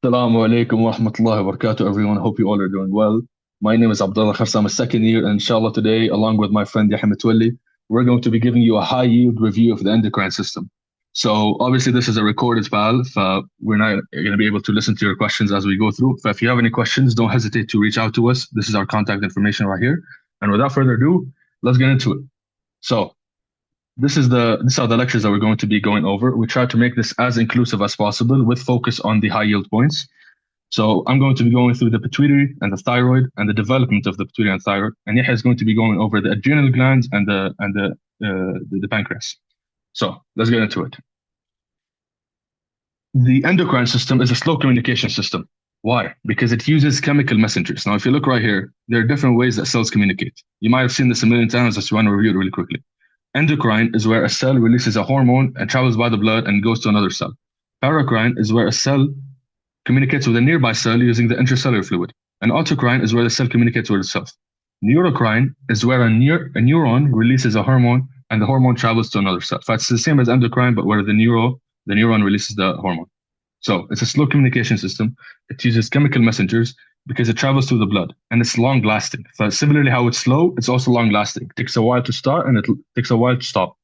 Assalamu alaikum wa rahmatullahi wa barakatuh, everyone. Hope you all are doing well. My name is Abdallah Kharsa. I'm a second year, and inshallah today, along with my friend Yahia Metwally, we're going to be giving you a high yield review of the endocrine system. So obviously this is a recorded file, so we're not going to be able to listen to your questions as we go through. So if you have any questions, don't hesitate to reach out to us. This is our contact information right here. And without further ado, let's get into it. So this are the lectures that we're going to be going over. We try to make this as inclusive as possible with focus on the high yield points. So I'm going to be going through the pituitary and the thyroid and the development of the pituitary and thyroid, and Yahya is going to be going over the adrenal glands and the pancreas. So let's get into it. The endocrine system is a slow communication system. Why? Because it uses chemical messengers. Now, if you look right here, there are different ways that cells communicate. You might have seen this a million times. I just want to review it really quickly. Endocrine is where a cell releases a hormone and travels by the blood and goes to another cell. Paracrine is where a cell communicates with a nearby cell using the intracellular fluid. And autocrine is where the cell communicates with itself. Neurocrine is where a neuron releases a hormone and the hormone travels to another cell. So it's the same as endocrine, but where the neuron releases the hormone. So it's a slow communication system. It uses chemical messengers because it travels through the blood and it's long lasting. So similarly how it's slow, it's also long lasting. It takes a while to start and it takes a while to stop.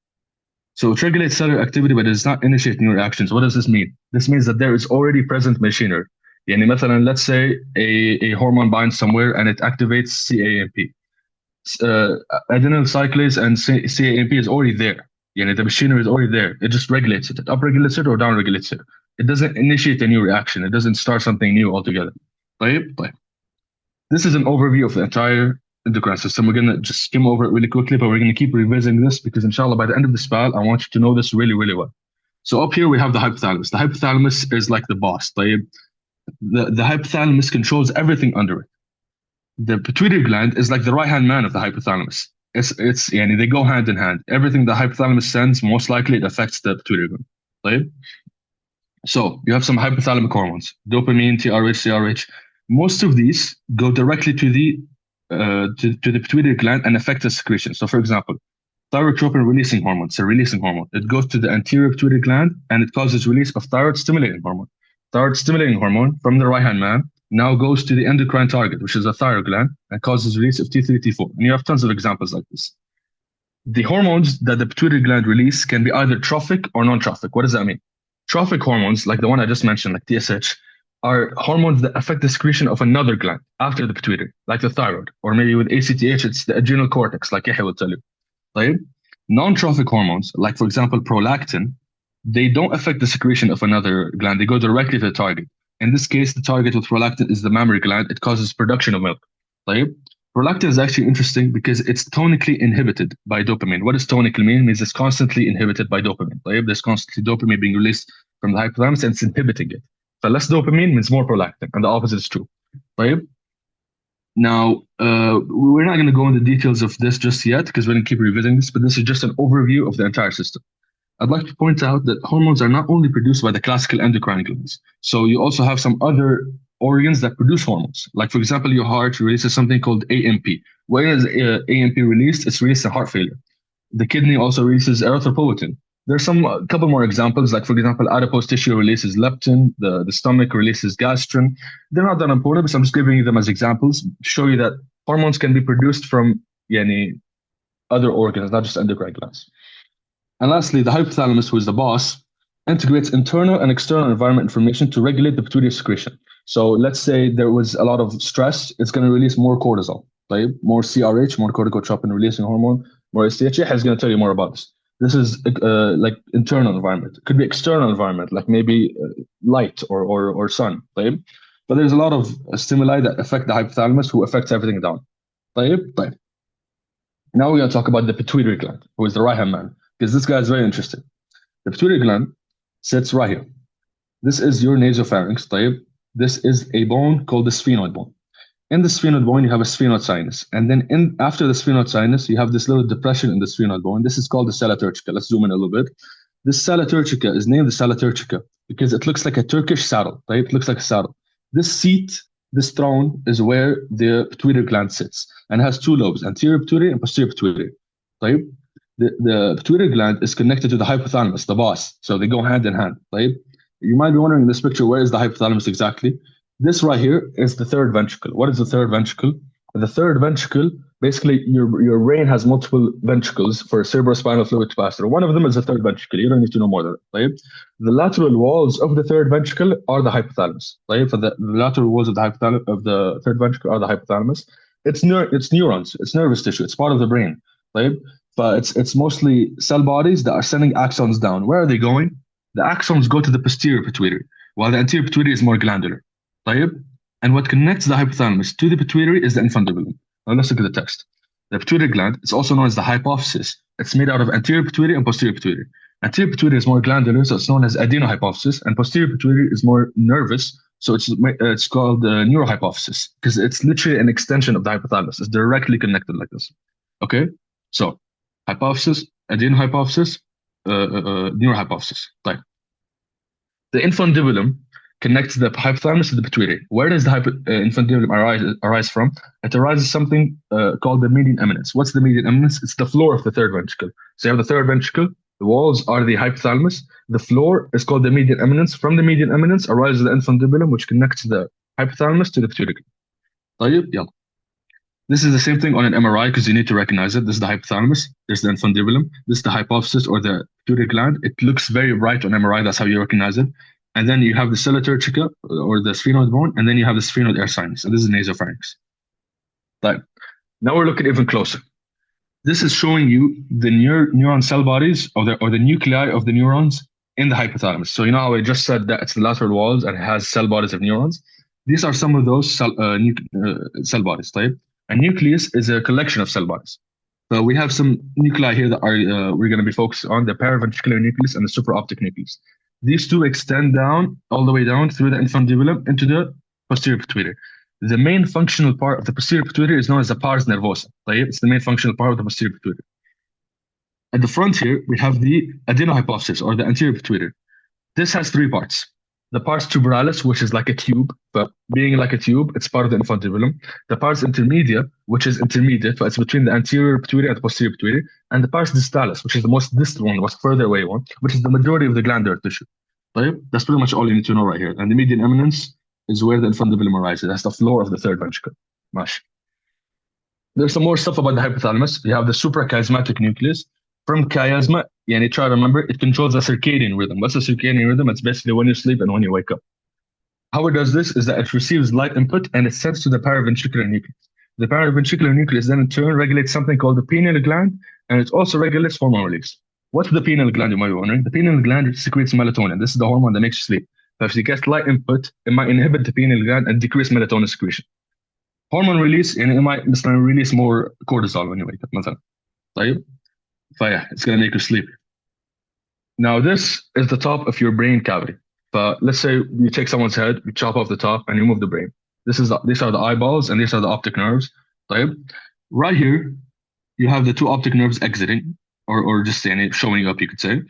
So it regulates cellular activity, but it does not initiate new reactions. What does this mean? This means that there is already present machinery. Let's say a hormone binds somewhere and it activates CAMP. Adenyl cyclase and CAMP is already there. The machinery is already there. It just regulates it. It upregulates it or downregulates it. It doesn't initiate a new reaction. It doesn't start something new altogether. This is an overview of the entire endocrine system. We're going to just skim over it really quickly, but we're going to keep revisiting this because inshallah, by the end of this file, I want you to know this really, really well. So up here, we have the hypothalamus. The hypothalamus is like the boss. The hypothalamus controls everything under it. The pituitary gland is like the right-hand man of the hypothalamus. They go hand in hand. Everything the hypothalamus sends, most likely it affects the pituitary gland. So you have some hypothalamic hormones, dopamine, TRH, CRH. Most of these go directly to the pituitary gland and affect the secretion. So for example, thyrotropin releasing hormone, it's a releasing hormone. It goes to the anterior pituitary gland and it causes release of thyroid stimulating hormone. Thyroid stimulating hormone from the right-hand man now goes to the endocrine target, which is the thyroid gland, and causes release of T3, T4. And you have tons of examples like this. The hormones that the pituitary gland release can be either trophic or non-trophic. What does that mean? Trophic hormones, like the one I just mentioned, like TSH, are hormones that affect the secretion of another gland after the pituitary, like the thyroid, or maybe with ACTH, it's the adrenal cortex, like Yahya will tell you. Right? Non-trophic hormones, like for example, prolactin, they don't affect the secretion of another gland. They go directly to the target. In this case, the target with prolactin is the mammary gland. It causes production of milk. Right? Prolactin is actually interesting because it's tonically inhibited by dopamine. What does tonically mean? It means it's constantly inhibited by dopamine. Right? There's constantly dopamine being released from the hypothalamus and it's inhibiting it. So less dopamine means more prolactin, and the opposite is true. Right? Now, we're not going to go into details of this just yet because we're going to keep revisiting this, but this is just an overview of the entire system. I'd like to point out that hormones are not only produced by the classical endocrine glands. So you also have some other organs that produce hormones. Like, for example, your heart releases something called AMP. Where is AMP released? It's released in heart failure. The kidney also releases erythropoietin. There's a couple more examples, like for example, adipose tissue releases leptin, the stomach releases gastrin. They're not that important, but I'm just giving you them as examples to show you that hormones can be produced from other organs, not just endocrine glands. And lastly, the hypothalamus, who is the boss, integrates internal and external environment information to regulate the pituitary secretion. So let's say there was a lot of stress, it's going to release more cortisol, right? More CRH, more corticotropin releasing hormone, more ACTH. Is going to tell you more about this. This is like internal environment. It could be external environment, like maybe light or sun. Right? But there's a lot of stimuli that affect the hypothalamus, who affects everything down. Right? Now we're going to talk about the pituitary gland, who is the right-hand man, because this guy is very interesting. The pituitary gland sits right here. This is your nasopharynx. Right? This is a bone called the sphenoid bone. In the sphenoid bone, you have a sphenoid sinus. And then after the sphenoid sinus, you have this little depression in the sphenoid bone. This is called the sella turcica. Let's zoom in a little bit. This sella turcica is named the sella turcica because it looks like a Turkish saddle, right? It looks like a saddle. This seat, this throne, is where the pituitary gland sits and has two lobes, anterior pituitary and posterior pituitary, right? The pituitary gland is connected to the hypothalamus, the boss. So they go hand in hand, right? You might be wondering in this picture, where is the hypothalamus exactly? This right here is the third ventricle. What is the third ventricle? The third ventricle, basically, your brain has multiple ventricles for cerebrospinal fluid to pass through. One of them is the third ventricle. You don't need to know more than that. Right? The lateral walls of the third ventricle are the hypothalamus. Right? For the lateral walls of the hypothalamus of the third ventricle are the hypothalamus. It's neurons. It's nervous tissue. It's part of the brain. Right? But it's mostly cell bodies that are sending axons down. Where are they going? The axons go to the posterior pituitary, while the anterior pituitary is more glandular. طيب? And what connects the hypothalamus to the pituitary is the infundibulum. Now let's look at the text. The pituitary gland is also known as the hypophysis. It's made out of anterior pituitary and posterior pituitary. Anterior pituitary is more glandular, so it's known as adenohypophysis, and posterior pituitary is more nervous, so it's called neurohypophysis, because it's literally an extension of the hypothalamus. It's directly connected like this. Okay? So, hypophysis, adenohypophysis, neurohypophysis. Right. The infundibulum connects the hypothalamus to the pituitary. Where does the infundibulum arise from? It arises something called the median eminence. What's the median eminence? It's the floor of the third ventricle. So you have the third ventricle. The walls are the hypothalamus. The floor is called the median eminence. From the median eminence arises the infundibulum, which connects the hypothalamus to the pituitary. طيب, يلا. This is the same thing on an MRI because you need to recognize it. This is the hypothalamus. There's the infundibulum. This is the hypophysis or the pituitary gland. It looks very bright on MRI. That's how you recognize it. And then you have the sella-turcica or the sphenoid bone, and then you have the sphenoid air sinus. And this is nasopharynx. But now we're looking even closer. This is showing you the neuron cell bodies or the nuclei of the neurons in the hypothalamus. So you know how I just said that it's the lateral walls and it has cell bodies of neurons? These are some of those cell bodies. Type. A nucleus is a collection of cell bodies. So we have some nuclei here that are we're going to be focused on, the paraventricular nucleus and the supraoptic nucleus. These two extend down, all the way down through the infundibulum into the posterior pituitary. The main functional part of the posterior pituitary is known as the pars nervosa. It's the main functional part of the posterior pituitary. At the front here, we have the adenohypophysis or the anterior pituitary. This has three parts. The pars tuberalis, which is like a tube, but being like a tube, it's part of the infundibulum. The pars intermedia, which is intermediate, but it's between the anterior pituitary and the posterior pituitary. And the pars distalis, which is the most distal one, the most further away one, which is the majority of the glandular tissue. Right? That's pretty much all you need to know right here. And the median eminence is where the infundibulum arises. That's the floor of the third ventricle. Mash. There's some more stuff about the hypothalamus. You have the suprachiasmatic nucleus. From chiasma, try to remember, it controls the circadian rhythm. What's the circadian rhythm? It's basically when you sleep and when you wake up. How it does this is that it receives light input and it sends to the paraventricular nucleus. The paraventricular nucleus then in turn regulates something called the pineal gland, and it also regulates hormone release. What's the pineal gland, you might be wondering? The pineal gland secretes melatonin. This is the hormone that makes you sleep. So if you get light input, it might inhibit the pineal gland and decrease melatonin secretion. Hormone release, and it might release more cortisol when you wake up. مثلا. طيب? It's going to make you sleepy. Now, this is the top of your brain cavity. But let's say you take someone's head, you chop off the top, and you move the brain. These are the eyeballs, and these are the optic nerves. طيب? Right here, you have the two optic nerves exiting, or just showing up, you could say.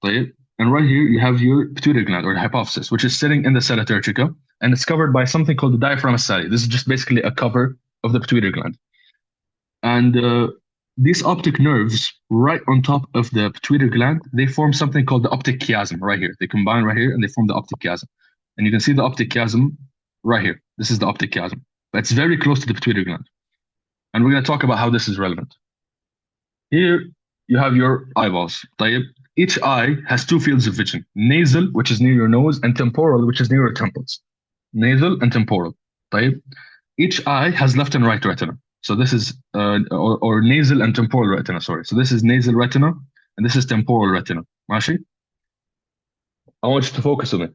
طيب? And right here, you have your pituitary gland, or the hypophysis, which is sitting in the sella turcica, and it's covered by something called the diaphragm sali. This is just basically a cover of the pituitary gland. And these optic nerves, right on top of the pituitary gland, they form something called the optic chiasm right here. They combine right here and they form the optic chiasm. And you can see the optic chiasm right here. This is the optic chiasm. But it's very close to the pituitary gland. And we're going to talk about how this is relevant. Here, you have your eyeballs. Each eye has two fields of vision. Nasal, which is near your nose, and temporal, which is near your temples. Nasal and temporal. Each eye has left and right retina. So this is, or nasal and temporal retina, sorry. So this is nasal retina, and this is temporal retina. Mashi? I want you to focus on it.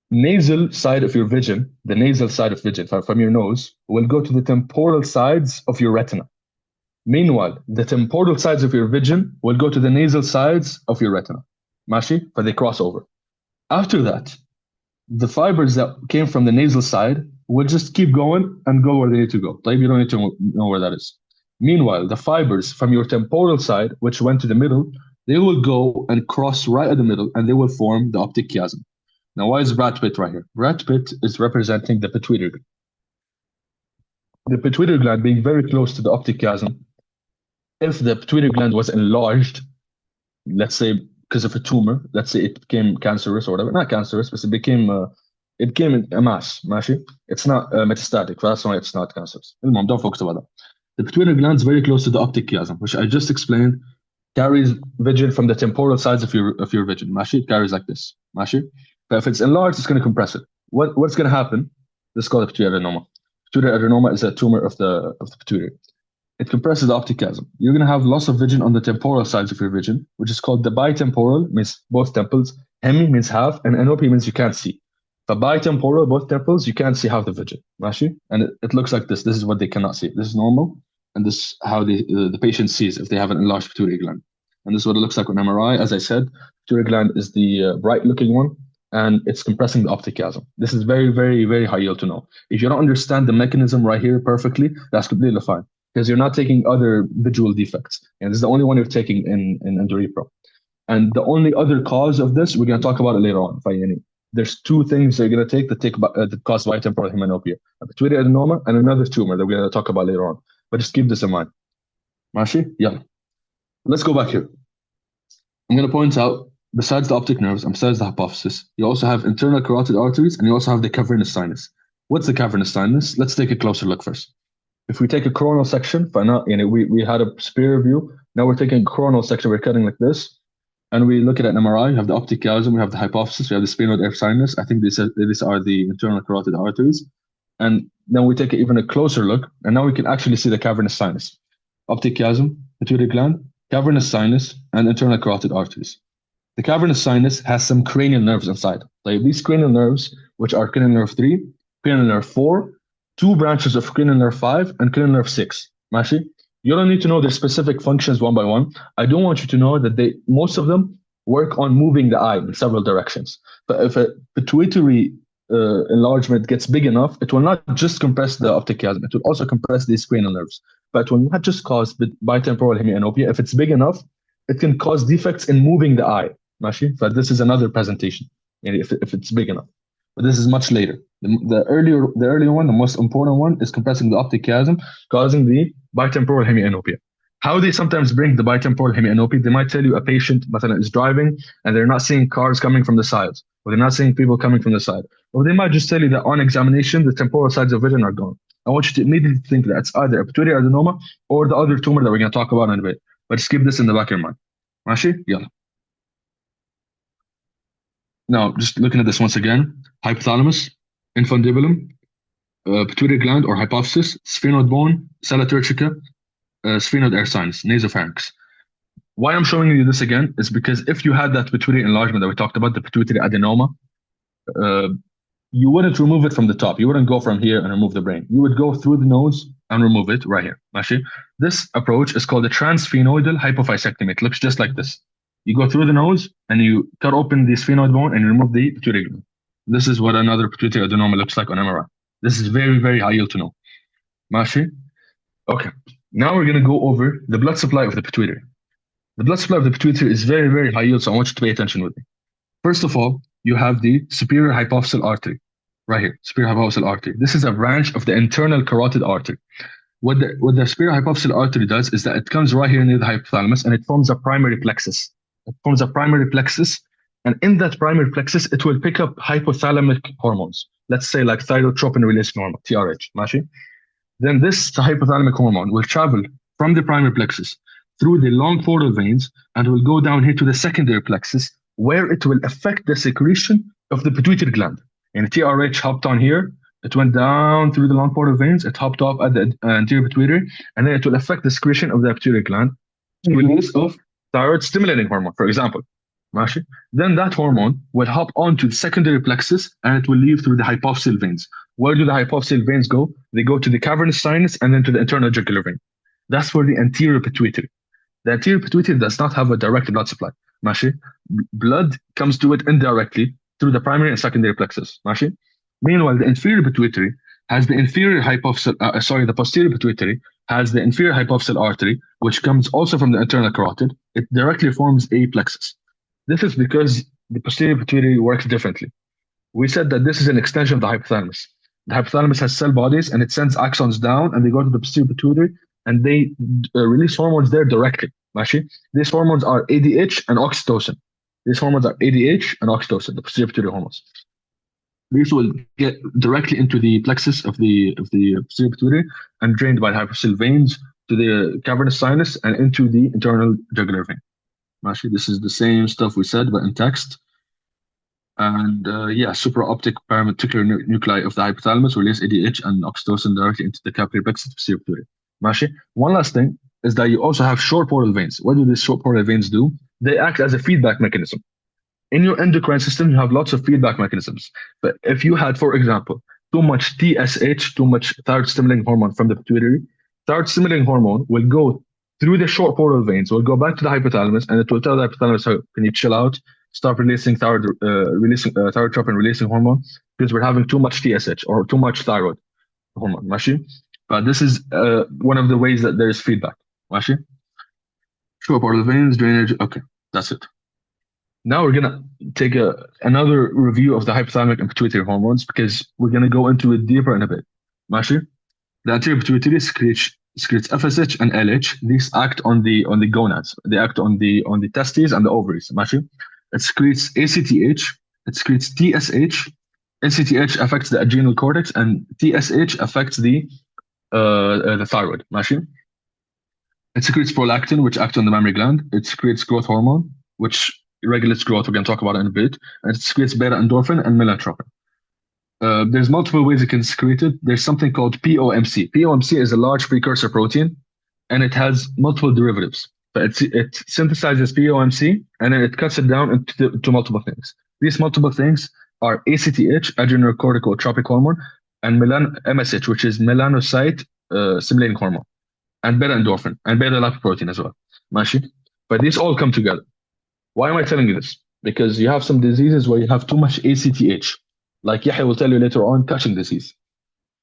Nasal side of your vision, the nasal side of vision from your nose, will go to the temporal sides of your retina. Meanwhile, the temporal sides of your vision will go to the nasal sides of your retina. Mashi? But they cross over. After that, the fibers that came from the nasal side will just keep going and go where they need to go. You don't need to know where that is. Meanwhile, the fibers from your temporal side, which went to the middle, they will go and cross right at the middle, and they will form the optic chiasm. Now, why is rat pit right here? Rat pit is representing the pituitary gland. The pituitary gland being very close to the optic chiasm, if the pituitary gland was enlarged, let's say because of a tumor. Let's say it became cancerous or whatever, not cancerous, but it became a mass. ماشي? It's not metastatic, that's why it's not cancerous. Don't focus about that. The pituitary gland is very close to the optic chiasm, which I just explained, carries vision from the temporal sides of your vision. ماشي? It carries like this. ماشي? But if it's enlarged, it's going to compress it. What's going to happen? This is called a pituitary adenoma. Pituitary adenoma is a tumor of the pituitary. It compresses the optic chiasm. You're going to have loss of vision on the temporal sides of your vision, which is called the bitemporal, means both temples. Hemi means half, and anopia means you can't see. But bitemporal, both temples, you can't see half the vision. ماشي? And it looks like this. This is what they cannot see. This is normal, and this is how the patient sees if they have an enlarged pituitary gland. And this is what it looks like on MRI. As I said, pituitary gland is the bright-looking one, and it's compressing the optic chiasm. This is very, very, very high yield to know. If you don't understand the mechanism right here perfectly, that's completely fine, because you're not taking other visual defects. And this is the only one you're taking in EndoRepro. And the only other cause of this, we're going to talk about it later on. There's two things you're going to take that cause bitemporal hemanopia: a pituitary adenoma and another tumor that we're going to talk about later on. But just keep this in mind. ماشي? Yeah. Let's go back here. I'm going to point out, besides the optic nerves and besides the hypophysis, you also have internal carotid arteries, and you also have the cavernous sinus. What's the cavernous sinus? Let's take a closer look first. If we take a coronal section, we had a superior view. Now we're taking a coronal section, we're cutting like this. And we look at an MRI, you have the optic chiasm, we have the hypophysis, we have the sphenoid air sinus. I think these are the internal carotid arteries. And then we take even a closer look, and now we can actually see the cavernous sinus. Optic chiasm, pituitary gland, cavernous sinus, and internal carotid arteries. The cavernous sinus has some cranial nerves inside. Like these cranial nerves, which are cranial nerve 3, cranial nerve 4, 2 branches of cranial nerve 5, and cranial nerve 6. ماشي? You don't need to know their specific functions one by one. I don't want you to know that most of them work on moving the eye in several directions. But if a pituitary enlargement gets big enough, it will not just compress the optic chiasm, it will also compress these cranial nerves. But it will not just cause bitemporal hemianopia. If it's big enough, it can cause defects in moving the eye. ماشي? But this is another presentation, if it's big enough. But this is much later. The earlier one, the most important one, is compressing the optic chiasm, causing the bitemporal hemianopia. How they sometimes bring the bitemporal hemianopia, they might tell you a patient is driving and they're not seeing cars coming from the sides, or they're not seeing people coming from the side. Or they might just tell you that on examination, the temporal sides of vision are gone. I want you to immediately think that it's either a pituitary adenoma or the other tumor that we're going to talk about in a bit. But just keep this in the back of your mind. ماشي? يلا. Now, just looking at this once again, hypothalamus, infundibulum, pituitary gland or hypophysis, sphenoid bone, sella turcica, sphenoid air sinus, nasopharynx. Why I'm showing you this again is because if you had that pituitary enlargement that we talked about, the pituitary adenoma, you wouldn't remove it from the top. You wouldn't go from here and remove the brain. You would go through the nose and remove it right here. ماشي? This approach is called the transsphenoidal hypophysectomy. It looks just like this. You go through the nose and you cut open the sphenoid bone and remove the pituitary gland. This is what another pituitary adenoma looks like on MRI. This is very, very high yield to know. ماشي? Okay. Now we're going to go over the blood supply of the pituitary. The blood supply of the pituitary is very, very high yield, so I want you to pay attention with me. First of all, you have the superior hypophyseal artery, right here, superior hypophyseal artery. This is a branch of the internal carotid artery. What the superior hypophyseal artery does is that it comes right here near the hypothalamus and it forms a primary plexus. It forms a primary plexus, and in that primary plexus, it will pick up hypothalamic hormones. Let's say like thyrotropin releasing hormone, TRH, ماشي? Then this hypothalamic hormone will travel from the primary plexus through the long portal veins and will go down here to the secondary plexus, where it will affect the secretion of the pituitary gland. And TRH hopped on here, it went down through the long portal veins, it hopped off at the anterior pituitary, and then it will affect the secretion of the pituitary gland, release of thyroid stimulating hormone, for example. ماشي? Then that hormone will hop onto the secondary plexus and it will leave through the hypophyseal veins. Where do the hypophyseal veins go? They go to the cavernous sinus and then to the internal jugular vein. That's for the anterior pituitary. The anterior pituitary does not have a direct blood supply. ماشي? Blood comes to it indirectly through the primary and secondary plexus. ماشي? Meanwhile, the inferior pituitary has the the posterior pituitary has the inferior hypophyseal artery, which comes also from the internal carotid. It directly forms a plexus. This is because the posterior pituitary works differently. We said that this is an extension of the hypothalamus. The hypothalamus has cell bodies and it sends axons down and they go to the posterior pituitary and they release hormones there directly. ماشي? These hormones are ADH and oxytocin. These hormones are ADH and oxytocin, the posterior pituitary hormones. These will get directly into the plexus of the posterior pituitary and drained by the hypophyseal veins to the cavernous sinus and into the internal jugular vein. Actually, this is the same stuff we said, but in text. And yeah, supraoptic parameticular nuclei of the hypothalamus release ADH and oxytocin directly into the capillary plexus of posterior pituitary. Mashi. One last thing is that you also have short portal veins. What do these short portal veins do? They act as a feedback mechanism. In your endocrine system, you have lots of feedback mechanisms. But if you had, for example, too much TSH, too much thyroid stimulating hormone from the pituitary, thyroid stimulating hormone will go through the short portal veins, will go back to the hypothalamus, and it will tell the hypothalamus, "Hey, can you chill out? Stop releasing thyrotropin releasing hormone because we're having too much TSH or too much thyroid hormone." Mashi? But this is one of the ways that there is feedback. Mashi? Short portal veins, drainage. Okay, that's it. Now we're gonna take another review of the hypothalamic and pituitary hormones because we're gonna go into it deeper in a bit. Mashi? The anterior pituitary secretes FSH and LH. These act on the gonads. They act on the testes and the ovaries. Mashi? It secretes ACTH. It secretes TSH. ACTH affects the adrenal cortex, and TSH affects the thyroid. Mashi? It secretes prolactin, which acts on the mammary gland. It secretes growth hormone, which regulates growth. We're going to talk about it in a bit. And it secretes beta endorphin and melanotropic. There's multiple ways it can secrete it. There's something called POMC. POMC is a large precursor protein, and it has multiple derivatives. But it synthesizes POMC, and then it cuts it down into multiple things. These multiple things are ACTH, adrenocorticotropic hormone, and MSH, which is melanocyte stimulating hormone, and beta endorphin, and beta lipoprotein as well. Mashi? But these all come together. Why am I telling you this? Because you have some diseases where you have too much ACTH. Like Yahia will tell you later on, Cushing disease.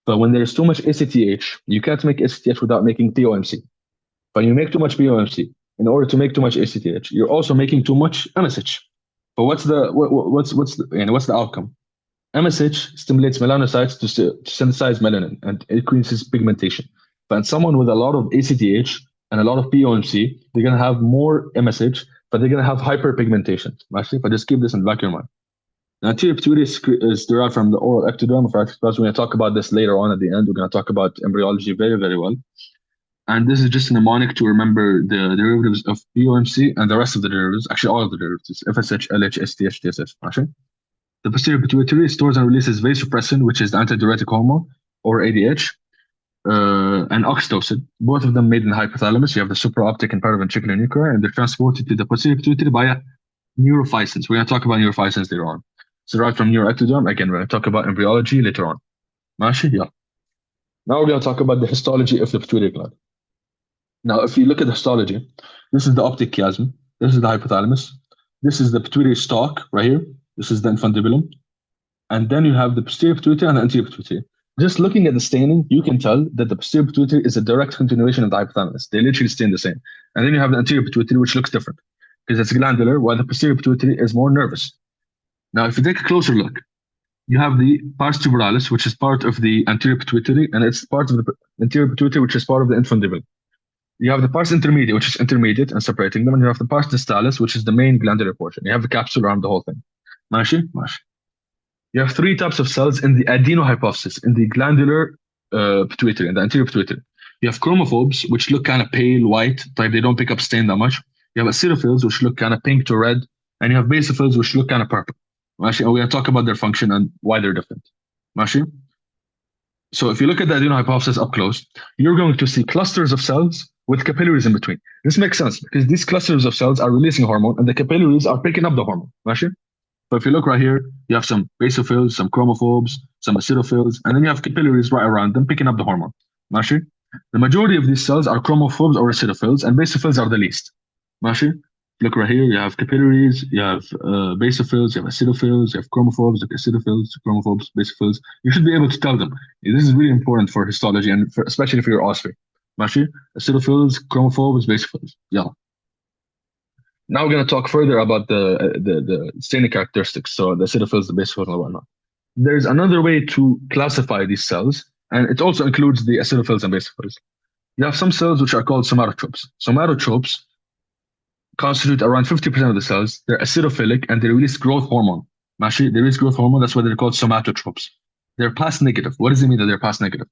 But when there's too much ACTH, you can't make ACTH without making POMC. But you make too much POMC. In order to make too much ACTH, you're also making too much MSH. But what's the outcome? MSH stimulates melanocytes to synthesize melanin and increases pigmentation. But in someone with a lot of ACTH and a lot of POMC, they're going to have more MSH, but they're going to have hyperpigmentation. Actually, but just keep this in the back of your mind. The anterior pituitary is derived from the oral ectoderm of arctic plasma. We're going to talk about this later on at the end. We're going to talk about embryology very, very well. And this is just a mnemonic to remember the derivatives of POMC and the rest of the derivatives, actually all of the derivatives, FSH, LH, STH, TSH. Actually. The posterior pituitary stores and releases vasopressin, which is the antidiuretic hormone, or ADH, and oxytocin, both of them made in the hypothalamus. You have the supraoptic and paraventricular nuclei, and they're transported to the posterior pituitary via neurohypophysis. We're going to talk about neurohypophysis later on. So right from neuroectoderm, again, we're going to talk about embryology later on. Mashi? Yeah. Now we're going to talk about the histology of the pituitary gland. Now, if you look at the histology, this is the optic chiasm. This is the hypothalamus. This is the pituitary stalk right here. This is the infundibulum. And then you have the posterior pituitary and the anterior pituitary. Just looking at the staining, you can tell that the posterior pituitary is a direct continuation of the hypothalamus. They literally stain the same. And then you have the anterior pituitary, which looks different because it's glandular, while the posterior pituitary is more nervous. Now, if you take a closer look, you have the pars tuberalis, which is part of the anterior pituitary, and it's part of the anterior pituitary, which is part of the infundibulum. You have the pars intermedia, which is intermediate and separating them, and you have the pars distalis, which is the main glandular portion. You have the capsule around the whole thing. Mashi? Mashi. You have three types of cells in the adenohypophysis, in the glandular pituitary, in the anterior pituitary. You have chromophobes, which look kind of pale white, like they don't pick up stain that much. You have acidophils, which look kind of pink to red, and you have basophils, which look kind of purple. Mashi, and we're going to talk about their function and why they're different. Mashi? So if you look at the adenohypophysis up close, you're going to see clusters of cells with capillaries in between. This makes sense because these clusters of cells are releasing hormone and the capillaries are picking up the hormone. Mashi? So if you look right here, you have some basophils, some chromophobes, some acidophils, and then you have capillaries right around them picking up the hormone. Mashi? The majority of these cells are chromophobes or acidophils, and basophils are the least. Mashi? Look right here, you have capillaries, you have basophils, you have acidophils, you have chromophobes, acidophils, chromophobes, basophils. You should be able to tell them. This is really important for histology and especially for your OSFE. Mashi? Acidophils, chromophobes, basophils. Yeah. Now we're going to talk further about the staining characteristics. So the acidophils, the basophils, and whatnot. There's another way to classify these cells, and it also includes the acidophils and basophils. You have some cells which are called somatotropes. Somatotropes, constitute around 50% of the cells. They're acidophilic and they release growth hormone. They release growth hormone. That's why they're called somatotropes. They're PAS negative. What does it mean that they're PAS negative?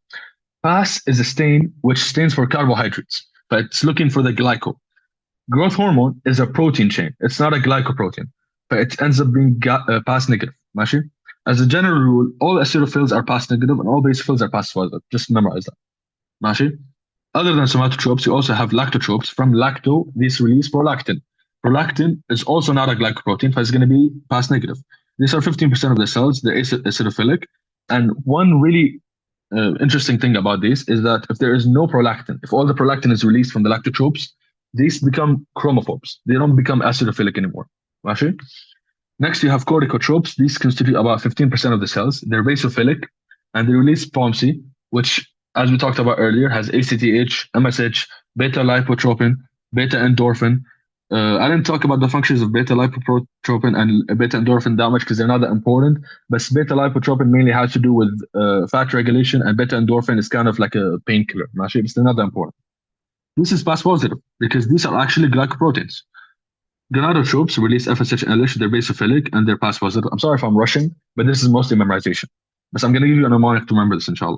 PAS is a stain which stands for carbohydrates, but it's looking for the glyco. Growth hormone is a protein chain. It's not a glycoprotein, but it ends up being PAS negative. As a general rule, all acidophils are PAS negative and all basophils are PAS positive. Just memorize that. Other than somatotropes, you also have lactotropes. From lacto, these release prolactin. Prolactin is also not a glycoprotein, but it's going to be PAS negative. These are 15% of the cells. They're acidophilic. And one really interesting thing about this is that if there is no prolactin, if all the prolactin is released from the lactotropes, these become chromophobes. They don't become acidophilic anymore. Next, you have corticotropes. These constitute about 15% of the cells. They're basophilic, and they release POMC, which, as we talked about earlier, has ACTH, MSH, beta-lipotropin, beta-endorphin. I didn't talk about the functions of beta-lipotropin and beta-endorphin that much because they're not that important, but beta-lipotropin mainly has to do with fat regulation, and beta-endorphin is kind of like a painkiller. But they're not that important. This is PAS positive because these are actually glycoproteins. Gonadotropes release FSH and LH. They're basophilic and they're PAS positive. I'm sorry if I'm rushing, but this is mostly memorization. But I'm going to give you a mnemonic to remember this, inshallah.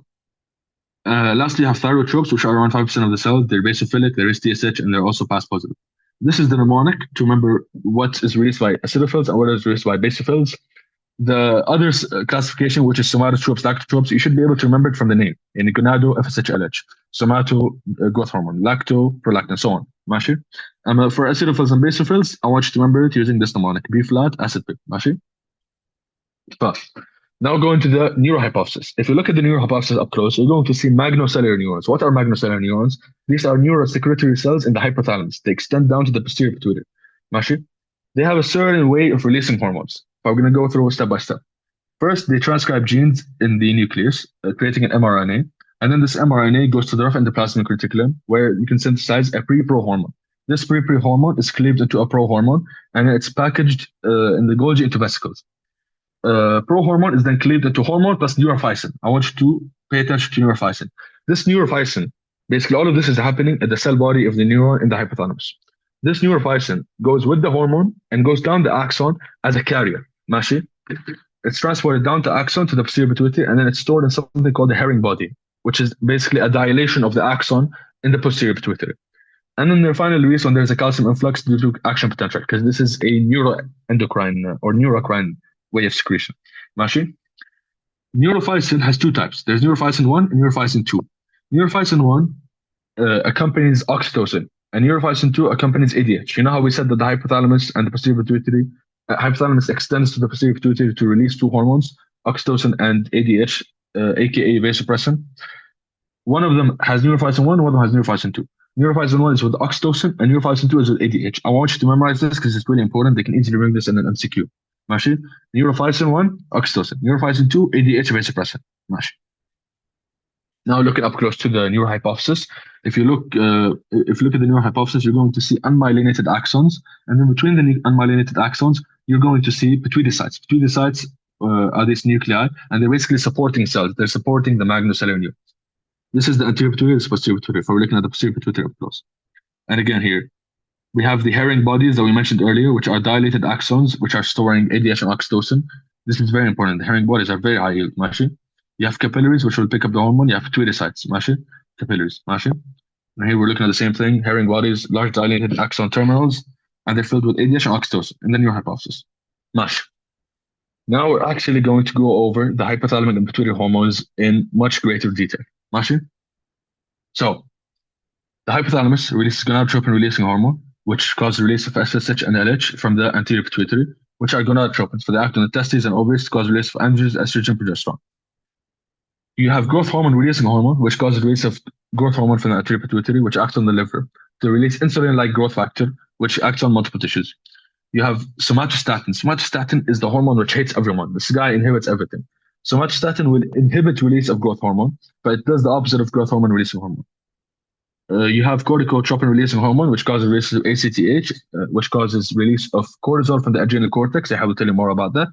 Lastly, you have thyrotropes, which are around 5% of the cells. They're basophilic, there is TSH, and they're also PAS positive. This is the mnemonic to remember what is released by acidophils and what is released by basophils. The other classification, which is somatotropes, lactotropes, you should be able to remember it from the name. In gonado, FSH, LH. Somato, growth hormone. Lacto, prolactin, so on. For acidophils and basophils, I want you to remember it using this mnemonic. B flat, acid pit. But now going to the neurohypophysis. If you look at the neurohypophysis up close, you're going to see magnocellular neurons. What are magnocellular neurons? These are neurosecretory cells in the hypothalamus. They extend down to the posterior pituitary. They have a certain way of releasing hormones. We're going to go through step by step. First, they transcribe genes in the nucleus, creating an mRNA. And then this mRNA goes to the rough endoplasmic reticulum, where you can synthesize a pre-pro hormone. This pre-pro hormone is cleaved into a prohormone, and it's packaged in the Golgi into vesicles. Prohormone is then cleaved into hormone plus neurophysin. I want you to pay attention to neurophysin. This neurophysin, basically all of this is happening at the cell body of the neuron in the hypothalamus. This neurophysin goes with the hormone and goes down the axon as a carrier. It's transported down the axon to the posterior pituitary, and then it's stored in something called the herring body, which is basically a dilation of the axon in the posterior pituitary. And then the final release when there's a calcium influx due to action potential, because this is a neuroendocrine or neurocrine way of secretion. Neurophysin has two types. There's neurophysin 1 and neurophysin 2. Neurophysin 1 accompanies oxytocin, and neurophysin 2 accompanies ADH. You know how we said that the hypothalamus and the posterior pituitary, hypothalamus extends to the posterior pituitary to release two hormones, oxytocin and ADH, aka vasopressin. One of them has neurophysin 1, one of them has neurophysin 2. Neurophysin 1 is with oxytocin, and neurophysin 2 is with ADH. I want you to memorize this because it's really important. They can easily bring this in an MCQ. Neurophysin 1, oxytocin. Neurophysin 2, ADH, vasopressin. Now looking up close to the neurohypophysis. If you look at the neurohypophysis, you're going to see unmyelinated axons, and then between the unmyelinated axons, you're going to see pituitary-cytes. Pituitary-cytes are these nuclei, and they're basically supporting cells. They're supporting the magnocellular neurons. This is the anterior pituitary, this is posterior pituitary. If we're looking at the posterior pituitary up close. And again here, we have the herring bodies that we mentioned earlier, which are dilated axons, which are storing ADH and oxytocin. This is very important. The herring bodies are very high yield. You have capillaries, which will pick up the hormone. You have pituitary-cytes. Capillaries. And here we're looking at the same thing. Herring bodies, large dilated axon terminals, and they're filled with ADH and oxytocin. And then your hypophysis. Now we're actually going to go over the hypothalamic and pituitary hormones in much greater detail. So, the hypothalamus releases gonadotropin releasing hormone, which causes release of FSH and LH from the anterior pituitary, which are gonadotropins for the act on the testes and ovaries to cause release of androgens, estrogen, progesterone. You have growth hormone releasing hormone, which causes release of growth hormone from the anterior pituitary, which acts on the liver to release insulin-like growth factor, which acts on multiple tissues. You have somatostatin. Somatostatin is the hormone which hates everyone. This guy inhibits everything. Somatostatin will inhibit release of growth hormone, but it does the opposite of growth hormone releasing hormone. You have corticotropin releasing hormone, which causes release of ACTH, which causes release of cortisol from the adrenal cortex. I will tell you more about that.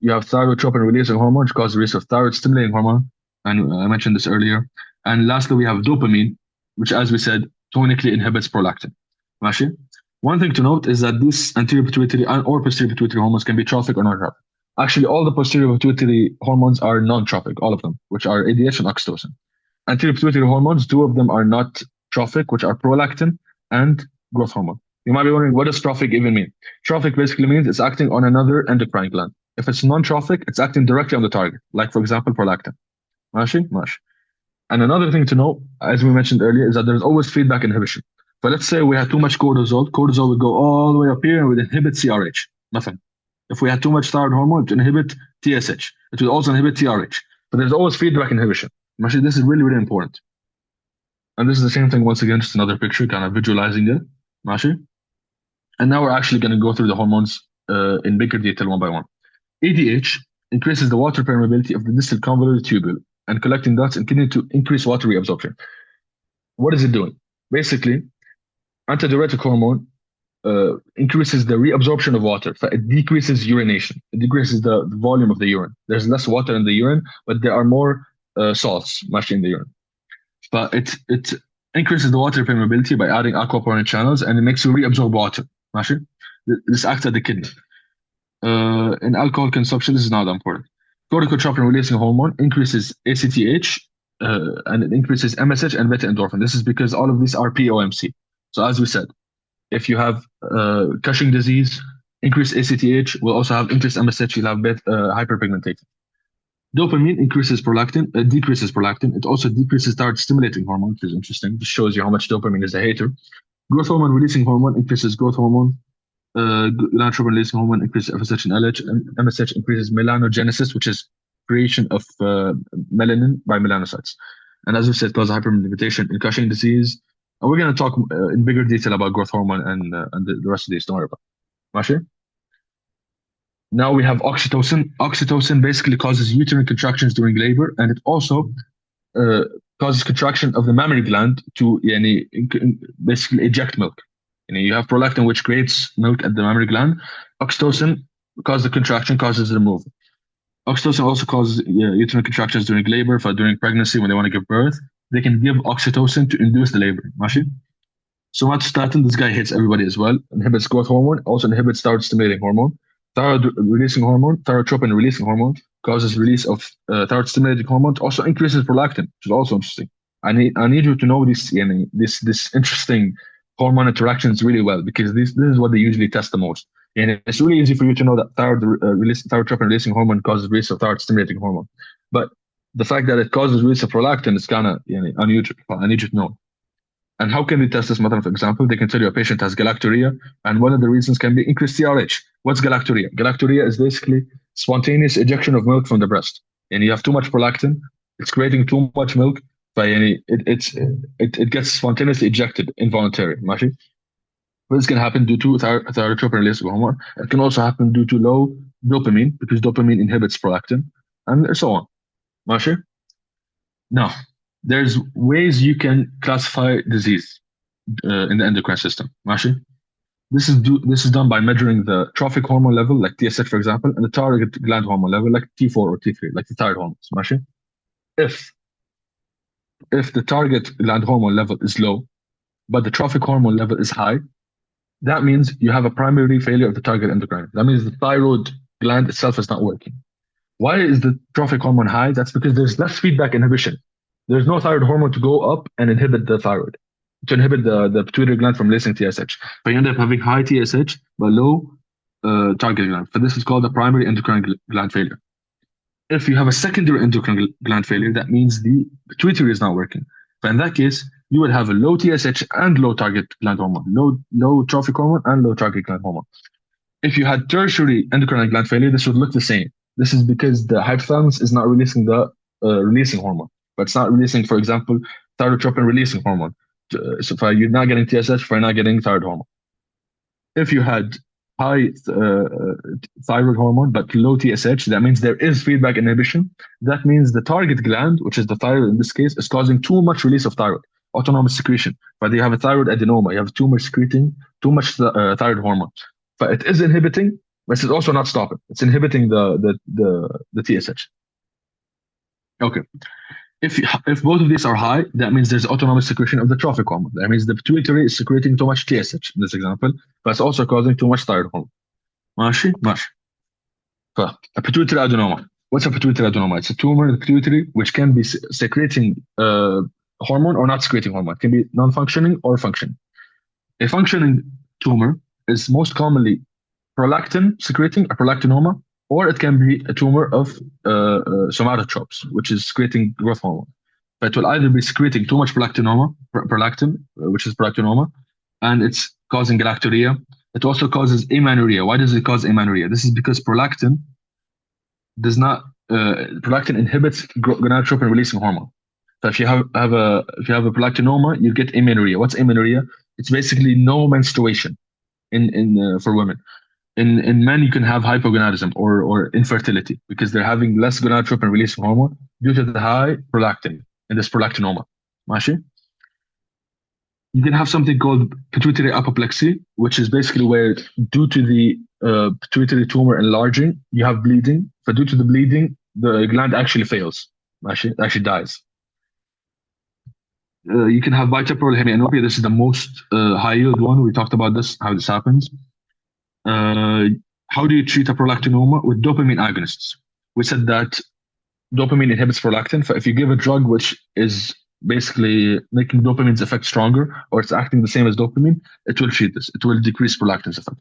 You have thyrotropin releasing hormone, which causes release of thyroid stimulating hormone, and I mentioned this earlier. And lastly, we have dopamine, which, as we said, tonically inhibits prolactin. One thing to note is that these anterior pituitary or posterior pituitary hormones can be trophic or non-trophic. Actually, all the posterior pituitary hormones are non-trophic, all of them, which are ADH and oxytocin. Anterior pituitary hormones, two of them are not trophic, which are prolactin and growth hormone. You might be wondering, what does trophic even mean? Trophic basically means it's acting on another endocrine gland. If it's non-trophic, it's acting directly on the target, like, for example, prolactin. Mashi? Mash. And another thing to know, as we mentioned earlier, is that there's always feedback inhibition. But let's say we had too much cortisol. Cortisol would go all the way up here and would inhibit CRH. Nothing. If we had too much thyroid hormone, it would inhibit TSH. It would also inhibit TRH. But there's always feedback inhibition. Actually, this is really, really important. And this is the same thing, once again, just another picture, kind of visualizing it. Mashi? And now we're actually going to go through the hormones in bigger detail one by one. ADH increases the water permeability of the distal convoluted tubule and collecting ducts and kidney to increase water reabsorption. What is it doing? Basically, antidiuretic hormone increases the reabsorption of water. It decreases urination. It decreases the volume of the urine. There's less water in the urine, but there are more salts mashed in the urine. But it increases the water permeability by adding aquaporin channels, and it makes you reabsorb water. This acts at the kidney. In alcohol consumption, this is not important. Corticotropin releasing hormone increases ACTH and it increases MSH and beta endorphin. This is because all of these are POMC. So as we said, if you have Cushing disease, increased ACTH will also have increased MSH. You'll have hyperpigmentation. Dopamine increases prolactin, decreases prolactin. It also decreases thyroid stimulating hormone, which is interesting. This shows you how much dopamine is a hater. Growth hormone releasing hormone increases growth hormone. Gonadotropin releasing hormone increases FSH and LH, and MSH increases melanogenesis, which is creation of melanin by melanocytes. And as we said, causes hyperpigmentation in Cushing disease. And we're going to talk in bigger detail about growth hormone and the rest of these. Don't worry about it. Mashi? Now we have oxytocin. Oxytocin basically causes uterine contractions during labor, and it also causes contraction of the mammary gland to basically eject milk. You have prolactin, which creates milk at the mammary gland. Oxytocin causes the contraction, causes the removal. Oxytocin also causes uterine contractions during labor, during pregnancy, when they want to give birth. They can give oxytocin to induce the labor. Mashi? Somatostatin, this guy hits everybody as well. Inhibits growth hormone, also inhibits thyroid stimulating hormone. Thyroid releasing hormone, thyrotropin releasing hormone, causes release of thyroid stimulating hormone, also increases prolactin, which is also interesting. I need you to know this interesting hormone interactions really well, because this is what they usually test the most. And it's really easy for you to know that thyrotropin releasing hormone causes release of thyroid stimulating hormone. But the fact that it causes release of prolactin is kind of unusual. I need you to know. And how can they test this? For example, they can tell you a patient has galactorrhea, and one of the reasons can be increased CRH. What's galactorrhea? Galactorrhea is basically spontaneous ejection of milk from the breast. And you have too much prolactin, it's creating too much milk, it gets spontaneously ejected involuntarily. Mashi? This can happen due to thyrotropin releasing hormone. It can also happen due to low dopamine, because dopamine inhibits prolactin, and so on. Mashi? Now, there's ways you can classify disease in the endocrine system. Mashi? This is done by measuring the trophic hormone level, like TSH, for example, and the target gland hormone level, like T4 or T3, like the thyroid hormones. Mashi? If the target gland hormone level is low, but the trophic hormone level is high, that means you have a primary failure of the target endocrine. That means the thyroid gland itself is not working. Why is the trophic hormone high? That's because there's less feedback inhibition. There's no thyroid hormone to go up and inhibit the thyroid, to inhibit the pituitary gland from releasing TSH. But you end up having high TSH, but low target gland. So this is called the primary endocrine gland failure. If you have a secondary endocrine gland failure, that means the pituitary is not working. But in that case, you would have a low TSH and low target gland hormone, low trophic hormone and low target gland hormone. If you had tertiary endocrine gland failure, this would look the same. This is because the hypothalamus is not releasing the releasing hormone, but it's not releasing, for example, thyrotropin releasing hormone. So if you're not getting TSH, if you're not getting thyroid hormone. If you had high thyroid hormone but low TSH, that means there is feedback inhibition. That means the target gland, which is the thyroid in this case, is causing too much release of thyroid, autonomous secretion. But you have a thyroid adenoma, you have a tumor secreting too much thyroid hormone. But it is inhibiting, but it's also not stopping. It's inhibiting the TSH. Okay. If both of these are high, that means there's autonomic secretion of the trophic hormone. That means the pituitary is secreting too much TSH in this example, but it's also causing too much thyroid hormone. ماشي ماشي. A pituitary adenoma. What's a pituitary adenoma? It's a tumor in the pituitary which can be secreting hormone or not secreting hormone. It can be non-functioning or functioning. A functioning tumor is most commonly prolactin secreting, a prolactinoma, or it can be a tumor of somatotropes, which is secreting growth hormone. But it will either be secreting too much prolactin, which is prolactinoma, and it's causing galactorrhea. It also causes amenorrhea. Why does it cause amenorrhea? This is because prolactin prolactin inhibits gonadotropin releasing hormone. So if you have a prolactinoma, you get amenorrhea. What's amenorrhea? It's basically no menstruation for women. In men, you can have hypogonadism or infertility because they're having less gonadotropin releasing hormone due to the high prolactin in this prolactinoma. ماشي? You can have something called pituitary apoplexy, which is basically where, due to the pituitary tumor enlarging, you have bleeding. But due to the bleeding, the gland actually fails. Actually dies. You can have bitemporal hemianopia. This is the most high yield one. We talked about this, how this happens. How do you treat a prolactinoma? With dopamine agonists. We said that dopamine inhibits prolactin. So if you give a drug which is basically making dopamine's effect stronger, or it's acting the same as dopamine, it will treat this. It will decrease prolactin's effect.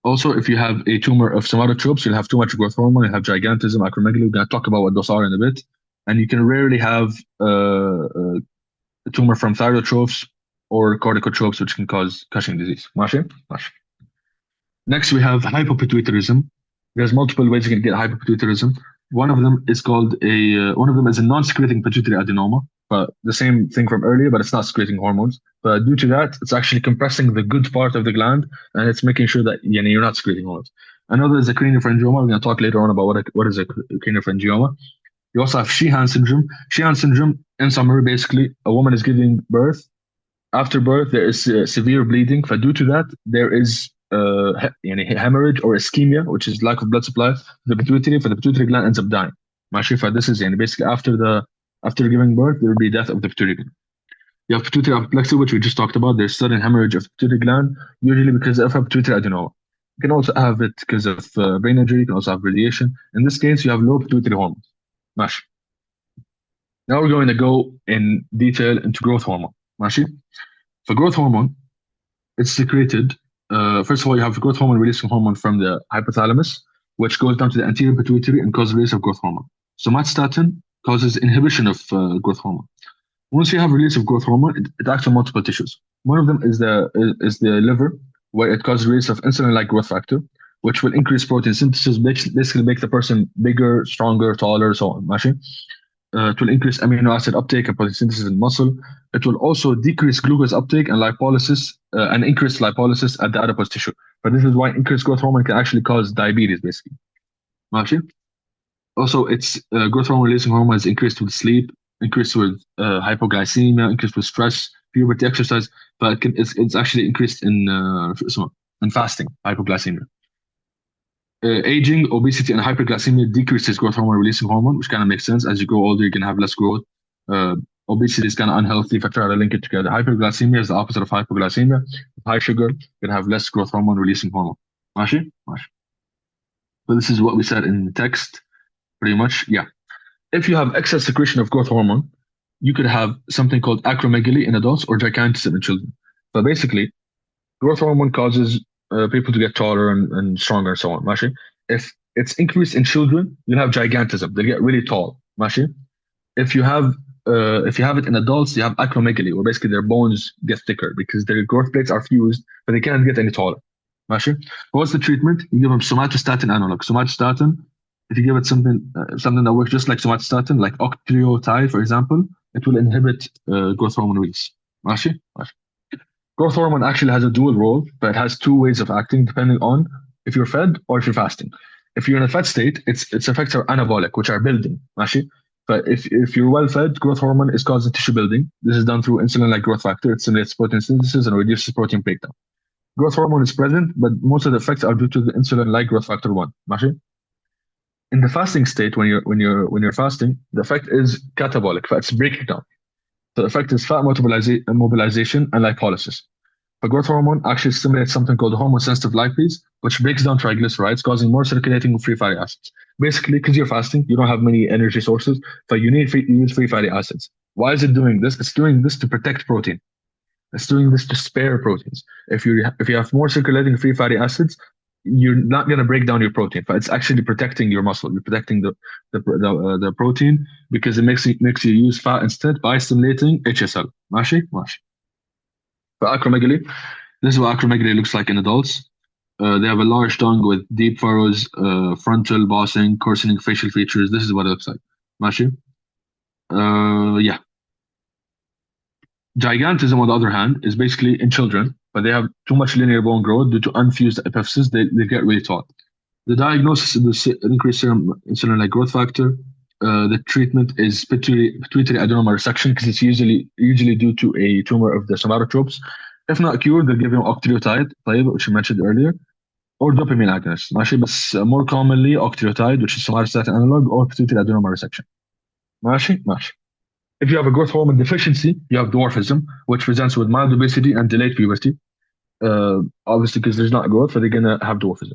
Also, if you have a tumor of somatotropes, you'll have too much growth hormone, you'll have gigantism, acromegaly. We're going to talk about what those are in a bit. And you can rarely have a tumor from thyrotropes or corticotropes, which can cause Cushing disease. ماشي؟ ماشي. Next, we have hypopituitarism. There's multiple ways you can get hypopituitarism. One of them is a non-secreting pituitary adenoma, but the same thing from earlier, but it's not secreting hormones. But due to that, it's actually compressing the good part of the gland, and it's making sure that you're not secreting hormones. Another is a craniopharyngioma. We're going to talk later on about what is a craniopharyngioma. You also have Sheehan syndrome. Sheehan syndrome, in summary, basically, a woman is giving birth. After birth, there is severe bleeding. But due to that, there is hemorrhage or ischemia, which is lack of blood supply to the pituitary. For the pituitary gland ends up dying. This is basically after giving birth, there will be death of the pituitary gland. You have pituitary apoplexy, which we just talked about. There's sudden hemorrhage of the pituitary gland, usually because of a pituitary adenoma. You can also have it because of brain injury. You can also have radiation. In this case, you have low pituitary hormones. ماشي. Now we're going to go in detail into growth hormone. ماشي. For growth hormone, it's secreted. First of all, you have growth hormone releasing hormone from the hypothalamus, which goes down to the anterior pituitary and causes release of growth hormone. Somatostatin causes inhibition of growth hormone. Once you have release of growth hormone, it acts on multiple tissues. One of them is the liver, where it causes release of insulin-like growth factor, which will increase protein synthesis, basically make the person bigger, stronger, taller, so on. It will increase amino acid uptake and protein synthesis in muscle. It will also decrease glucose uptake and lipolysis, and increase lipolysis at the adipose tissue. But this is why increased growth hormone can actually cause diabetes, basically. Also, its growth hormone releasing hormone is increased with sleep, increased with hypoglycemia, increased with stress, puberty, exercise, but it's actually increased in fasting, hypoglycemia. Aging, obesity, and hyperglycemia decreases growth hormone releasing hormone, which kind of makes sense. As you grow older, you can have less growth. Obesity is kind of unhealthy if I try to link it together. Hyperglycemia is the opposite of hypoglycemia. With high sugar, you can have less growth hormone releasing hormone. ماشي? ماشي. So this is what we said in the text, pretty much. Yeah. If you have excess secretion of growth hormone, you could have something called acromegaly in adults or gigantism in children. But basically, growth hormone causes people to get taller and stronger and so on. ماشي? If it's increased in children, you'll have gigantism. They get really tall. ماشي? If you have it in adults, you have acromegaly, where basically their bones get thicker because their growth plates are fused, but they can't get any taller. ماشي? What's the treatment? You give them somatostatin analog. Somatostatin, if you give it something that works just like somatostatin, like octreotide, for example, it will inhibit growth hormone release. ماشي? ماشي. Growth hormone actually has a dual role, but it has two ways of acting depending on if you're fed or if you're fasting. If you're in a fed state, its effects are anabolic, which are building. ماشي? But if you're well fed, growth hormone is causing tissue building. This is done through insulin-like growth factor. It stimulates protein synthesis and reduces protein breakdown. Growth hormone is present, but most of the effects are due to the insulin-like growth factor 1. ماشي? In the fasting state, when you're fasting, the effect is catabolic, fats breaking down. So the effect is fat mobilization and lipolysis. The growth hormone actually stimulates something called hormone-sensitive lipase, which breaks down triglycerides, causing more circulating of free fatty acids. Basically, because you're fasting, you don't have many energy sources, but you use free fatty acids. Why is it doing this? It's doing this to protect protein. It's doing this to spare proteins. If you have more circulating free fatty acids, you're not going to break down your protein, but it's actually protecting your muscle. You're protecting the protein because it makes you use fat instead by stimulating HSL. ماشي. For acromegaly, this is what acromegaly looks like in adults. They have a large tongue with deep furrows, frontal bossing, coarsening facial features. This is what it looks like. ماشي. Yeah. Gigantism, on the other hand, is basically in children, but they have too much linear bone growth due to unfused epiphysis. They get really tall. The diagnosis is the increased serum insulin-like growth factor. The treatment is pituitary adenoma resection because it's usually due to a tumor of the somatotropes. If not cured, they'll give you octreotide, which you mentioned earlier, or dopamine agonist. ماشي, بس more commonly octreotide, which is somatostatin analog, or pituitary adenoma resection. ماشي. If you have a growth hormone deficiency, you have dwarfism, which presents with mild obesity and delayed puberty. Obviously, because there's not growth, so they're going to have dwarfism.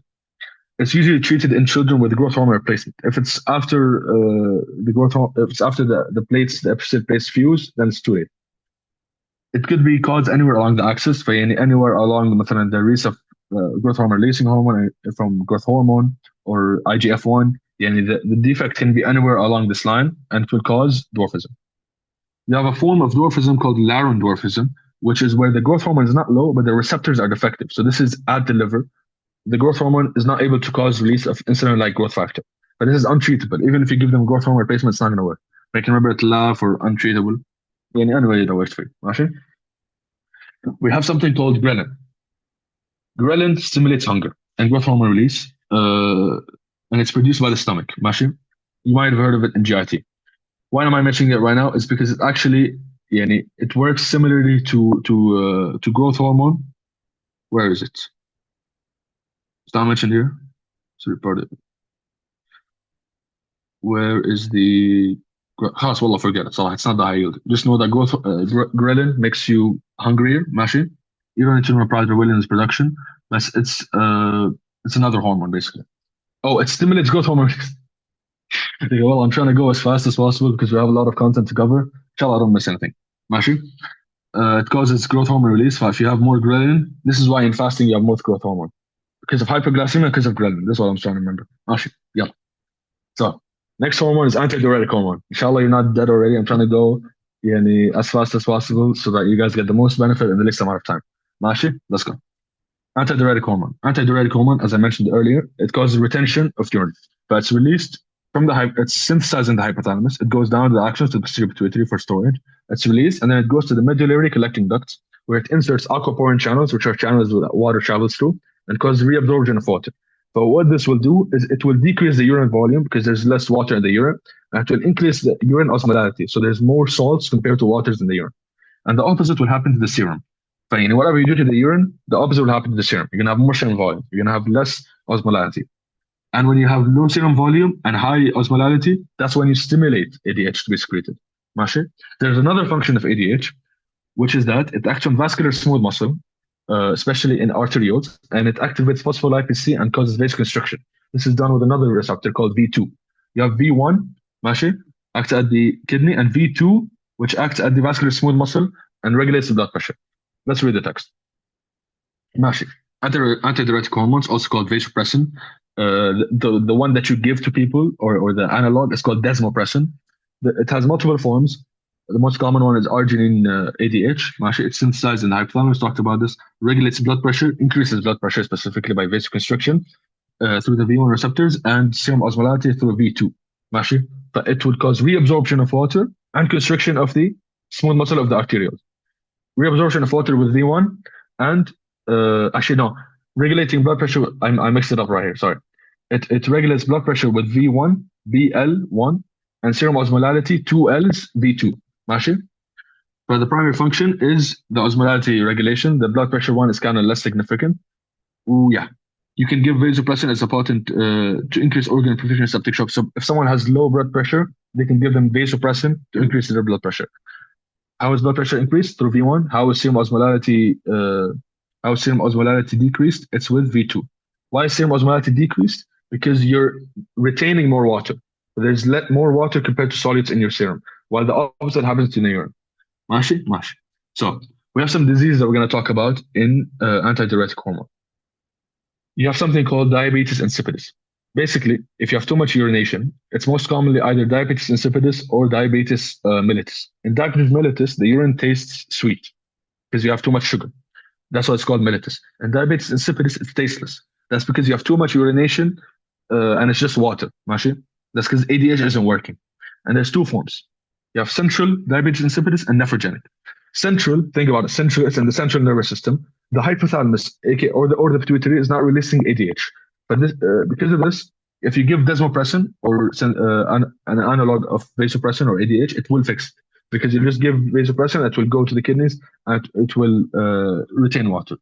It's usually treated in children with growth hormone replacement. If it's after the plates, the epicyclic plates fuse, then it's too late. It could be caused anywhere along the axis, anywhere along the release of growth hormone releasing hormone from growth hormone or IGF-1. The defect can be anywhere along this line, and it will cause dwarfism. You have a form of dwarfism called Laron dwarfism, which is where the growth hormone is not low, but the receptors are defective. So this is at the liver. The growth hormone is not able to cause release of insulin-like growth factor. But this is untreatable. Even if you give them growth hormone replacement, it's not going to work. They can remember it laugh or untreatable. Anyway, it works for you. ماشي? We have something called ghrelin. Ghrelin stimulates hunger and growth hormone release, and it's produced by the stomach. ماشي? You might have heard of it in GIT. Why am I mentioning it right now? It's because it actually, it works similarly to growth hormone. Where is it? It's not mentioned here. So report it. Where is the خلاص والله forget it. It's not the high yield. Just know that growth ghrelin makes you hungrier, ماشي. You don't need to know product Williams production, but it's another hormone basically. Oh, it stimulates growth hormone. Well, I'm trying to go as fast as possible because we have a lot of content to cover. Inshallah, I don't miss anything. ماشي. It causes growth hormone release. If you have more ghrelin, this is why in fasting you have more growth hormone. Because of hyperglycemia, because of ghrelin. That's what I'm trying to remember. ماشي. Yeah. So, next hormone is antidiuretic hormone. Inshallah, you're not dead already. I'm trying to go as fast as possible so that you guys get the most benefit in the least amount of time. ماشي. Let's go. Antidiuretic hormone. Antidiuretic hormone, as I mentioned earlier, it causes retention of urine. But it's released from it's synthesized in the hypothalamus. It goes down the axis to the posterior pituitary for storage. It's released, and then it goes to the medullary collecting ducts, where it inserts aquaporin channels, which are channels that water travels through, and causes reabsorption of water. But what this will do is it will decrease the urine volume because there's less water in the urine, and it will increase the urine osmolality. So there's more salts compared to waters in the urine. And the opposite will happen to the serum. But whatever you do to the urine, the opposite will happen to the serum. You're going to have more serum volume. You're going to have less osmolality. And when you have low serum volume and high osmolality, that's when you stimulate ADH to be secreted. ماشي? There's another function of ADH, which is that it acts on vascular smooth muscle, especially in arterioles, and it activates phospholipase C and causes vasoconstriction. This is done with another receptor called V2. You have V1, ماشي, acts at the kidney, and V2, which acts at the vascular smooth muscle and regulates the blood pressure. Let's read the text. ماشي. Antidiuretic hormones, also called vasopressin. The one that you give to people, or the analog, is called desmopressin. It has multiple forms. The most common one is arginine ADH. ماشي. It's synthesized in the hypothalamus. Talked about this. Regulates blood pressure, increases blood pressure specifically by vasoconstriction through the V1 receptors, and serum osmolality through V2. ماشي. But it would cause reabsorption of water and constriction of the smooth muscle of the arterioles. Reabsorption of water with V1 and actually no, regulating blood pressure. I mixed it up right here. Sorry. It regulates blood pressure with V1, BL1, and serum osmolality 2Ls, V2. ماشي. But the primary function is the osmolality regulation. The blood pressure one is kind of less significant. Ooh, yeah. you can give vasopressin as a potent to increase organ perfusion and septic shock. So if someone has low blood pressure, they can give them vasopressin to increase their blood pressure. How is blood pressure increased? Through V1. How is serum osmolality decreased? It's with V2. Why is serum osmolality decreased? Because you're retaining more water. There's more water compared to solutes in your serum, while the opposite happens in the urine. Mashi? Mashi. So we have some diseases that we're going to talk about in antidiuretic hormone. You have something called diabetes insipidus. Basically, if you have too much urination, it's most commonly either diabetes insipidus or diabetes mellitus. In diabetes mellitus, the urine tastes sweet because you have too much sugar. That's why it's called mellitus. And diabetes insipidus, it's tasteless. That's because you have too much urination and it's just water. Mashi? That's because ADH isn't working. And there's two forms. You have central diabetes insipidus and nephrogenic. Central, think about it, central, it's in the central nervous system. The hypothalamus, aka or the pituitary, is not releasing ADH. But this, because of this, if you give desmopressin or an analog of vasopressin or ADH, it will fix it. Because you just give vasopressin, it will go to the kidneys and it will retain water.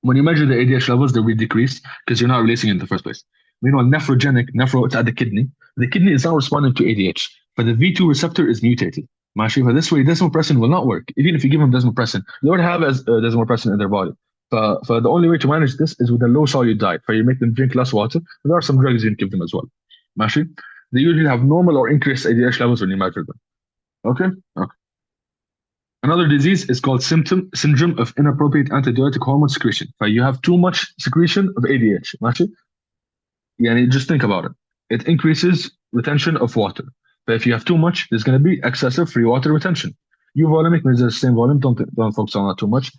When you measure the ADH levels, they'll be decreased because you're not releasing it in the first place. Meanwhile, nephrogenic, it's at the kidney. The kidney is not responding to ADH, but the V2 receptor is mutated. For this way, desmopressin will not work. Even if you give them desmopressin, they would have desmopressin in their body. For the only way to manage this is with a low solute diet, where you make them drink less water. There are some drugs you can give them as well. They usually have normal or increased ADH levels when you measure them. Okay? Another disease is called syndrome of inappropriate antidiuretic hormone secretion. You have too much secretion of ADH. Just think about it. It increases retention of water. But if you have too much, there's going to be excessive free water retention. Euvolemic means the same volume. Don't focus on that too much.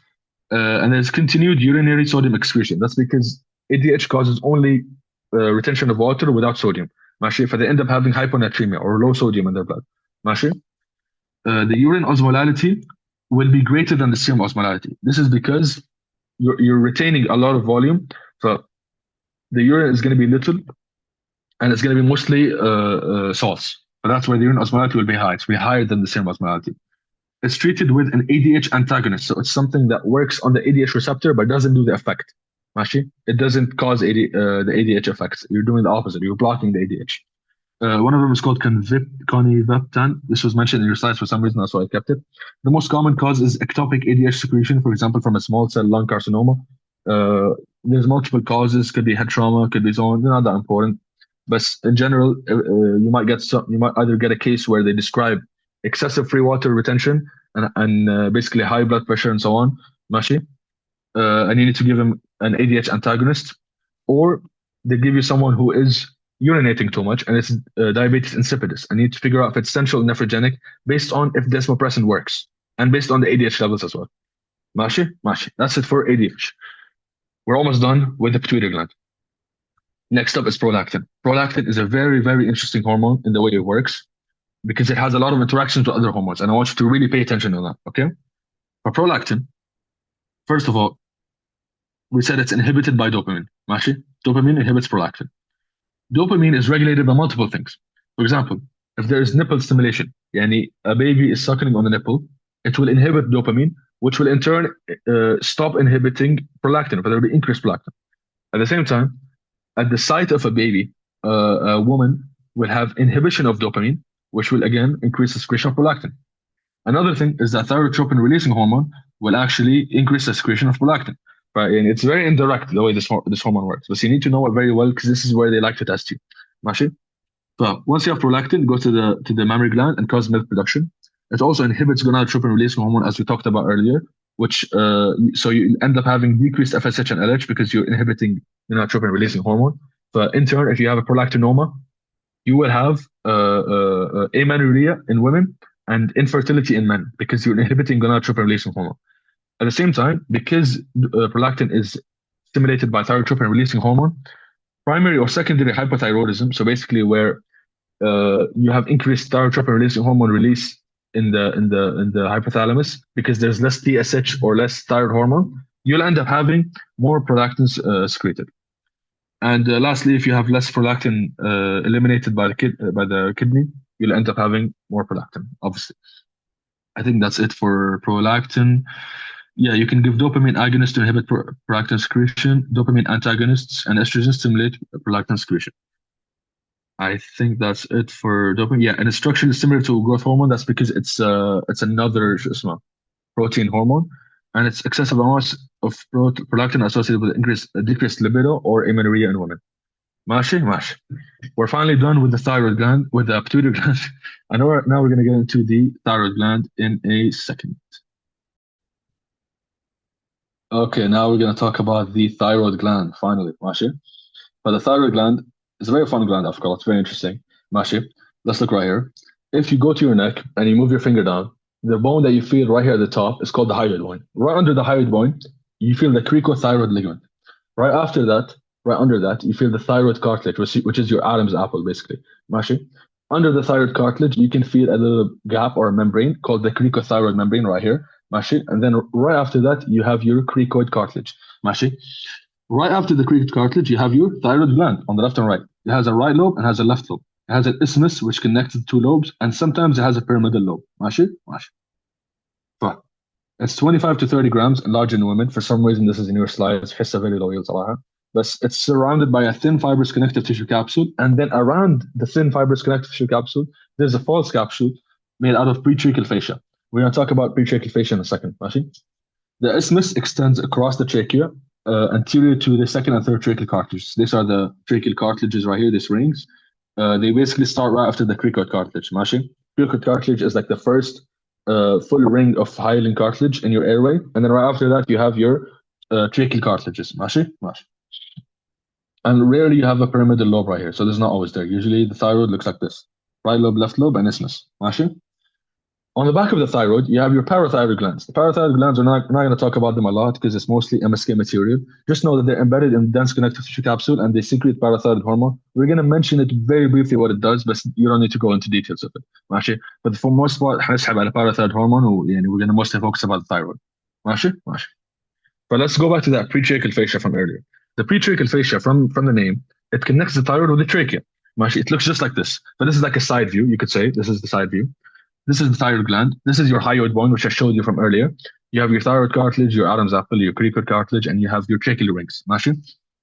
And there's continued urinary sodium excretion. That's because ADH causes only retention of water without sodium. For they end up having hyponatremia or low sodium in their blood. The urine osmolality will be greater than the serum osmolality. This is because you're retaining a lot of volume. So the urine is going to be little, and it's going to be mostly salts. But that's where the urine osmolality will be high. It's will be higher than the serum osmolality. It's treated with an ADH antagonist. So it's something that works on the ADH receptor but doesn't do the effect. It doesn't cause the ADH effects. You're doing the opposite. You're blocking the ADH. One of them is called conivaptan. This was mentioned in your slides for some reason, that's why I kept it. The most common cause is ectopic ADH secretion, for example, from a small cell lung carcinoma. There's multiple causes. Could be head trauma, could be so on. They're not that important. But in general, you might either get a case where they describe excessive free water retention and basically high blood pressure and so on. And you need to give them an ADH antagonist, or they give you someone who is urinating too much and it's diabetes insipidus. And you need to figure out if it's central nephrogenic based on if desmopressin works and based on the ADH levels as well. That's it for ADH. We're almost done with the pituitary gland. Next up is prolactin. Prolactin is a very, very interesting hormone in the way it works because it has a lot of interactions with other hormones. And I want you to really pay attention to that, okay? For prolactin, first of all, we said it's inhibited by dopamine. Dopamine inhibits prolactin. Dopamine is regulated by multiple things. For example, if there is nipple stimulation, a baby is suckling on the nipple, it will inhibit dopamine, which will in turn stop inhibiting prolactin, but there will be increased prolactin. At the same time, at the site of a baby, a woman will have inhibition of dopamine, which will again increase the secretion of prolactin. Another thing is that thyrotropin releasing hormone will actually increase the secretion of prolactin. Right? And it's very indirect the way this hormone works, but you need to know it very well because this is where they like to test you. So once you have prolactin, go to the mammary gland and cause milk production. It also inhibits gonadotropin releasing hormone, as we talked about earlier, which so you end up having decreased FSH and LH because you're inhibiting gonadotropin releasing hormone. But in turn, if you have a prolactinoma, you will have amenorrhea in women and infertility in men because you're inhibiting gonadotropin releasing hormone. At the same time, because prolactin is stimulated by thyrotropin releasing hormone, primary or secondary hypothyroidism, so basically where you have increased thyrotropin releasing hormone release in the hypothalamus because there's less TSH or less thyroid hormone, you'll end up having more prolactins secreted. And lastly, if you have less prolactin eliminated by the kidney, you'll end up having more prolactin, obviously. I think that's it for prolactin. Yeah, you can give dopamine agonists to inhibit prolactin secretion, dopamine antagonists, and estrogen stimulate prolactin secretion. I think that's it for dopamine. Yeah, and it's structurally similar to growth hormone. That's because it's another protein hormone, and it's excessive amounts of prolactin associated with decreased libido or amenorrhea in women. ماشي ماشي. We're finally done with the thyroid gland, with the pituitary gland. And now we're going to get into the thyroid gland in a second. Okay, now we're going to talk about the thyroid gland, finally, ماشي. But the thyroid gland is a very fun gland, after all. It's very interesting. ماشي. Let's look right here. If you go to your neck and you move your finger down, the bone that you feel right here at the top is called the hyoid bone. Right under the hyoid bone, you feel the cricothyroid ligament. Right after that, right under that, you feel the thyroid cartilage, which is your Adam's apple, basically. ماشي. Under the thyroid cartilage, you can feel a little gap or a membrane called the cricothyroid membrane right here. ماشي. And then right after that, you have your cricoid cartilage. ماشي. Right after the cricoid cartilage, you have your thyroid gland on the left and right. It has a right lobe and has a left lobe. It has an isthmus, which connects the two lobes, and sometimes it has a pyramidal lobe. ماشي. ماشي. Fine. It's 25 to 30 grams and large in women. For some reason, this is in your slides. حسة very low صراحة. But it's surrounded by a thin fibrous connective tissue capsule, and then around the thin fibrous connective tissue capsule, there's a false capsule made out of pretracheal fascia. We're going to talk about pretracheal fascia in a second. ماشي. The isthmus extends across the trachea, anterior to the second and third tracheal cartilages. These are the tracheal cartilages right here, these rings. They basically start right after the cricoid cartilage. ماشي. Cricoid cartilage is like the first full ring of hyaline cartilage in your airway, and then right after that you have your tracheal cartilages. ماشي. ماشي. And rarely you have a pyramidal lobe right here, so this is not always there. Usually the thyroid looks like this: right lobe, left lobe, and isthmus. ماشي. On the back of the thyroid, you have your parathyroid glands. The parathyroid glands, we're not going to talk about them a lot because it's mostly MSK material. Just know that they're embedded in dense connective tissue capsule and they secrete parathyroid hormone. We're going to mention it very briefly what it does, but you don't need to go into details of it. ماشي. But for most part, هنسحب على parathyroid hormone we're going to mostly focus about the thyroid. ماشي. ماشي. But let's go back to that pretracheal fascia from earlier. The pretracheal fascia, from the name, it connects the thyroid with the trachea. ماشي. It looks just like this, but this is like a side view, you could say. This is the side view. This is the thyroid gland. This is your hyoid bone, which I showed you from earlier. You have your thyroid cartilage, your Adam's apple, your cricoid cartilage, and you have your tracheal rings. ماشي.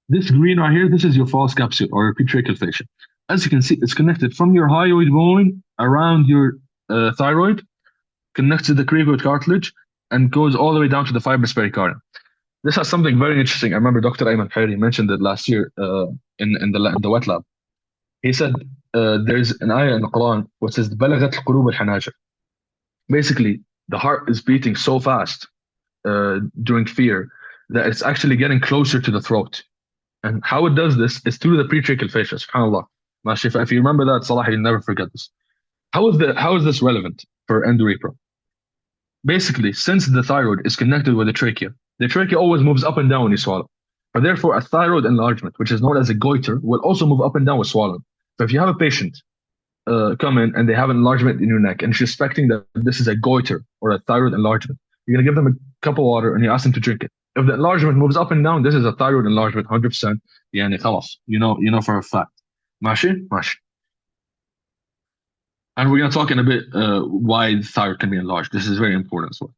This green right here, this is your false capsule or your pretracheal fascia. As you can see, it's connected from your hyoid bone around your thyroid, connects to the cricoid cartilage, and goes all the way down to the fibrous pericardium. This has something very interesting. I remember Dr. Ayman Khairi mentioned it last year in the wet lab. He said there's an ayah in the Quran which says بلغت القلوب الحناجر. Basically, the heart is beating so fast during fear that it's actually getting closer to the throat. And how it does this is through the pretracheal fascia. SubhanAllah. If you remember that, Salah, you'll never forget this. How is this relevant for endorepro? Basically, since the thyroid is connected with the trachea always moves up and down when you swallow. But therefore, a thyroid enlargement, which is known as a goiter, will also move up and down with swallowing. So if you have a patient come in and they have an enlargement in your neck and you're suspecting that this is a goiter or a thyroid enlargement, you're going to give them a cup of water and you ask them to drink it. If the enlargement moves up and down, this is a thyroid enlargement, 100%. يعني خلاص, you know for a fact. ماشي? ماشي. And we're going to talk in a bit why the thyroid can be enlarged. This is very important as well.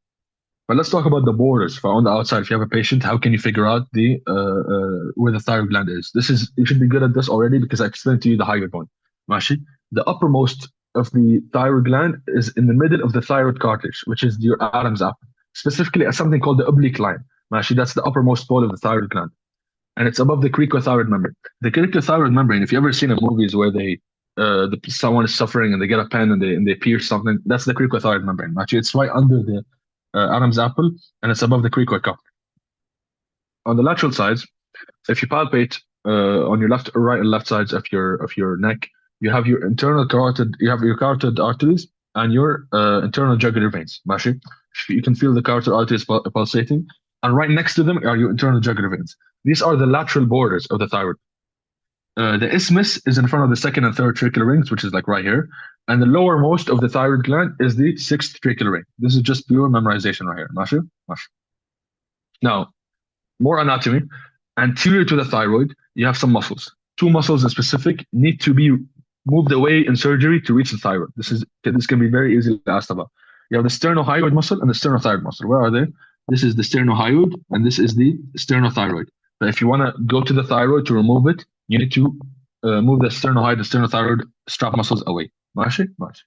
But let's talk about the borders. For on the outside, if you have a patient, how can you figure out where the thyroid gland is? You should be good at this already because I explained to you the hyoid bone. ماشي. The uppermost of the thyroid gland is in the middle of the thyroid cartilage, which is your Adam's apple. Specifically, something called the oblique line. ماشي. That's the uppermost pole of the thyroid gland, and it's above the cricothyroid membrane. The cricothyroid membrane, if you've ever seen in movies where someone is suffering and they get a pen and they pierce something, that's the cricothyroid membrane. Actually, it's right under the Adam's apple, and it's above the cricoid cartilage. On the lateral sides, if you palpate on your right and left sides of your neck, you have your carotid arteries and your internal jugular veins. ماشي. You can feel the carotid arteries pulsating, and right next to them are your internal jugular veins. These are the lateral borders of the thyroid. The isthmus is in front of the second and third tracheal rings, which is like right here. And the lowermost of the thyroid gland is the sixth tracheal ring. This is just pure memorization right here. ماشي? ماشي. Now, more anatomy. Anterior to the thyroid, you have some muscles. Two muscles in specific need to be moved away in surgery to reach the thyroid. This can be very easily asked about. You have the sternohyoid muscle and the sternothyroid muscle. Where are they? This is the sternohyoid, and this is the sternothyroid. But if you want to go to the thyroid to remove it, you need to move the sternohyoid and sternothyroid strap muscles away. ماشي? ماشي.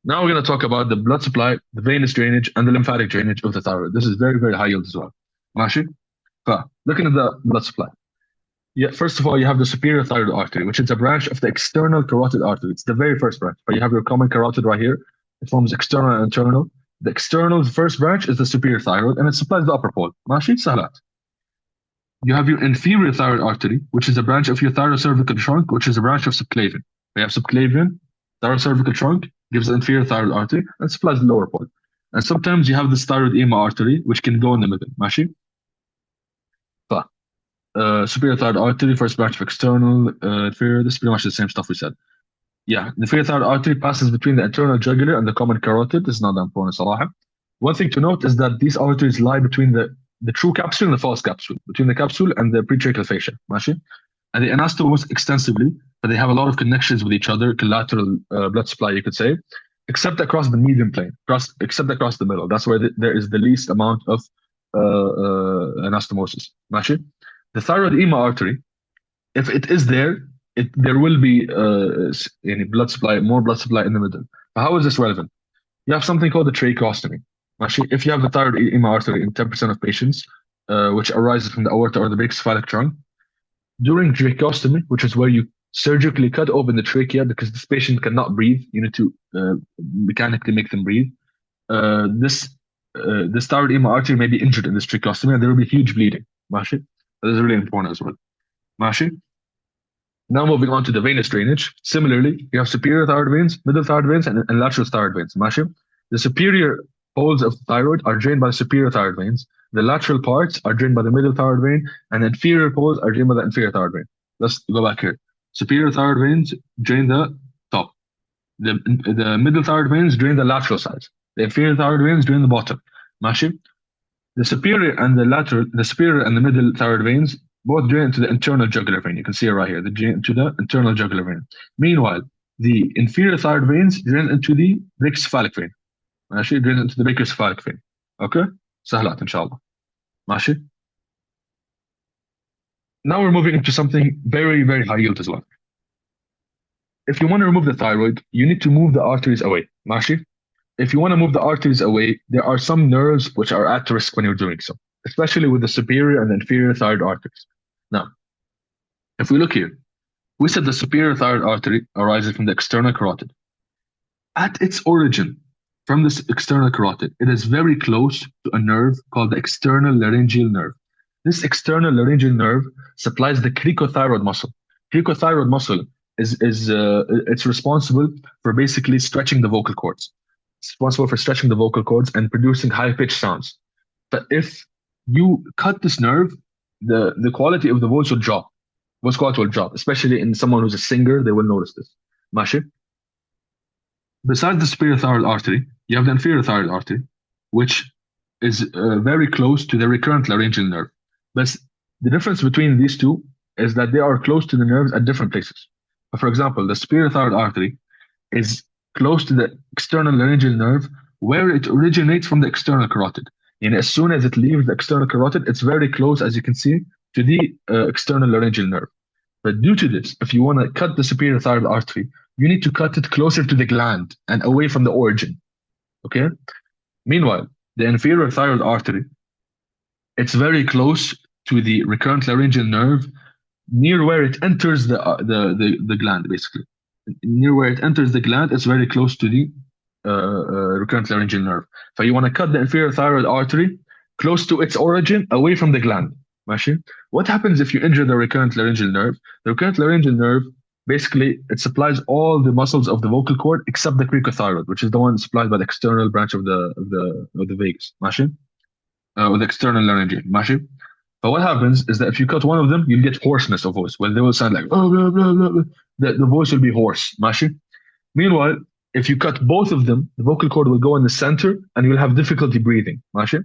Now we're going to talk about the blood supply, the venous drainage, and the lymphatic drainage of the thyroid. This is very, very high yield as well. ماشي? Looking at the blood supply. Yeah, first of all, you have the superior thyroid artery, which is a branch of the external carotid artery. It's the very first branch. But you have your common carotid right here. It forms external and internal. The external first branch is the superior thyroid, and it supplies the upper pole. ماشي? سهلات. You have your inferior thyroid artery, which is a branch of your thyrocervical trunk, which is a branch of subclavian. We have subclavian, thyrocervical trunk, gives the inferior thyroid artery, and supplies the lower pole. And sometimes you have this thyroid artery, which can go in the middle. ماشي? Superior thyroid artery, first branch of external, inferior. This is pretty much the same stuff we said. Yeah, the inferior thyroid artery passes between the internal jugular and the common carotid. This is not that important, صراحة. One thing to note is that these arteries lie between the true capsule and the false capsule, between the capsule and the pretracheal fascia. ماشي? And they anastomose extensively, but they have a lot of connections with each other, collateral blood supply, you could say, except across the median plane, except across the middle. That's where there is the least amount of anastomosis. ماشي? The thyroid artery, if it is there, there will be blood supply, more blood supply in the middle. But how is this relevant? You have something called the tracheostomy. If you have the thyroid artery in 10% of patients, which arises from the aorta or the big cephalic trunk, during tracheostomy, which is where you surgically cut open the trachea because this patient cannot breathe, you need to mechanically make them breathe. This thyroid artery may be injured in this tracheostomy, and there will be huge bleeding. ماشي? That is really important as well. ماشي? Now moving on to the venous drainage. Similarly, you have superior thyroid veins, middle thyroid veins, and lateral thyroid veins. ماشي? The superior poles of the thyroid are drained by the superior thyroid veins. The lateral parts are drained by the middle thyroid vein, and the inferior poles are drained by the inferior thyroid vein. Let's go back here. Superior thyroid veins drain the top. The middle thyroid veins drain the lateral sides. The inferior thyroid veins drain the bottom. ماشي? The superior and the middle thyroid veins both drain into the internal jugular vein. You can see it right here. They drain into the internal jugular vein. Meanwhile, the inferior thyroid veins drain into the brachiocephalic vein. ماشي? Drain into the brachiocephalic vein. Okay? سهلات إن شاء الله. ماشي? Now we're moving into something very, very high yield as well. If you want to remove the thyroid, you need to move the arteries away. ماشي? If you want to move the arteries away, there are some nerves which are at risk when you're doing so, especially with the superior and the inferior thyroid arteries. Now, if we look here, we said the superior thyroid artery arises from the external carotid. At its origin, from this external carotid, it is very close to a nerve called the external laryngeal nerve. This external laryngeal nerve supplies the cricothyroid muscle. Cricothyroid muscle it's responsible for basically stretching the vocal cords. It's responsible for stretching the vocal cords and producing high-pitched sounds. But if you cut this nerve, the quality of the voice will drop. Voice quality will drop, especially in someone who's a singer. They will notice this. ماشي? Besides the superior thyroid artery, you have the inferior thyroid artery, which is very close to the recurrent laryngeal nerve. But the difference between these two is that they are close to the nerves at different places. For example, the superior thyroid artery is close to the external laryngeal nerve where it originates from the external carotid. And as soon as it leaves the external carotid, it's very close, as you can see, to the external laryngeal nerve. But due to this, if you want to cut the superior thyroid artery, you need to cut it closer to the gland and away from the origin. Okay? Meanwhile, the inferior thyroid artery, it's very close to the recurrent laryngeal nerve near where it enters the gland, basically. Near where it enters the gland, it's very close to the recurrent laryngeal nerve. So you want to cut the inferior thyroid artery close to its origin, away from the gland. ماشي? What happens if you injure the recurrent laryngeal nerve? The recurrent laryngeal nerve, basically, it supplies all the muscles of the vocal cord except the cricothyroid, which is the one supplied by the external branch of the vagus. ماشي? Or the external laryngeal. ماشي? But what happens is that if you cut one of them, you'll get hoarseness of voice, where they will sound like, oh, blah, blah, blah, blah. The voice will be hoarse. ماشي? Meanwhile, if you cut both of them, the vocal cord will go in the center and you'll have difficulty breathing. ماشي?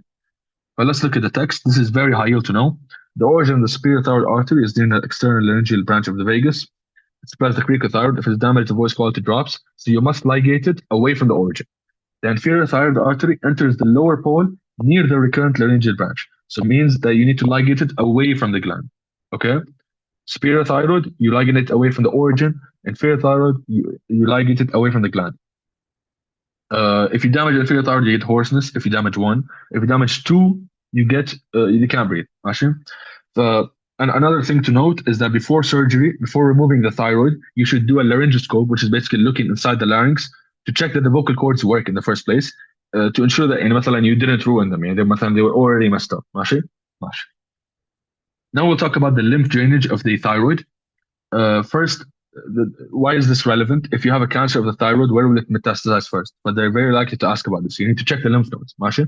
But let's look at the text. This is very high yield to know. The origin of the superior thyroid artery is near the external laryngeal branch of the vagus. It supplies the cricothyroid. If it's damaged, the voice quality drops. So you must ligate it away from the origin. The inferior thyroid artery enters the lower pole near the recurrent laryngeal branch. So it means that you need to ligate it away from the gland. Okay? Superior thyroid, you ligate it away from the origin. Inferior thyroid, you ligate it away from the gland. If you damage inferior thyroid, you get hoarseness. If you damage one, if you damage two, you can't breathe. ماشي? And another thing to note is that before surgery, before removing the thyroid, you should do a laryngoscope, which is basically looking inside the larynx to check that the vocal cords work in the first place, to ensure that you didn't ruin them. They were already messed up. ماشي? ماشي. Now we'll talk about the lymph drainage of the thyroid. First, why is this relevant? If you have a cancer of the thyroid, where will it metastasize first? But they're very likely to ask about this. You need to check the lymph nodes. ماشي?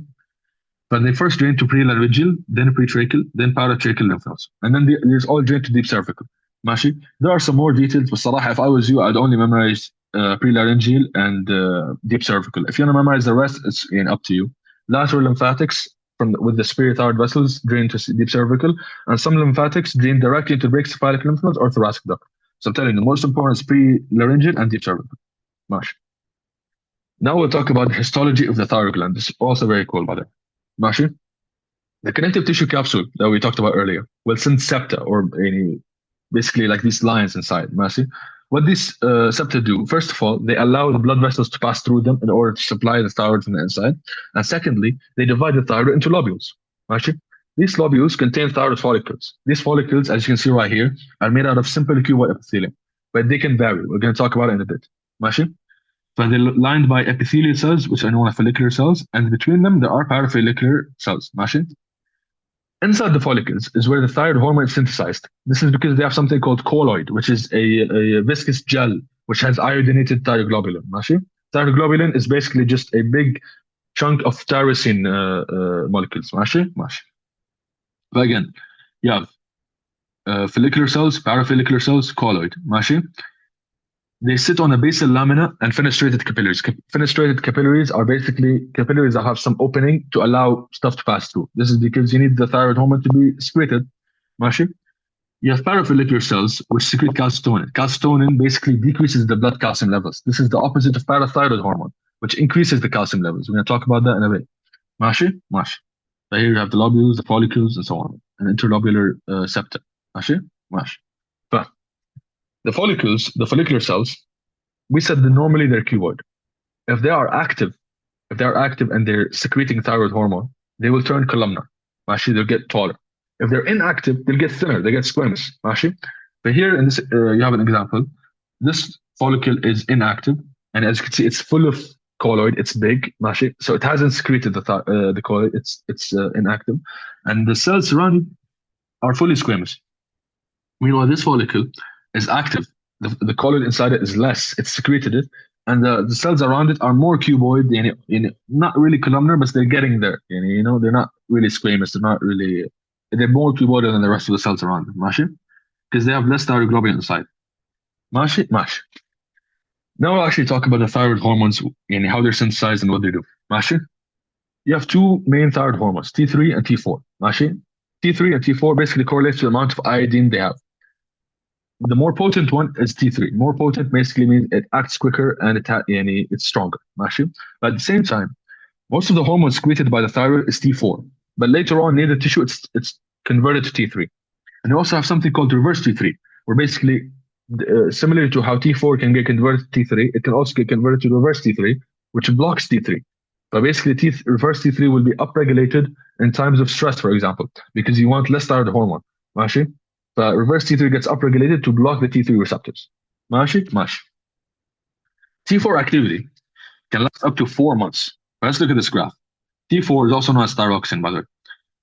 But they first drain to prelaryngeal, then pretracheal, then paratracheal lymph nodes. And then there's all drain to deep cervical. ماشي? There are some more details, but صراحة, if I was you, I'd only memorize prelaryngeal and deep cervical. If you want to memorize the rest, it's up to you. Lateral lymphatics with the superior thyroid vessels drain to deep cervical, and some lymphatics drain directly into brachiocephalic lymph nodes or thoracic duct. So I'm telling you, the most important is prelaryngeal and deep cervical. ماشي. Now we'll talk about the histology of the thyroid gland. This is also very cool, by the way. ماشي. The connective tissue capsule that we talked about earlier will send septa, or basically like these lines inside. ماشي. What these septa do, first of all, they allow the blood vessels to pass through them in order to supply the thyroid from the inside. And secondly, they divide the thyroid into lobules. ماشي. These lobules contain thyroid follicles. These follicles, as you can see right here, are made out of simple cuboid epithelium, but they can vary. We're going to talk about it in a bit. ماشي. So they're lined by epithelial cells, which are known as follicular cells, and between them there are parafollicular cells. ماشي. Inside the follicles is where the thyroid hormone is synthesized. This is because they have something called colloid, which is a viscous gel which has iodinated thyroglobulin. ماشي. Thyroglobulin is basically just a big chunk of tyrosine molecules. ماشي. ماشي. But again, you have follicular cells, parafollicular cells, colloid. ماشي. They sit on a basal lamina and fenestrated capillaries. Fenestrated capillaries are basically capillaries that have some opening to allow stuff to pass through. This is because you need the thyroid hormone to be secreted. ماشي. You have parafollicular cells which secrete calcitonin. Calcitonin basically decreases the blood calcium levels. This is the opposite of parathyroid hormone, which increases the calcium levels. We're going to talk about that in a bit. ماشي. ماشي. So here you have the lobules, the follicles, and so on, and interlobular septa. ماشي. ماشي. The follicular cells, we said that normally they're cuboid. If they are active and they're secreting thyroid hormone, they will turn columnar. ماشي. They'll get taller. If they're inactive, they'll get thinner. They get squamous. ماشي. But here in this, you have an example. This follicle is inactive, and as you can see, it's full of colloid. It's big. ماشي. So it hasn't secreted the colloid. It's inactive, and the cells surrounding are fully squamous. Meanwhile, this follicle is active. The colloid inside it is less. It's secreted it, and the cells around it are more cuboid. Not really columnar, but they're getting there. They're not really squamous. They're more cuboidal than the rest of the cells around them. ماشي? Because they have less thyroglobulin inside. ماشي. ماشي. Now we'll actually talk about the thyroid hormones, how they're synthesized and what they do. ماشي? You have two main thyroid hormones, T3 and T4. ماشي? T3 and T4 basically correlate to the amount of iodine they have. The more potent one is T3. More potent basically means it acts quicker and it's stronger. ماشي? But at the same time, most of the hormones secreted by the thyroid is T4. But later on, near the tissue, it's converted to T3. And you also have something called reverse T3, where basically, similar to how T4 can get converted to T3, it can also get converted to reverse T3, which blocks T3. But basically, reverse T3 will be upregulated in times of stress, for example, because you want less thyroid hormone. ماشي? But reverse T3 gets upregulated to block the T3 receptors. ماشي. ماشي. T4 activity can last up to 4 months. Let's look at this graph. T4 is also known as thyroxine, by the way.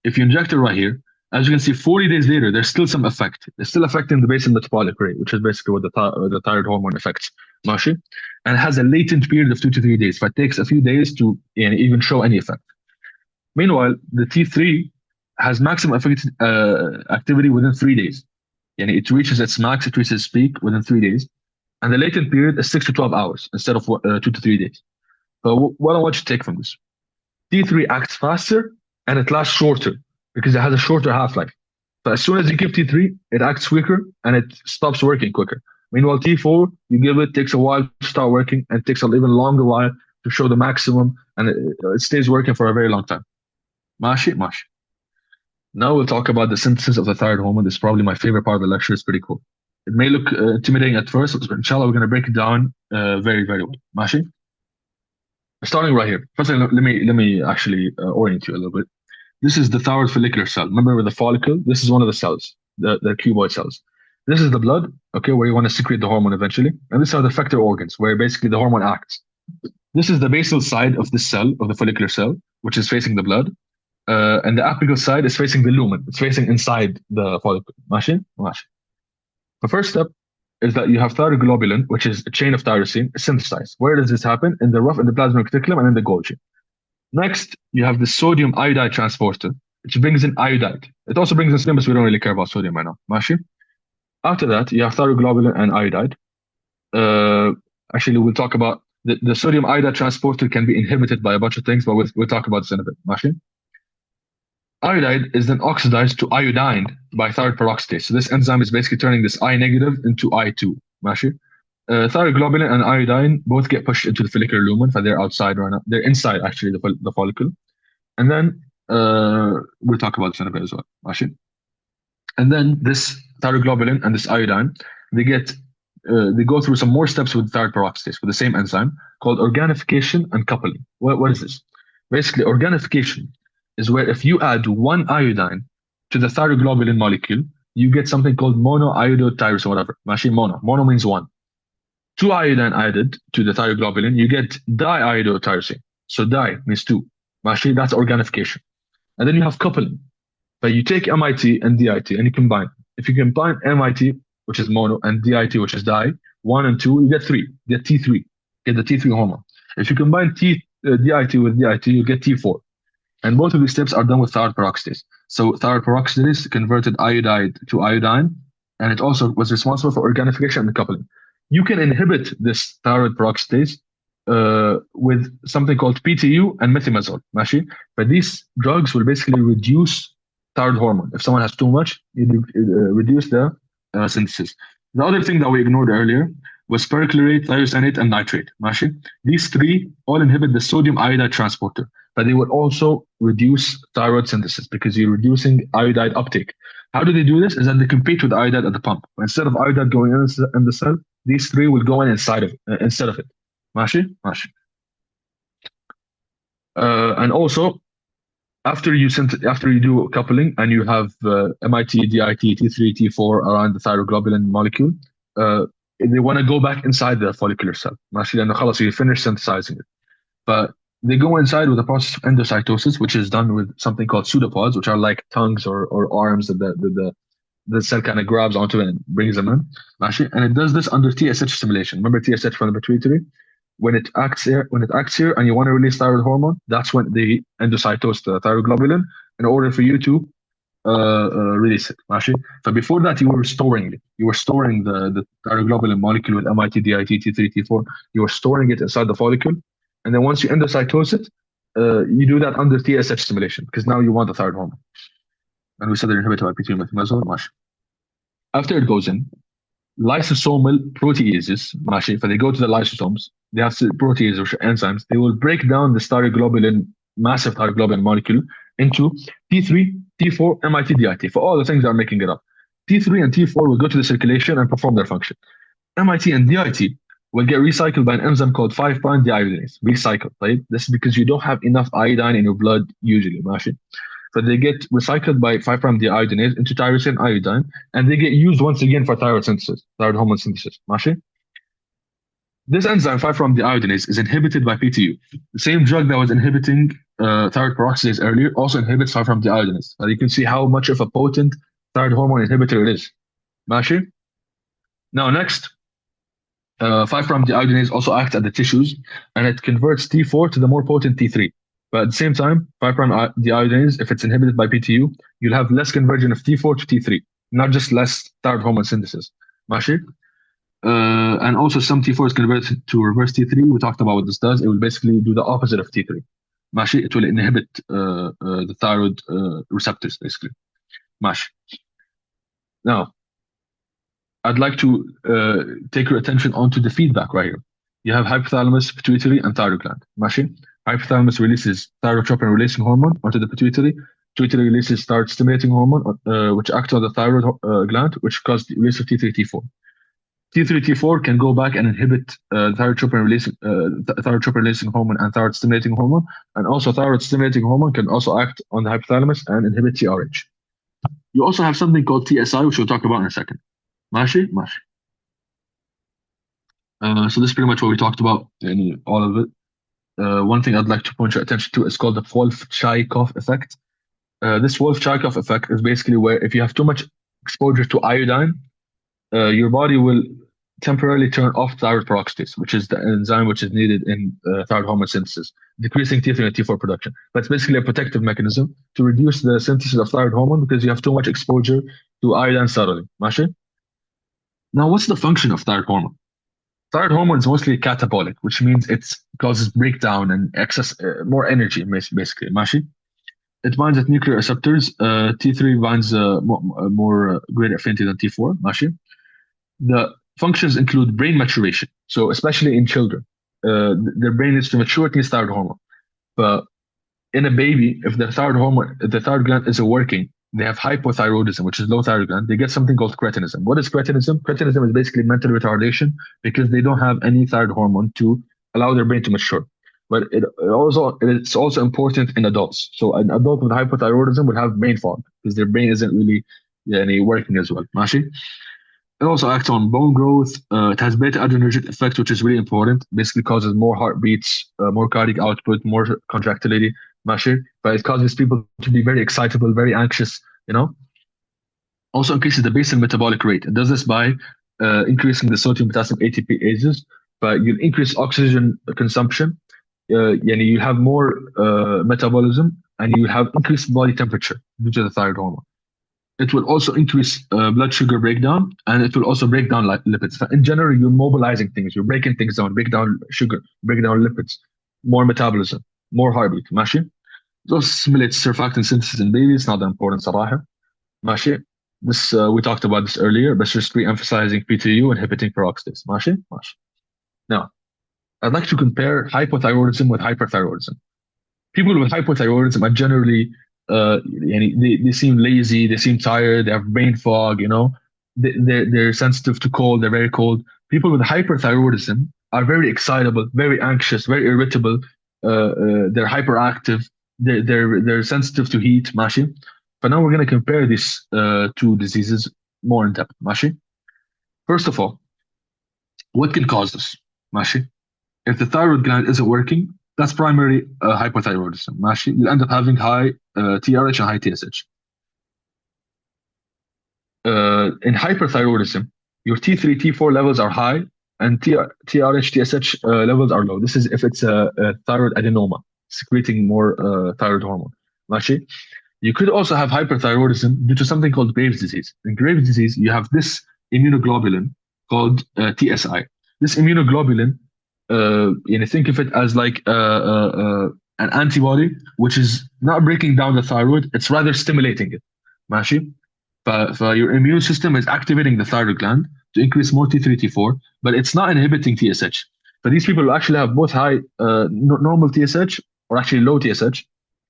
If you inject it right here, as you can see, 40 days later, there's still some effect. It's still affecting the basal metabolic rate, which is basically what the thyroid hormone affects. ماشي? And it has a latent period of 2 to 3 days. So it takes a few days to even show any effect. Meanwhile, the T3 has maximum activity within 3 days. It reaches its max, it reaches its peak within 3 days. And the latent period is 6 to 12 hours instead of 2 to 3 days. So what I want you to take from this, T3 acts faster and it lasts shorter because it has a shorter half-life. So as soon as you give T3, it acts quicker and it stops working quicker. Meanwhile, T4, you give it, takes a while to start working and takes an even longer while to show the maximum, and it stays working for a very long time. ماشي. Now we'll talk about the synthesis of the thyroid hormone. This is probably my favorite part of the lecture. It's pretty cool. It may look intimidating at first, but inshallah, we're going to break it down very, very well. ماشي. Starting right here. First, let me actually orient you a little bit. This is the thyroid follicular cell. Remember with the follicle? This is one of the cells, the cuboid cells. This is the blood, okay, where you want to secrete the hormone eventually. And these are the effector organs, where basically the hormone acts. This is the basal side of this cell, of the follicular cell, which is facing the blood. And the apical side is facing the lumen. It's facing inside the follicle. ماشي. The first step is that you have thyroglobulin, which is a chain of tyrosine, synthesized. Where does this happen? In the plasma reticulum and in the Golgi. Next, you have the sodium iodide transporter, which brings in iodide. It also brings in sodium, but we don't really care about sodium right now. ماشي. After that, you have thyroglobulin and iodide. Actually, we'll talk about the sodium iodide transporter can be inhibited by a bunch of things, but we'll talk about this in a bit. ماشي. Iodide is then oxidized to iodine by thyroid peroxidase. So this enzyme is basically turning this I negative into I2. ماشي. Thyroglobulin and iodine both get pushed into the follicular lumen, but they're outside right now. They're inside actually the follicle. And then we'll talk about this in a bit as well. ماشي. And then this thyroglobulin and this iodine, they go through some more steps with thyroid peroxidase with the same enzyme called organification and coupling. What is this? Basically, organification is where if you add one iodine to the thyroglobulin molecule, you get something called monoiodotyrosine, whatever. ماشي. Mono means one. Two iodine added to the thyroglobulin, you get diiodotyrosine. So di means two. ماشي. That's organification. And then you have coupling. But you take MIT and DIT and you combine. If you combine MIT, which is mono, and DIT, which is di, 1 and 2, you get 3. You get T3. You get the T3 hormone. If you combine DIT with DIT, you get T4. And both of these steps are done with thyroid peroxidase. So thyroid peroxidase converted iodide to iodine, and it also was responsible for organification and coupling. You can inhibit this thyroid peroxidase with something called PTU and methimazole. ماشي? But these drugs will basically reduce thyroid hormone. If someone has too much, you reduce the synthesis. The other thing that we ignored earlier was perchlorate, thiocyanate, and nitrate. ماشي? These three all inhibit the sodium iodide transporter, but they will also reduce thyroid synthesis because you're reducing iodide uptake. How do they do this? Is that they compete with iodide at the pump. Instead of iodide going in the cell, these three will go in instead of it. ماشي. And also, after you do coupling and you have MIT, DIT, T3, T4 around the thyroglobulin molecule, they want to go back inside the follicular cell. ماشي. لأنه خلاص you finish synthesizing it. But they go inside with a process of endocytosis, which is done with something called pseudopods, which are like tongues or arms that the cell kind of grabs onto it and brings them in. ماشي. And it does this under TSH stimulation. Remember TSH from the pituitary? When it acts here and you want to release thyroid hormone, that's when they endocytose the thyroglobulin in order for you to release it. ماشي. So before that, you were storing it. You were storing the thyroglobulin molecule with MIT, DIT, T3, T4. You were storing it inside the follicle. And then once you endocytose it, you do that under TSH stimulation because now you want the thyroid hormone. And we said they're inhibited by PTU methimazole. ماشي. After it goes in, lysosomal proteases, ماشي, they go to the lysosomes. They have proteases, which are enzymes. They will break down the massive thyroglobulin molecule into T3, T4, MIT, DIT for all the things that are making it up. T3 and T4 will go to the circulation and perform their function. MIT and DIT will get recycled by an enzyme called 5' deiodinase. Recycled, right? This is because you don't have enough iodine in your blood usually, ماشي. So they get recycled by 5' deiodinase into tyrosine iodine, and they get used once again for thyroid hormone synthesis. ماشي. This enzyme 5' deiodinase is inhibited by PTU. The same drug that was inhibiting thyroid peroxidase earlier also inhibits 5' deiodinase. So you can see how much of a potent thyroid hormone inhibitor it is. ماشي. Now next, 5' deiodinase also acts at the tissues, and it converts T4 to the more potent T3. But at the same time, 5' deiodinase, if it's inhibited by PTU, you'll have less conversion of T4 to T3, not just less thyroid hormone synthesis. ماشي. And also some T4 is converted to reverse T3. We talked about what this does. It will basically do the opposite of T3. ماشي. It will inhibit the thyroid receptors, basically. ماشي. Now, I'd like to take your attention onto the feedback right here. You have hypothalamus, pituitary, and thyroid gland. ماشي. Hypothalamus releases thyrotropin releasing hormone onto the pituitary. Pituitary releases thyroid stimulating hormone, which acts on the thyroid gland, which causes the release of T3, T4. T3, T4 can go back and inhibit thyrotropin releasing hormone and thyroid stimulating hormone. And also thyroid stimulating hormone can also act on the hypothalamus and inhibit TRH. You also have something called TSI, which we'll talk about in a second. Mashi? Mashi. So this is pretty much what we talked about in all of it. One thing I'd like to point your attention to is called the Wolff-Chaikoff effect. This Wolff-Chaikoff effect is basically where if you have too much exposure to iodine, your body will temporarily turn off thyroid peroxidase, which is the enzyme which is needed in thyroid hormone synthesis, decreasing T3 and T4 production. That's basically a protective mechanism to reduce the synthesis of thyroid hormone because you have too much exposure to iodine subtly. Mashi? Now, what's the function of thyroid hormone? Thyroid hormone is mostly catabolic, which means it causes breakdown and excess, more energy, basically. Mashi? It binds at nuclear receptors. T3 binds more greater affinity than T4. Mashi? The functions include brain maturation. So especially in children, their brain needs to mature, it needs thyroid hormone. But in a baby, if the thyroid gland isn't working, they have hypothyroidism, which is low thyroid gland. They get something called cretinism. What is cretinism? Cretinism is basically mental retardation because they don't have any thyroid hormone to allow their brain to mature. But it's also important in adults. So an adult with hypothyroidism would have brain fog because their brain isn't really working as well. Mashi? It also acts on bone growth. It has beta adrenergic effect, which is really important. Basically causes more heartbeats, more cardiac output, more contractility, Mashi. But it causes people to be very excitable, very anxious, Also increases the basal metabolic rate. It does this by increasing the sodium potassium ATPases, but you increase oxygen consumption. You have more metabolism and you have increased body temperature due to the thyroid hormone. It will also increase blood sugar breakdown, and it will also break down lipids. In general, you're mobilizing things, you're breaking things down, break down sugar, break down lipids, more metabolism, more heartbeat. Mashi? It also stimulates surfactant synthesis in babies, not that important, صراحة. Mashi? This we talked about this earlier, but just re-emphasizing PTU, inhibiting peroxidase. Mashi? Mashi. Now, I'd like to compare hypothyroidism with hyperthyroidism. People with hypothyroidism are generally they seem lazy, they seem tired, they have brain fog, they're sensitive to cold, they're very cold. People with hyperthyroidism are very excitable, very anxious, very irritable, they're hyperactive, they're sensitive to heat. Mashi? But now we're going to compare these two diseases more in depth. Mashi? First of all, what can cause this? Mashi? If the thyroid gland isn't working, that's primary hypothyroidism. Mashi? You'll end up having high TRH and high TSH. In hyperthyroidism, your T3, T4 levels are high and TRH, TSH levels are low. This is if it's a thyroid adenoma, secreting more thyroid hormone. Mashi? You could also have hyperthyroidism due to something called Graves' disease. In Graves' disease, you have this immunoglobulin called TSI. This immunoglobulin, think of it as like an antibody, which is not breaking down the thyroid, it's rather stimulating it. Mashi? But your immune system is activating the thyroid gland to increase more T3, T4, but it's not inhibiting TSH. But these people actually have both high normal TSH or actually low TSH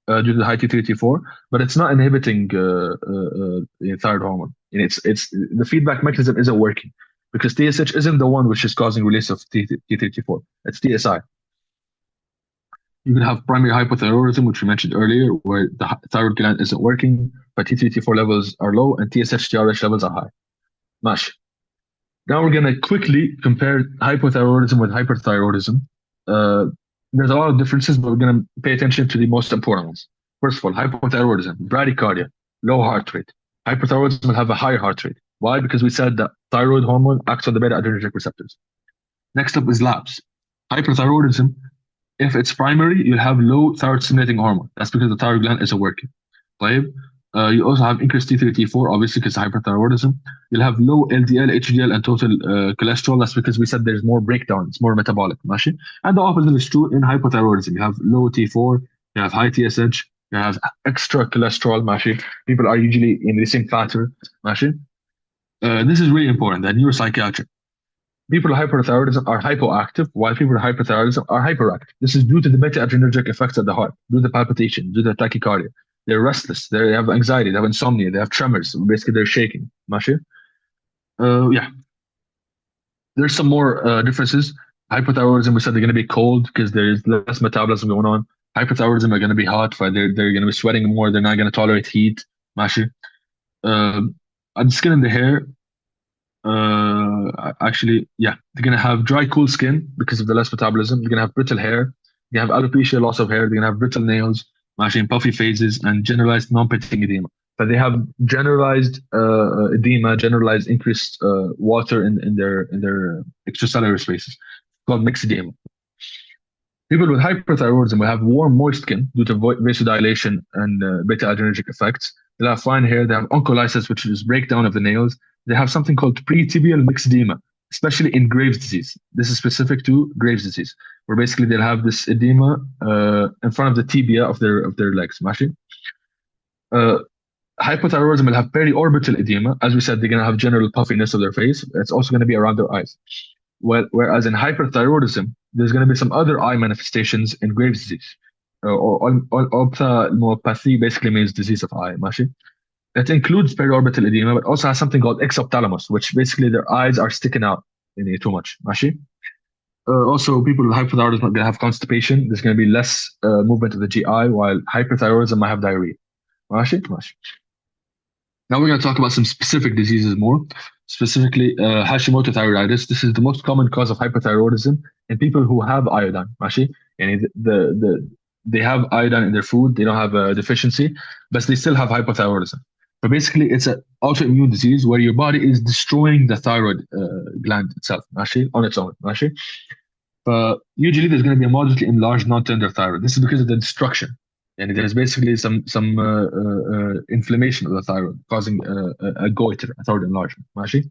due to the high T3, T4, but it's not inhibiting thyroid hormone. And it's the feedback mechanism isn't working because TSH isn't the one which is causing release of T3, T4. It's TSI. You can have primary hypothyroidism, which we mentioned earlier, where the thyroid gland isn't working, but T3, T4 levels are low and TSH, TRH levels are high. Mash. Now we're going to quickly compare hypothyroidism with hyperthyroidism. There's a lot of differences, but we're going to pay attention to the most important ones. First of all, hypothyroidism, bradycardia, low heart rate. Hyperthyroidism will have a higher heart rate. Why? Because we said that thyroid hormone acts on the beta adrenergic receptors. Next up is LAPS. Hyperthyroidism, if it's primary, you'll have low thyroid stimulating hormone. That's because the thyroid gland isn't working. You also have increased T3, T4, obviously because hyperthyroidism. You'll have low LDL, HDL, and total cholesterol. That's because we said there's more breakdown. It's more metabolic. Mashi? And the opposite is true in hypothyroidism. You have low T4, you have high TSH, you have extra cholesterol. Mashi? People are usually releasing fatter. Mashi? This is really important, that neuropsychiatric. People with hyperthyroidism are hypoactive, while people with hyperthyroidism are hyperactive. This is due to the beta-adrenergic effects of the heart, due to the palpitation, due to the tachycardia. They're restless, they have anxiety, they have insomnia, they have tremors. Basically, they're shaking. ماشي? Yeah, there's some more differences. Hypothyroidism, we said they're going to be cold because there's less metabolism going on. Hyperthyroidism are going to be hot, they're going to be sweating more, they're not going to tolerate heat. ماشي? The skin and the hair, actually, yeah, they're gonna have dry, cool skin because of the less metabolism. They're gonna have brittle hair. They have alopecia, loss of hair. They're gonna have brittle nails, mashing, puffy faces, and generalized non-pitting edema. But they have generalized edema, generalized increased water in their extracellular spaces, called mixed edema. People with hyperthyroidism will have warm, moist skin due to vasodilation and beta-adrenergic effects. They'll have fine hair. They have oncholysis, which is breakdown of the nails. They have something called pretibial myxedema, especially in Graves' disease. This is specific to Graves' disease, where basically they'll have this edema in front of the tibia of their legs. ماشي? Hypothyroidism will have periorbital edema. As we said, they're going to have general puffiness of their face. It's also going to be around their eyes. Whereas in hyperthyroidism, there's going to be some other eye manifestations in Graves' disease. Ophthalmopathy basically means disease of eye. ماشي? It includes periorbital edema, but also has something called exophthalmos, which basically their eyes are sticking out too much. ماشي? Also, people with hypothyroidism are going to have constipation. There's going to be less movement of the GI, while hyperthyroidism might have diarrhea. ماشي? ماشي. Now we're going to talk about some specific diseases more, specifically Hashimoto thyroiditis. This is the most common cause of hyperthyroidism in people who have iodine. ماشي? يعني they have iodine in their food, they don't have a deficiency, but they still have hypothyroidism. So basically, it's an autoimmune disease where your body is destroying the thyroid gland itself, ماشي? On its own. ماشي? But usually there's going to be a moderately enlarged non-tender thyroid. This is because of the destruction. And there's basically some inflammation of the thyroid causing a goiter, a thyroid enlargement. ماشي?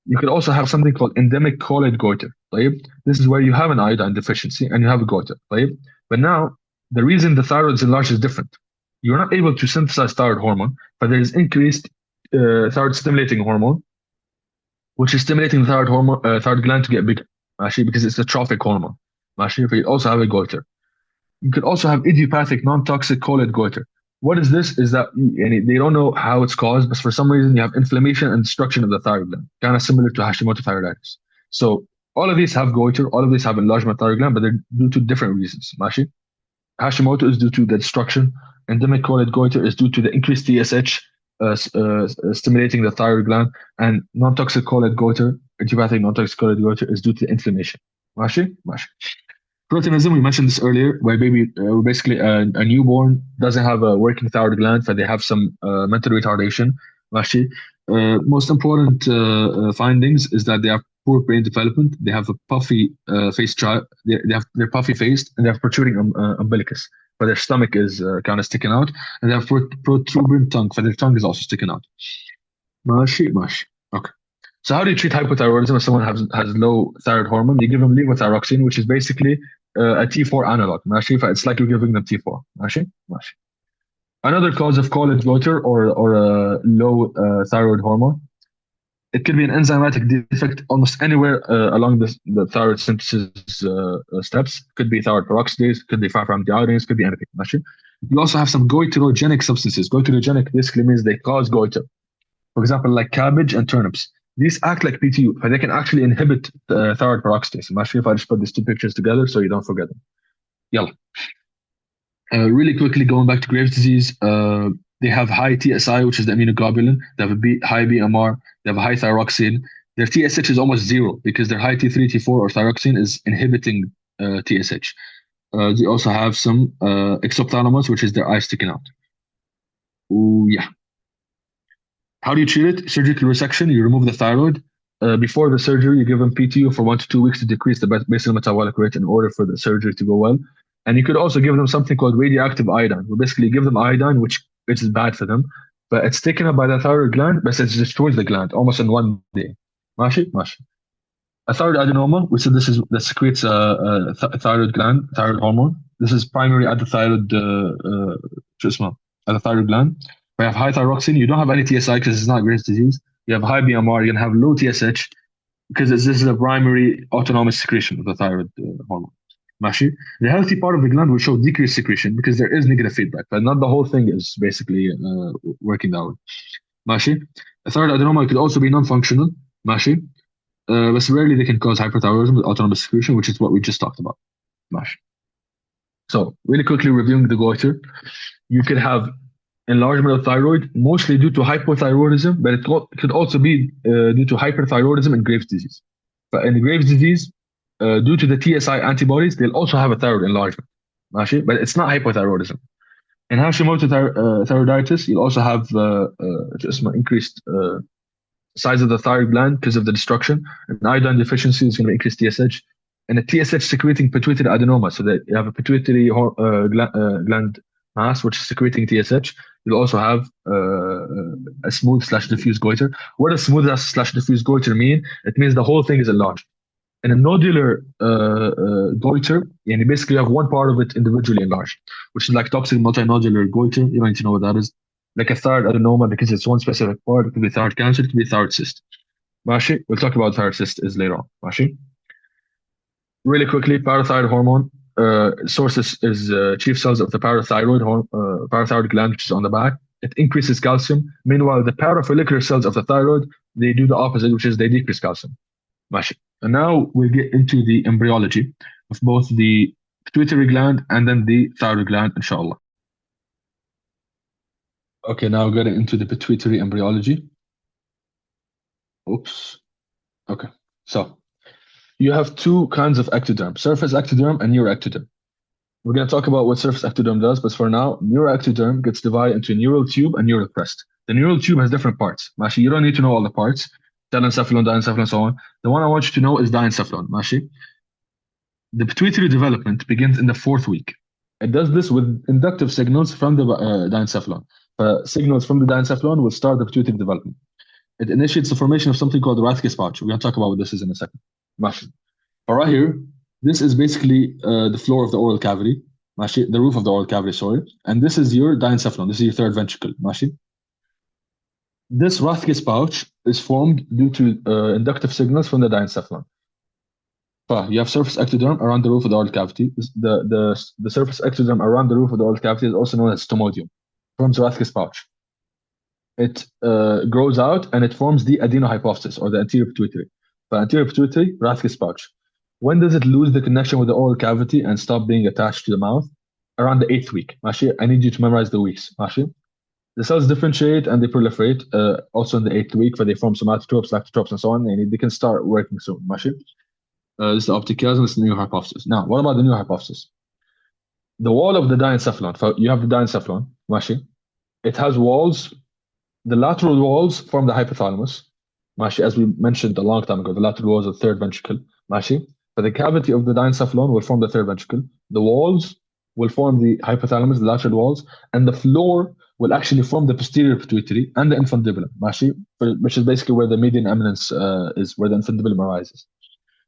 You could also have something called endemic colloid goiter. طيب? This is where you have an iodine deficiency and you have a goiter. طيب? But now the reason the thyroid is enlarged is different. You're not able to synthesize thyroid hormone, but there is increased thyroid stimulating hormone, which is stimulating the thyroid hormone, thyroid gland to get bigger. Actually, because it's a trophic hormone. Actually, you also have a goiter. You could also have idiopathic non-toxic colloid goiter. What is this? Is that they don't know how it's caused, but for some reason you have inflammation and destruction of the thyroid gland, kind of similar to Hashimoto thyroiditis. So all of these have goiter, all of these have enlargement of the thyroid gland, but they're due to different reasons. ماشي? Hashimoto is due to the destruction. Endemic colloid goiter is due to the increased TSH stimulating the thyroid gland, and non-toxic colloid goiter, idiopathic non-toxic colloid goiter, is due to inflammation. ماشي? ماشي. Proteanism, we mentioned this earlier, where basically a newborn doesn't have a working thyroid gland, but they have some mental retardation. ماشي? Most important findings is that they have poor brain development. They have a puffy face child. They're puffy faced and they have protruding umbilicus, but their stomach is kind of sticking out, and they have protuberant tongue, but their tongue is also sticking out. ماشي? ماشي. Okay. So how do you treat hypothyroidism if someone has low thyroid hormone? You give them levothyroxine, which is basically a T4 analog. ماشي? It's like you're giving them T4. ماشي? ماشي. Another cause of colloid goiter or a low thyroid hormone, it could be an enzymatic defect almost anywhere along the thyroid synthesis steps. Could be thyroid peroxidase, could be 5-deoxydeoxydenase, could be anything. ماشي? You also have some goiterogenic substances. Goiterogenic basically means they cause goiter. For example, like cabbage and turnips. These act like PTU, but they can actually inhibit the thyroid peroxidase. I'm not sure if I just put these two pictures together so you don't forget them. Yalla. Really quickly, going back to Graves' disease, they have high TSI, which is the immunoglobulin. They have high BMR. They have a high thyroxine. Their TSH is almost zero because their high T3, T4, or thyroxine is inhibiting TSH. They also have some exophthalmos, which is their eye sticking out. Ooh, yeah. How do you treat it? Surgical resection, you remove the thyroid. Before the surgery, you give them PTU for 1 to 2 weeks to decrease the basal metabolic rate in order for the surgery to go well. And you could also give them something called radioactive iodine. We basically give them iodine, which is bad for them, but it's taken up by the thyroid gland, but it destroys the gland almost in 1 day. ماشي? ماشي. A thyroid adenoma, we said this secretes a thyroid gland, thyroid hormone. This is primary at the thyroid, at the thyroid gland. We have high thyroxine. You don't have any TSI because it's not Graves' disease. You have high BMR. You're going to have low TSH. because this is a primary autonomous secretion of the thyroid hormone. ماشي. The healthy part of the gland will show decreased secretion because there is negative feedback, but not the whole thing is basically working that way. ماشي. The thyroid adenoma could also be non-functional. ماشي. But rarely they can cause hyperthyroidism with autonomous secretion, which is what we just talked about. ماشي. So really quickly reviewing the goiter, you could have enlargement of thyroid, mostly due to hypothyroidism, but it could also be due to hyperthyroidism and Graves' disease. But in Graves' disease, due to the TSI antibodies, they'll also have a thyroid enlargement. ماشي? But it's not hypothyroidism. In Hashimoto thyroiditis, you'll also have increased size of the thyroid gland because of the destruction. And iodine deficiency is going to increase TSH. And a TSH secreting pituitary adenoma, so that you have a pituitary gland mass which is secreting TSH. You'll also have a smooth / diffuse goiter. What does smooth / diffuse goiter mean? It means the whole thing is enlarged. In a nodular goiter, you basically have one part of it individually enlarged, which is like toxic multinodular goiter. You don't need to know what that is. Like a thyroid adenoma, because it's one specific part. It could be thyroid cancer, it could be thyroid cyst. ماشي? We'll talk about thyroid cyst is later on. ماشي? Really quickly, parathyroid hormone source is chief cells of the parathyroid gland, which is on the back. It increases calcium. Meanwhile, the parafollicular cells of the thyroid, they do the opposite, which is they decrease calcium. ماشي. And now we'll get into the embryology of both the pituitary gland and then the thyroid gland, inshallah. Okay, now getting into the pituitary embryology. Oops. Okay, so you have two kinds of ectoderm, surface ectoderm and neuroectoderm. We're going to talk about what surface ectoderm does, but for now, neuroectoderm gets divided into neural tube and neural crest. The neural tube has different parts. Actually, you don't need to know all the parts. Telencephalon, diencephalon, and so on. The one I want you to know is diencephalon. ماشي. The pituitary development begins in the 4th week. It does this with inductive signals from the diencephalon. Signals from the diencephalon will start the pituitary development. It initiates the formation of something called the Rathke's pouch. We're going to talk about what this is in a second. ماشي. But right here, this is basically the floor of the oral cavity. ماشي. The roof of the oral cavity, sorry. And this is your diencephalon. This is your third ventricle. ماشي. This Rathke's pouch is formed due to inductive signals from the diencephalon. You have surface ectoderm around the roof of the oral cavity. The surface ectoderm around the roof of the oral cavity is also known as stomodium. Forms Rathke's pouch. It grows out and it forms the adenohypophysis or the anterior pituitary. Anterior pituitary, Rathke's pouch. When does it lose the connection with the oral cavity and stop being attached to the mouth? Around the 8th week. ماشي. I need you to memorize the weeks. ماشي. The cells differentiate and they proliferate also in the 8th week, where they form somatotropes, lactotropes, and so on. And they can start working soon. ماشي. This is the optic chiasm, this is the neurohypophysis. Now, what about the neurohypophysis? The wall of the diencephalon, you have the diencephalon, ماشي. It has walls. The lateral walls form the hypothalamus, ماشي. As we mentioned a long time ago, the lateral walls of the third ventricle, ماشي. But the cavity of the diencephalon will form the third ventricle. The walls will form the hypothalamus, the lateral walls, and the floor will actually form the posterior pituitary and the infundibulum, ماشي. Which is basically where the median eminence is, where the infundibulum arises.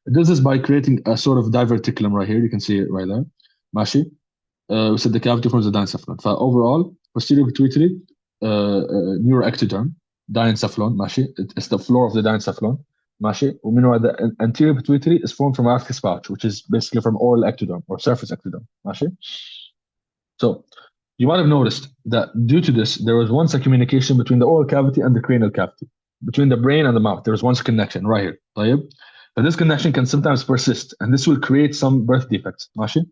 It does this by creating a sort of diverticulum right here. You can see it right there. ماشي. We said the cavity forms the diencephalon. Overall, posterior pituitary, neuroectoderm, diencephalon, ماشي. It's the floor of the diencephalon. ماشي. Meanwhile, the anterior pituitary is formed from Rathke's pouch, which is basically from oral ectoderm or surface ectoderm. ماشي. So you might have noticed that due to this, there was once a communication between the oral cavity and the cranial cavity, between the brain and the mouth. There was once a connection right here. طيب. But this connection can sometimes persist, and this will create some birth defects. ماشي.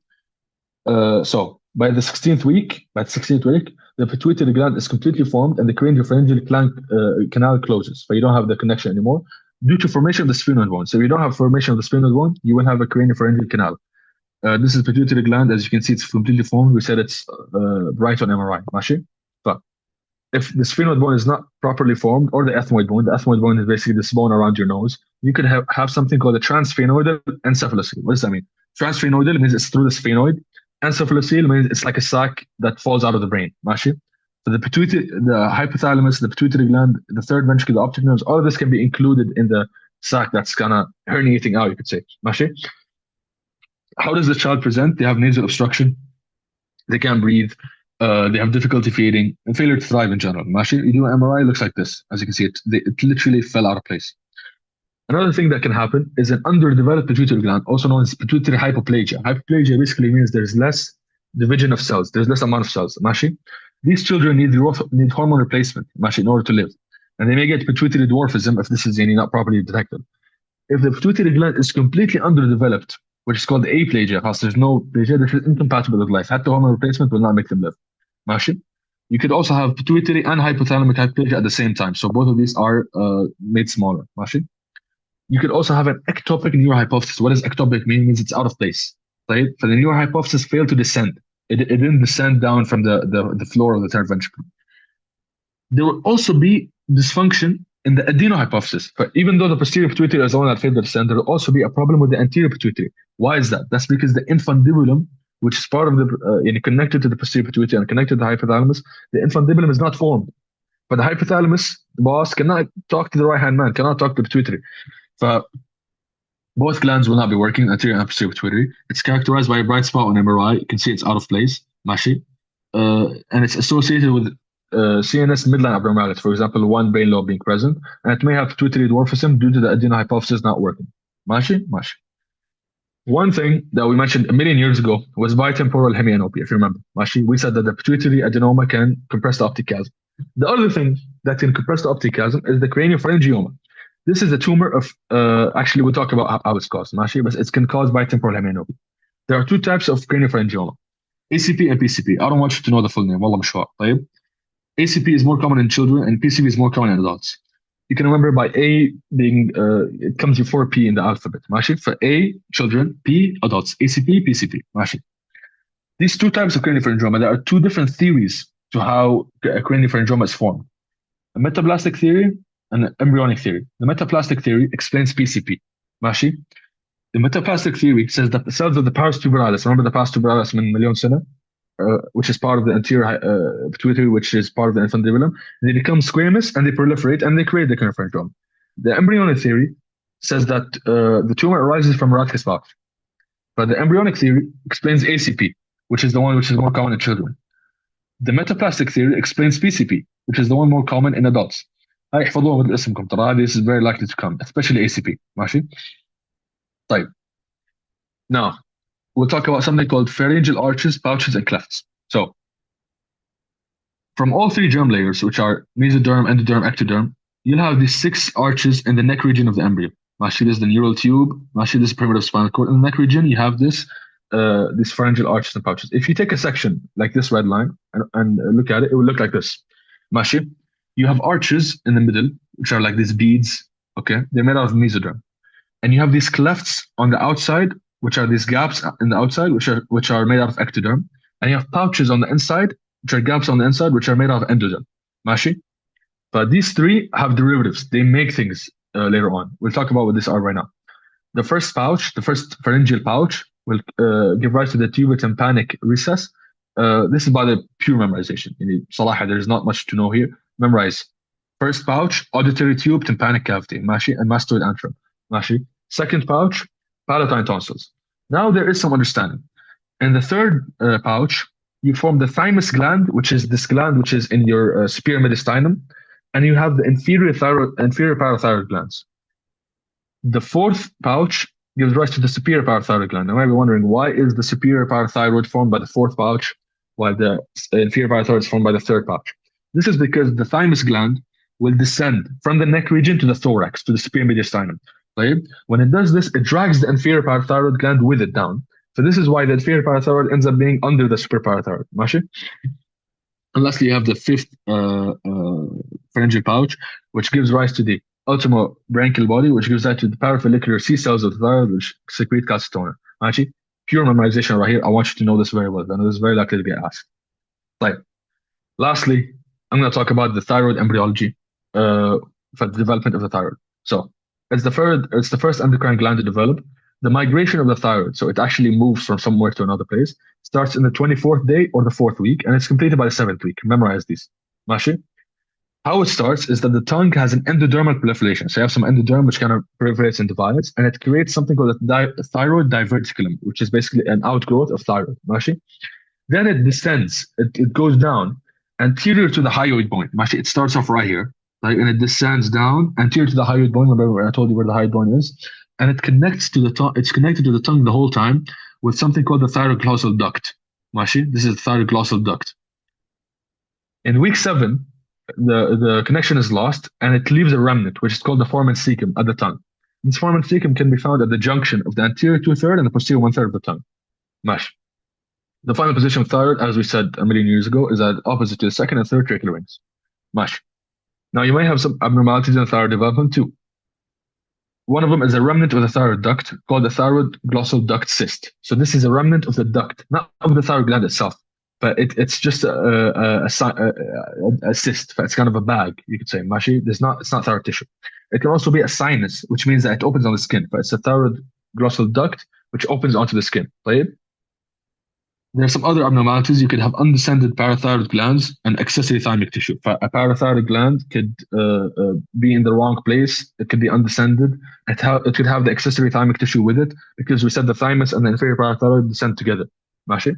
So by the 16th week, the pituitary gland is completely formed and the craniopharyngeal canal closes, but you don't have the connection anymore due to formation of the sphenoid bone. So if you don't have formation of the sphenoid bone, you will have a craniopharyngeal canal. This is pituitary gland. As you can see, it's completely formed. We said it's bright on MRI. ماشي. But if the sphenoid bone is not properly formed, or the ethmoid bone is basically this bone around your nose, you could have something called a transsphenoidal encephalocele. What does that mean? Transsphenoidal means it's through the sphenoid. Encephalocele means it's like a sac that falls out of the brain. ماشي. So the pituitary, the hypothalamus, the pituitary gland, the third ventricle, the optic nerves, all of this can be included in the sac that's kind of herniating out, you could say. ماشي. How does the child present? They have nasal obstruction. They can't breathe. They have difficulty feeding and failure to thrive in general. ماشي. You do an MRI, it looks like this. As you can see, it literally fell out of place. Another thing that can happen is an underdeveloped pituitary gland, also known as pituitary hypoplasia. Hypoplasia basically means there's less division of cells, there's less amount of cells. ماشي? These children need hormone replacement ماشي, in order to live. And they may get pituitary dwarfism if this is not properly detected. If the pituitary gland is completely underdeveloped, which is called aplasia, because there's no plasia, this is incompatible with life. حتى hormone replacement will not make them live. ماشي? You could also have pituitary and hypothalamic hypoplasia at the same time. So both of these are made smaller. ماشي? You could also have an ectopic neurohypophysis. What does ectopic mean? It means it's out of place. Right? For the neurohypophysis failed to descend. It didn't descend down from the floor of the third ventricle. There will also be dysfunction in the adenohypophysis. But even though the posterior pituitary is the one that failed to descend, there will also be a problem with the anterior pituitary. Why is that? That's because the infundibulum, which is part of the connected to the posterior pituitary and connected to the hypothalamus, the infundibulum is not formed. But the hypothalamus, the boss, cannot talk to the right hand man, cannot talk to the pituitary. Both glands will not be working, anterior and posterior pituitary. It's characterized by a bright spot on MRI. You can see it's out of place, ماشي. And it's associated with CNS midline abnormalities, for example, one brain lobe being present, and it may have pituitary dwarfism due to the adenohypophysis not working. ماشي. One thing that we mentioned a million years ago was bitemporal hemianopia, if you remember. ماشي. We said that the pituitary adenoma can compress the optic chiasm. The other thing that can compress the optic chiasm is the craniopharyngioma. This is a tumor of, actually we'll talk about how it's caused, ماشي, but it can cause bitemporal hemianopia. There are two types of craniopharyngioma, ACP and PCP. I don't want you to know the full name, والله مش فاهم. طيب. ACP is more common in children and PCP is more common in adults. You can remember by A being, it comes before P in the alphabet, ماشي. For A, children, P, adults, ACP, PCP, ماشي. These two types of craniopharyngioma, there are two different theories to how a craniopharyngioma is formed. A metaplastic theory and an embryonic theory. The metaplastic theory explains PCP. ماشي. The metaplastic theory says that the cells of the pars tuberalis, remember the pars tuberalis من مليون سنة, which is part of the anterior pituitary, which is part of the infundibulum, they become squamous and they proliferate and they create the craniopharyngioma. The embryonic theory says that the tumor arises from Radke's pouch. But the embryonic theory explains ACP, which is the one which is more common in children. The metaplastic theory explains PCP, which is the one more common in adults. هاي احفظوها مثل اسمكم ترى this is very likely to come, especially ACP. ماشي. طيب. Now, we'll talk about something called pharyngeal arches, pouches, and clefts. So, from all three germ layers, which are mesoderm, endoderm, ectoderm, you'll have these 6 arches in the neck region of the embryo. Mashi, this is the neural tube. Mashi, this is primitive spinal cord. In the neck region, you have these pharyngeal arches and pouches. If you take a section like this red line and look at it, it will look like this. Mashi, you have arches in the middle, which are like these beads. Okay, they're made out of mesoderm, and you have these clefts on the outside, which are these gaps in the outside, which are made out of ectoderm, and you have pouches on the inside, which are gaps on the inside, which are made out of endoderm. Mashi? But these three have derivatives. They make things later on. We'll talk about what these are right now. The first pouch, the first pharyngeal pouch, will give rise to the tubotympanic recess. This is by the pure memorization. Salaha, there's not much to know here. Memorize. First pouch, auditory tube, tympanic cavity, mashi, and mastoid antrum, mashi. Second pouch, palatine tonsils. Now there is some understanding. In the third pouch, you form the thymus gland, which is this gland which is in your superior mediastinum, and you have the inferior parathyroid glands. The fourth pouch gives rise to the superior parathyroid gland. Now, you might be wondering, why is the superior parathyroid formed by the fourth pouch, while the inferior parathyroid is formed by the third pouch? This is because the thymus gland will descend from the neck region to the thorax, to the superior mediastinum. Right? When it does this, it drags the inferior parathyroid gland with it down. So this is why the inferior parathyroid ends up being under the superior parathyroid. ماشي? And lastly, you have the fifth pharyngeal pouch, which gives rise to the ultimobranchial body, which gives rise to the parafollicular C cells of the thyroid, which secrete calcitonin. Actually, pure memorization right here. I want you to know this very well. I know this is very likely to get asked. Like, lastly, I'm going to talk about the thyroid embryology for the development of the thyroid. So, it's the first endocrine gland to develop. The migration of the thyroid, so it actually moves from somewhere to another place, starts in the 24th day or the 4th week, and it's completed by the 7th week. Memorize these. Mashi? How it starts is that the tongue has an endodermal proliferation. So you have some endoderm which kind of proliferates and divides, and it creates something called a thyroid diverticulum, which is basically an outgrowth of thyroid. Mashi? Then it descends, it goes down anterior to the hyoid bone. Mashi? It starts off right here. like, and it descends down anterior to the hyoid bone. Remember when I told you where the hyoid bone is, and it connects to the tongue. It's connected to the tongue the whole time with something called the thyroglossal duct. Mashi, this is the thyroglossal duct. In week 7, the connection is lost, and it leaves a remnant, which is called the foramen cecum at the tongue. This foramen cecum can be found at the junction of the anterior 2/3 and the posterior 1/3 of the tongue. Mash. The final position of thyroid, as we said a million years ago, is at opposite to the second and third tracheal rings. Mash. Now, you may have some abnormalities in the thyroid development too. One of them is a remnant of the thyroid duct called the thyroid glossal duct cyst. So this is a remnant of the duct, not of the thyroid gland itself, but it's just a cyst. It's kind of a bag, you could say. Mashi. It's not thyroid tissue. It can also be a sinus, which means that it opens on the skin. But it's a thyroid glossal duct which opens onto the skin. Right? There are some other abnormalities. You could have undescended parathyroid glands and accessory thymic tissue. A parathyroid gland could be in the wrong place. It could be undescended. It could have the accessory thymic tissue with it, because we said the thymus and the inferior parathyroid descend together. Mashi?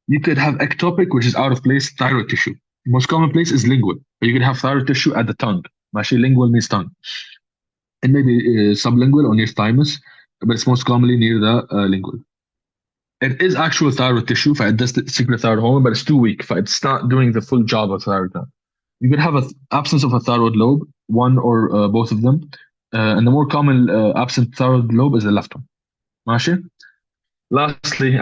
You could have ectopic, which is out of place, thyroid tissue. The most common place is lingual, but you could have thyroid tissue at the tongue. Mashi? Lingual means tongue. It may be sublingual or near thymus, but it's most commonly near the lingual. It is actual thyroid tissue, it does secret thyroid hormone, but it's too weak. It's not doing the full job of thyroid gland. You could have an absence of a thyroid lobe, one or both of them. And the more common absent thyroid lobe is the left one. Mashi? Lastly,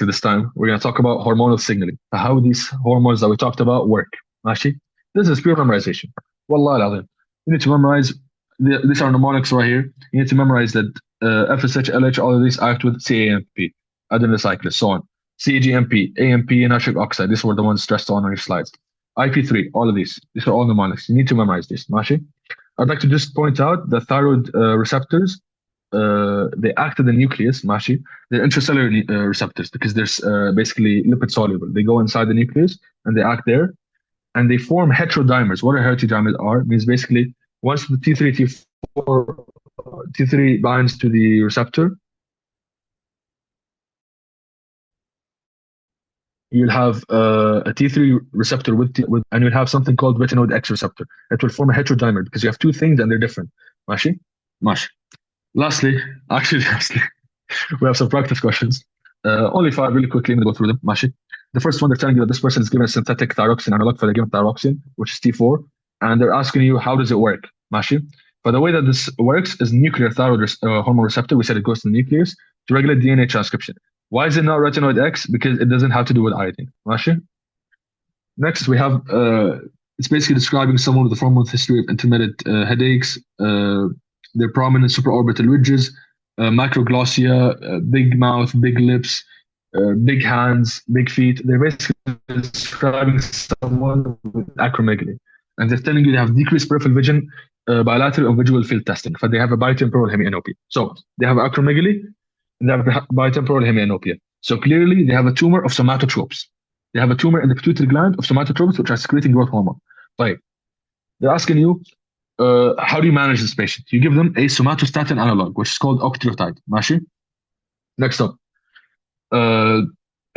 this time, we're going to talk about hormonal signaling, how these hormones that we talked about work. Mashi? This is pure memorization. Wallah al-azim. You need to memorize, these are mnemonics right here. You need to memorize that FSH, LH, all of these act with CAMP. Adrenal cyclist, so on. CAGMP, AMP, and nitric oxide. These were the ones stressed on your slides. IP3, all of these. These are all mnemonics. You need to memorize this. Mashi? I'd like to just point out the thyroid receptors. They act in the nucleus. Mashi? They're intracellular receptors because they're basically lipid soluble. They go inside the nucleus and they act there, and they form heterodimers. What are heterodimers are? Means basically once the T3 binds to the receptor, you'll have a T3 receptor and you'll have something called retinoid X receptor. It will form a heterodimer because you have two things and they're different. Mashi? Mash. Lastly, we have some practice questions. Only 5 really quickly. I'm going to go through them. Mashi. The first one, they're telling you that this person is given a synthetic thyroxine analog for the given thyroxine, which is T4, and they're asking you, how does it work? Mashi. But the way that this works is nuclear thyroid hormone receptor. We said it goes to the nucleus to regulate DNA transcription. Why is it not retinoid X? Because it doesn't have to do with iodine. Mashi? Next, we have, it's basically describing someone with a 4-month history of intermittent headaches, their prominent supraorbital ridges, macroglossia, big mouth, big lips, big hands, big feet. They're basically describing someone with acromegaly. And they're telling you they have decreased peripheral vision, bilateral and visual field testing. But they have a bitemporal hemianopia. So they have acromegaly, and they have bitemporal hemianopia. So clearly they have a tumor of somatotropes. They have a tumor in the pituitary gland of somatotropes, which are secreting growth hormone. Right. They're asking you, how do you manage this patient? You give them a somatostatin analog, which is called octreotide. Mashi? Next up, a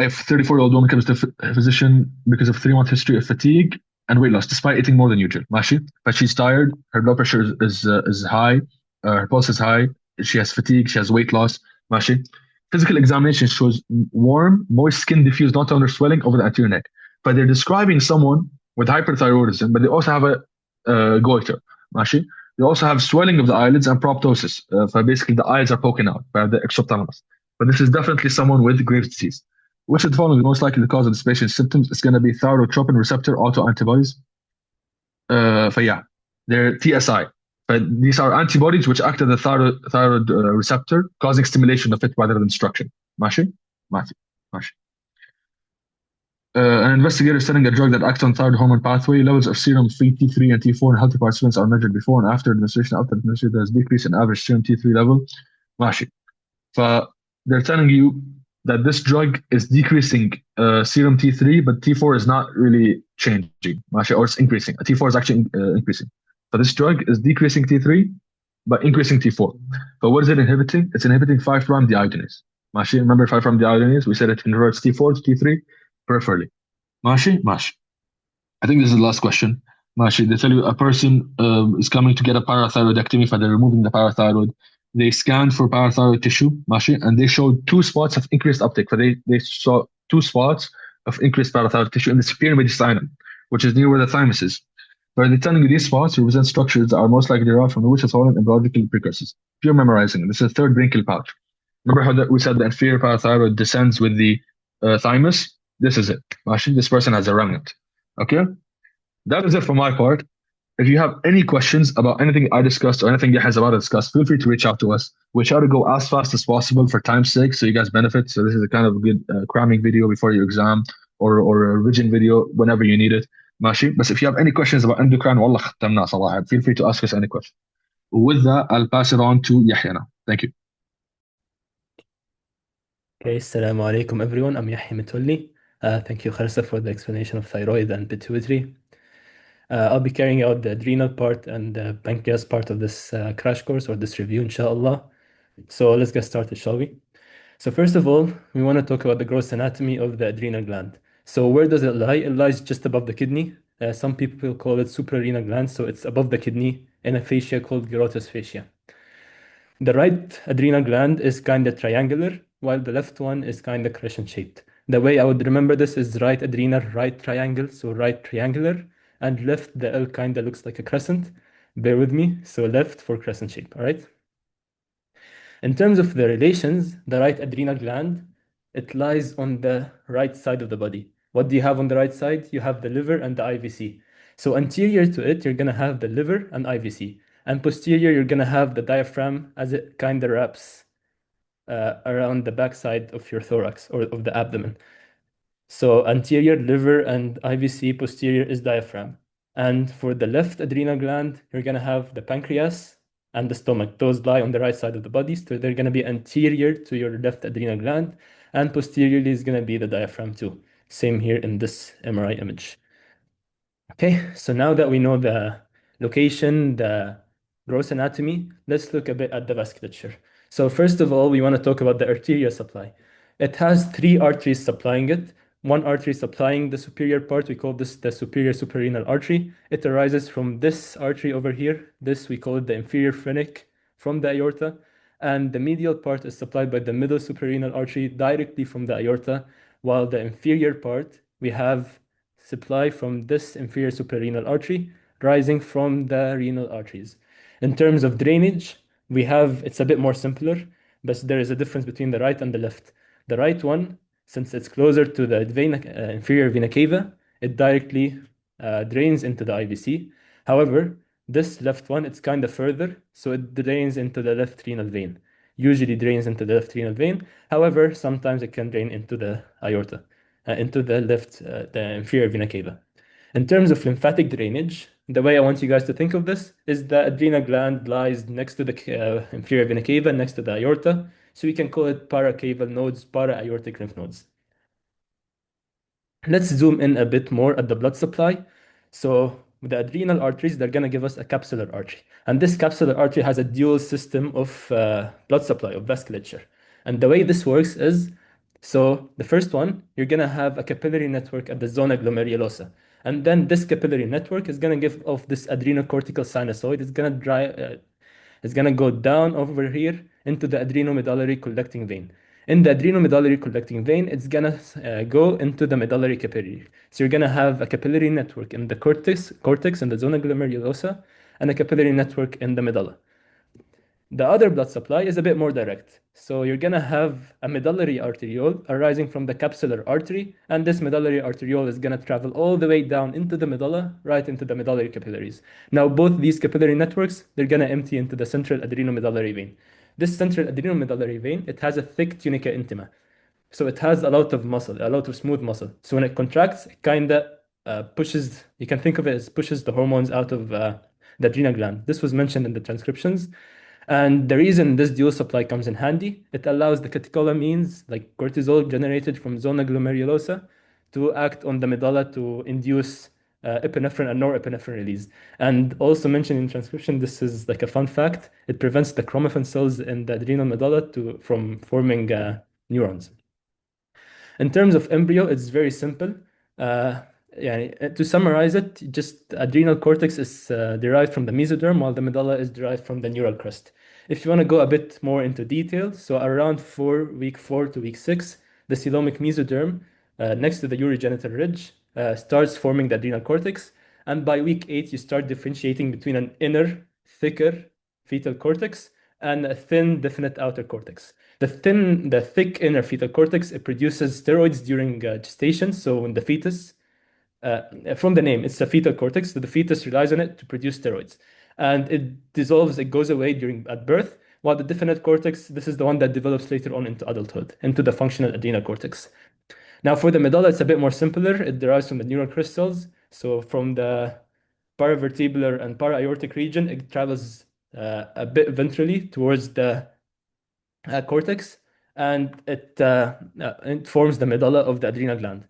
34-year-old woman comes to a physician because of 3-month history of fatigue and weight loss, despite eating more than usual. Mashi? But she's tired, her blood pressure is high, her pulse is high, she has fatigue, she has weight loss. Mashi? Physical examination shows warm, moist skin diffuse nodular swelling over the anterior neck. But they're describing someone with hyperthyroidism, but they also have a goiter. Mashi? They also have swelling of the eyelids and proptosis. So basically the eyes are poking out by the exophthalmos. But this is definitely someone with Graves' disease. Which of the following is most likely the cause of this patient's symptoms? It's going to be thyrotropin receptor autoantibodies. Yeah, they're TSI. But these are antibodies which act at the thyroid receptor, causing stimulation of it rather than destruction. Mashi? Mashi. An investigator is studying a drug that acts on thyroid hormone pathway. Levels of serum free T3 and T4 in healthy participants are measured before and after administration. After administration, there's decrease in average serum T3 level. Mashi. They're telling you that this drug is decreasing serum T3, but T4 is not really changing. Mashi, or it's increasing. T4 is actually increasing. So this drug is decreasing T3, but increasing T4. But what is it inhibiting? It's inhibiting 5' dehydrogenase. Mashi, remember 5' dehydrogenase? We said it converts T4 to T3 peripherally. Mashi? Mashi. I think this is the last question. ماشي. They tell you a person is coming to get a parathyroidectomy, for they're removing the parathyroid. They scanned for parathyroid tissue, ماشي, and they showed two spots of increased uptake. They saw two spots of increased parathyroid tissue in the superior mediastinum, which is near where the thymus is. But they're telling you these spots represent structures that are most likely derived from the which swollen and biological precursors. Pure memorizing. This is the third branchial pouch. Remember how we said the inferior parathyroid descends with the thymus? This is it. ماشي. This person has a remnant. Okay? That is it for my part. If you have any questions about anything I discussed or anything Yahya is about to discuss, feel free to reach out to us. We try to go as fast as possible for time's sake, so you guys benefit. So this is a kind of a good cramming video before your exam, or a revision video whenever you need it. ماشي. But if you have any questions about endocrine, والله ختمنا صراحة. Feel free to ask us any question. With that, I'll pass it on to Yahya now. Thank you. Okay, Assalamu alaikum everyone. I'm Yahya Metwally. Thank you, Kharsa, for the explanation of thyroid and pituitary. I'll be carrying out the adrenal part and the pancreas part of this crash course or this review, inshallah. So let's get started, shall we? So first of all, we want to talk about the gross anatomy of the adrenal gland. So where does it lie? It lies just above the kidney. Some people call it suprarenal gland, so it's above the kidney in a fascia called gyrotous fascia. The right adrenal gland is kind of triangular, while the left one is kind of crescent shaped. The way I would remember this is right adrenal, right triangle, so right triangular, and left, the L kind of looks like a crescent. Bear with me, so left for crescent shape, all right? In terms of the relations, the right adrenal gland, it lies on the right side of the body. What do you have on the right side? You have the liver and the IVC. So anterior to it, you're gonna have the liver and IVC. And posterior, you're gonna have the diaphragm as it kind of wraps around the backside of your thorax or of the abdomen. So anterior, liver and IVC, posterior is diaphragm. And for the left adrenal gland, you're gonna have the pancreas and the stomach. Those lie on the right side of the body, so they're gonna be anterior to your left adrenal gland, and posteriorly is gonna be the diaphragm too. Same here in this MRI image. Okay, so now that we know the location, the gross anatomy, let's look a bit at the vasculature. So first of all, we want to talk about the arterial supply. It has three arteries supplying it. One artery supplying the superior part, we call this the superior suprarenal artery. It arises from this artery over here. This, we call it the inferior phrenic from the aorta. And the medial part is supplied by the middle suprarenal artery directly from the aorta, while the inferior part, we have supply from this inferior suprarenal artery rising from the renal arteries. In terms of drainage, we have, it's a bit more simpler, but there is a difference between the right and the left. The right one, since it's closer to the inferior vena cava, it directly drains into the IVC. However, this left one, it's kind of further, so it drains into the left renal vein. Usually drains into the left renal vein. However, sometimes it can drain into the aorta, into the left, the inferior vena cava. In terms of lymphatic drainage, the way I want you guys to think of this is the adrenal gland lies next to the inferior vena cava, next to the aorta. So we can call it paracaval nodes, para-aortic lymph nodes. Let's zoom in a bit more at the blood supply. So with the adrenal arteries, they're going to give us a capsular artery. And this capsular artery has a dual system of blood supply, of vasculature. And the way this works is, so the first one, you're going to have a capillary network at the zona glomerulosa. And then this capillary network is going to give off this adrenocortical sinusoid. It's going to go down over here into the adrenomedullary collecting vein. In the adrenomedullary collecting vein, it's going to go into the medullary capillary. So you're going to have a capillary network in the cortex in the zona glomerulosa, and a capillary network in the medulla. The other blood supply is a bit more direct. So you're going to have a medullary arteriole arising from the capsular artery, and this medullary arteriole is going to travel all the way down into the medulla, right into the medullary capillaries. Now, both these capillary networks, they're going to empty into the central adrenomedullary vein. This central adrenomedullary vein, it has a thick tunica intima. So it has a lot of muscle, a lot of smooth muscle. So when it contracts, it kind of pushes, you can think of it as pushes the hormones out of the adrenal gland. This was mentioned in the transcriptions. And the reason this dual supply comes in handy, it allows the catecholamines, like cortisol generated from zona glomerulosa, to act on the medulla to induce epinephrine and norepinephrine release. And also mentioned in transcription, this is like a fun fact, it prevents the chromaffin cells in the adrenal medulla from forming neurons. In terms of embryo, it's very simple. To summarize it, just adrenal cortex is derived from the mesoderm, while the medulla is derived from the neural crest. If you want to go a bit more into detail, so around week 4 to week 6, the coelomic mesoderm next to the urogenital ridge starts forming the adrenal cortex, and by week 8, you start differentiating between an inner, thicker fetal cortex and a thin, definite outer cortex. The thick inner fetal cortex, it produces steroids during gestation, so in the fetus. From the name, it's a fetal cortex, so the fetus relies on it to produce steroids. And it dissolves, it goes away at birth, while the definite cortex, this is the one that develops later on into adulthood, into the functional adrenal cortex. Now, for the medulla, it's a bit more simpler. It derives from the neural crystals. So from the paravertebral and para-aortic region, it travels a bit ventrally towards the cortex, and it forms the medulla of the adrenal gland.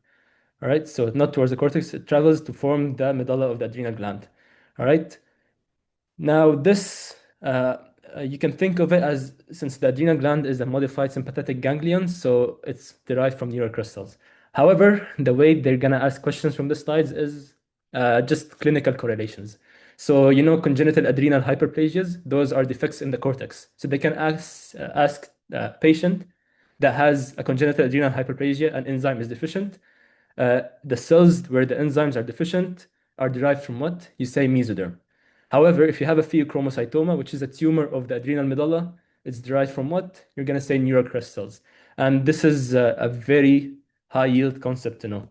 All right, so not towards the cortex, it travels to form the medulla of the adrenal gland. All right, now this you can think of it as, since the adrenal gland is a modified sympathetic ganglion, so it's derived from neural crystals. However, the way they're gonna ask questions from the slides is just clinical correlations. So congenital adrenal hyperplasias, those are defects in the cortex. So they can ask a patient that has a congenital adrenal hyperplasia, an enzyme is deficient. The cells where the enzymes are deficient are derived from what? You say mesoderm. However, if you have a pheochromocytoma, which is a tumor of the adrenal medulla, it's derived from what? You're going to say neural crest cells. And this is a very high yield concept to know.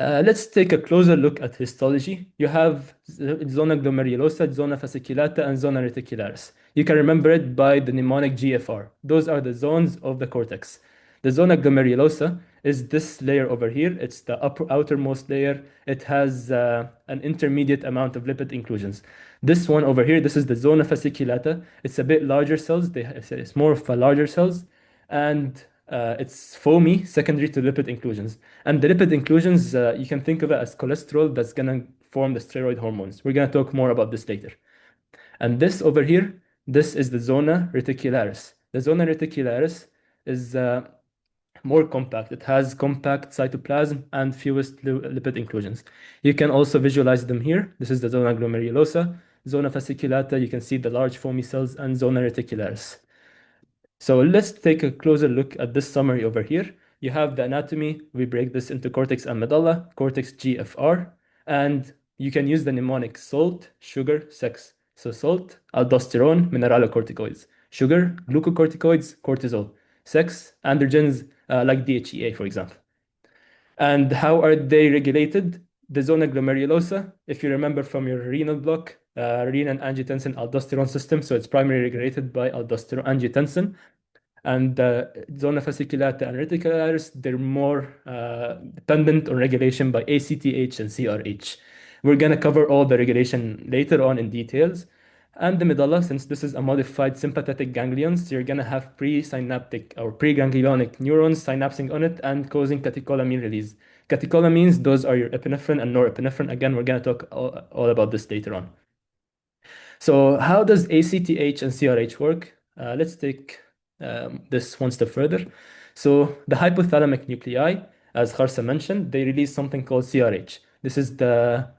Let's take a closer look at histology. You have zona glomerulosa, zona fasciculata, and zona reticularis. You can remember it by the mnemonic GFR. Those are the zones of the cortex. The zona glomerulosa is this layer over here. It's the outermost layer. It has an intermediate amount of lipid inclusions. This one over here, this is the zona fasciculata. It's a bit larger cells. It's more of a larger cells. And it's foamy, secondary to lipid inclusions. And the lipid inclusions, you can think of it as cholesterol that's going to form the steroid hormones. We're going to talk more about this later. And this over here, this is the zona reticularis. The zona reticularis is more compact. It has compact cytoplasm and fewest lipid inclusions. You can also visualize them here. This is the zona glomerulosa, zona fasciculata. You can see the large foamy cells, and zona reticularis. So let's take a closer look at this summary over here. You have the anatomy. We break this into cortex and medulla, cortex GFR, and you can use the mnemonic salt, sugar, sex. So salt, aldosterone, mineralocorticoids. Sugar, glucocorticoids, cortisol. Sex, androgens like DHEA, for example. And how are they regulated? The zona glomerulosa, if you remember from your renal block, renin, angiotensin, aldosterone system, so it's primarily regulated by aldosterone, angiotensin. And zona fasciculata and reticularis, they're more dependent on regulation by ACTH and CRH. We're going to cover all the regulation later on in details. And the medulla, since this is a modified sympathetic ganglion, so you're going to have presynaptic or preganglionic neurons synapsing on it and causing catecholamine release. Catecholamines, those are your epinephrine and norepinephrine. Again, we're going to talk all about this later on. So how does ACTH and CRH work? Let's take this one step further. So the hypothalamic nuclei, as Kharsa mentioned, they release something called CRH. This is the